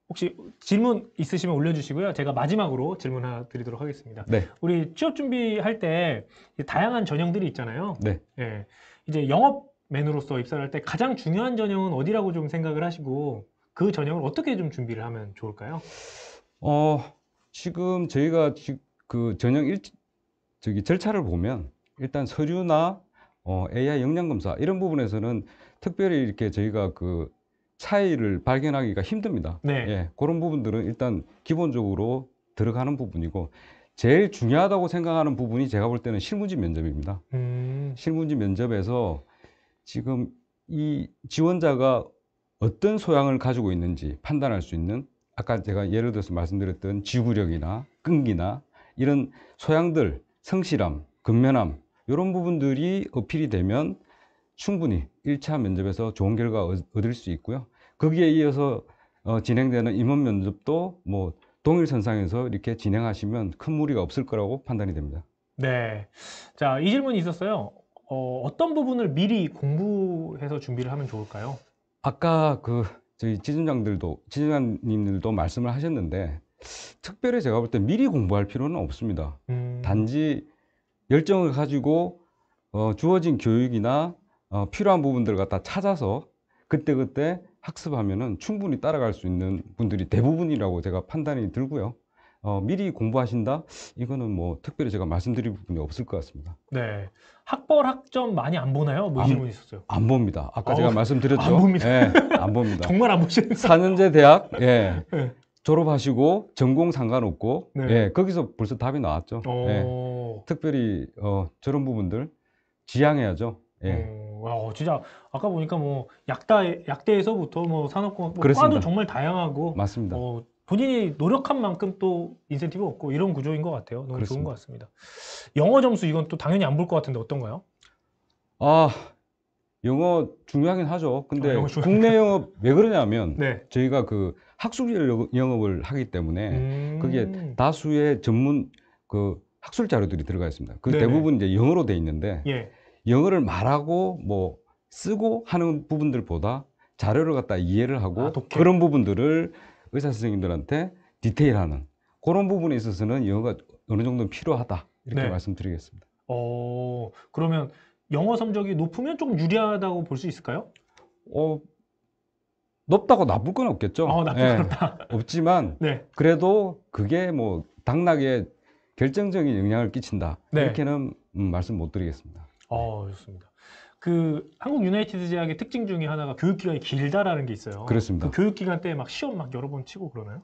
혹시 질문 있으시면 올려주시고요. 제가 마지막으로 질문 하나 드리도록 하겠습니다. 네. 우리 취업 준비할 때 다양한 전형들이 있잖아요. 네. 예. 이제 영업맨으로서 입사를 할 때 가장 중요한 전형은 어디라고 좀 생각을 하시고 그 전형을 어떻게 좀 준비를 하면 좋을까요? 지금 저희가 그 전형 절차를 보면 일단 서류나 AI 역량 검사 이런 부분에서는 특별히 이렇게 저희가 그 차이를 발견하기가 힘듭니다. 네. 예, 그런 부분들은 일단 기본적으로 들어가는 부분이고 제일 중요하다고 생각하는 부분이 제가 볼 때는 실무지 면접입니다. 실무지 면접에서 지금 이 지원자가 어떤 소양을 가지고 있는지 판단할 수 있는 아까 제가 예를 들어서 말씀드렸던 지구력이나 끈기나 이런 소양들, 성실함, 근면함 이런 부분들이 어필이 되면 충분히 1차 면접에서 좋은 결과 얻을 수 있고요. 거기에 이어서 진행되는 임원 면접도 뭐 동일선상에서 이렇게 진행하시면 큰 무리가 없을 거라고 판단이 됩니다. 네. 자, 이 질문이 있었어요. 어떤 부분을 미리 공부해서 준비를 하면 좋을까요? 아까 저희 지점장님들도 말씀을 하셨는데 특별히 제가 볼 때 미리 공부할 필요는 없습니다. 단지 열정을 가지고 주어진 교육이나 필요한 부분들을 갖다 찾아서 그때그때 학습하면은 충분히 따라갈 수 있는 분들이 대부분이라고 제가 판단이 들고요. 미리 공부하신다? 이거는 뭐 특별히 제가 말씀드릴 부분이 없을 것 같습니다. 네. 학벌, 학점 많이 안 보나요? 뭐 질문이 있었어요. 안 봅니다. 아까 제가 말씀드렸죠. 안 봅니다. 예, 안 봅니다. 정말 안 보시는 4년제 대학, 예. 네. 졸업하시고 전공 상관없고, 네. 예, 거기서 벌써 답이 나왔죠. 예. 특별히 저런 부분들 지향해야죠. 예. 진짜 아까 보니까 뭐 약대에서부터 뭐 산업공학, 뭐 그렇습니다. 과도 정말 다양하고 맞습니다. 본인이 노력한 만큼 또 인센티브 얻고 이런 구조인 것 같아요. 너무 좋은 그렇습니다. 것 같습니다. 영어 점수 이건 또 당연히 안 볼 것 같은데 어떤가요? 영어 중요하긴 하죠. 근데 영어 중요하긴 국내 영업 왜 그러냐면 네. 저희가 그 학술지를 영업을 하기 때문에 그게 다수의 전문 그 학술 자료들이 들어가 있습니다. 그 네네. 대부분 이제 영어로 돼 있는데 예. 영어를 말하고 뭐 쓰고 하는 부분들보다 자료를 갖다 이해를 하고 독해. 그런 부분들을 의사 선생님들한테 디테일하는 그런 부분에 있어서는 영어가 어느 정도 필요하다 이렇게 네. 말씀드리겠습니다. 그러면 영어 성적이 높으면 조금 유리하다고 볼 수 있을까요? 높다고 나쁠 건 없겠죠. 나쁠 건 없다. 없지만 네. 그래도 그게 뭐 당락에 결정적인 영향을 끼친다. 네. 이렇게는 말씀 못 드리겠습니다. 좋습니다. 그 한국 유나이티드 제약의 특징 중에 하나가 교육 기간이 길다라는 게 있어요. 그렇습니다. 그 교육 기간 때 막 시험 막 여러 번 치고 그러나요?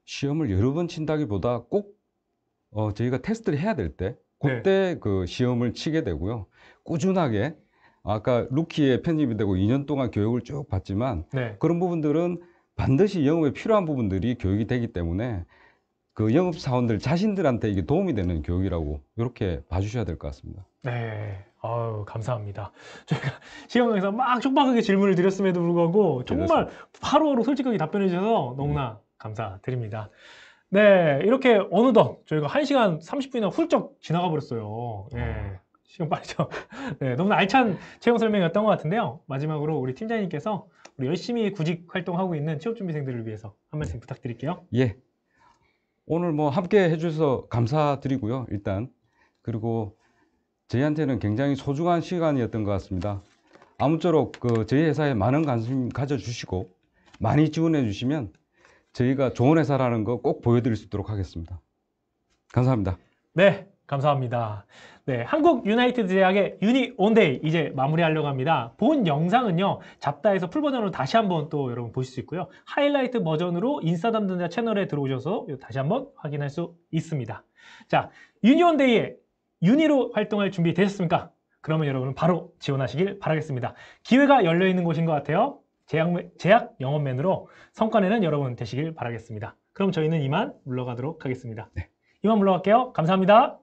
시험을 여러 번 친다기보다 꼭 저희가 테스트를 해야 될 때 그때 그 시험을 치게 되고요. 꾸준하게 아까 루키에 편입이 되고 2년 동안 교육을 쭉 받지만 그런 부분들은 반드시 영업에 필요한 부분들이 교육이 되기 때문에 그 영업 사원들 자신들한테 이게 도움이 되는 교육이라고 이렇게 봐주셔야 될 것 같습니다. 네. 감사합니다. 저희가 시험에서 막 촉박하게 질문을 드렸음에도 불구하고 정말 바로바로 솔직하게 답변해 주셔서 너무나 감사드립니다. 네, 이렇게 어느덧 저희가 1시간 30분이나 훌쩍 지나가 버렸어요. 네, 시간 빠르죠. 네, 너무나 알찬 채용 설명이었던 것 같은데요. 마지막으로 우리 팀장님께서 우리 열심히 구직 활동하고 있는 취업준비생들을 위해서 한 말씀 부탁드릴게요. 예. 오늘 뭐 함께 해주셔서 감사드리고요. 일단 그리고 저희한테는 굉장히 소중한 시간이었던 것 같습니다. 아무쪼록 그 저희 회사에 많은 관심 가져주시고 많이 지원해 주시면 저희가 좋은 회사라는 거 꼭 보여드릴 수 있도록 하겠습니다. 감사합니다. 네, 감사합니다. 네, 한국 유나이티드 제약의 유니 온데이 이제 마무리하려고 합니다. 본 영상은요, 잡다에서 풀버전으로 다시 한번 또 여러분 보실 수 있고요. 하이라이트 버전으로 인싸 담당자 채널에 들어오셔서 다시 한번 확인할 수 있습니다. 자, 유니 온데이에 유니로 활동할 준비 되셨습니까? 그러면 여러분은 바로 지원하시길 바라겠습니다. 기회가 열려 있는 곳인 것 같아요. 제약 영업맨으로 성과내는 여러분 되시길 바라겠습니다. 그럼 저희는 이만 물러가도록 하겠습니다. 이만 물러갈게요. 감사합니다.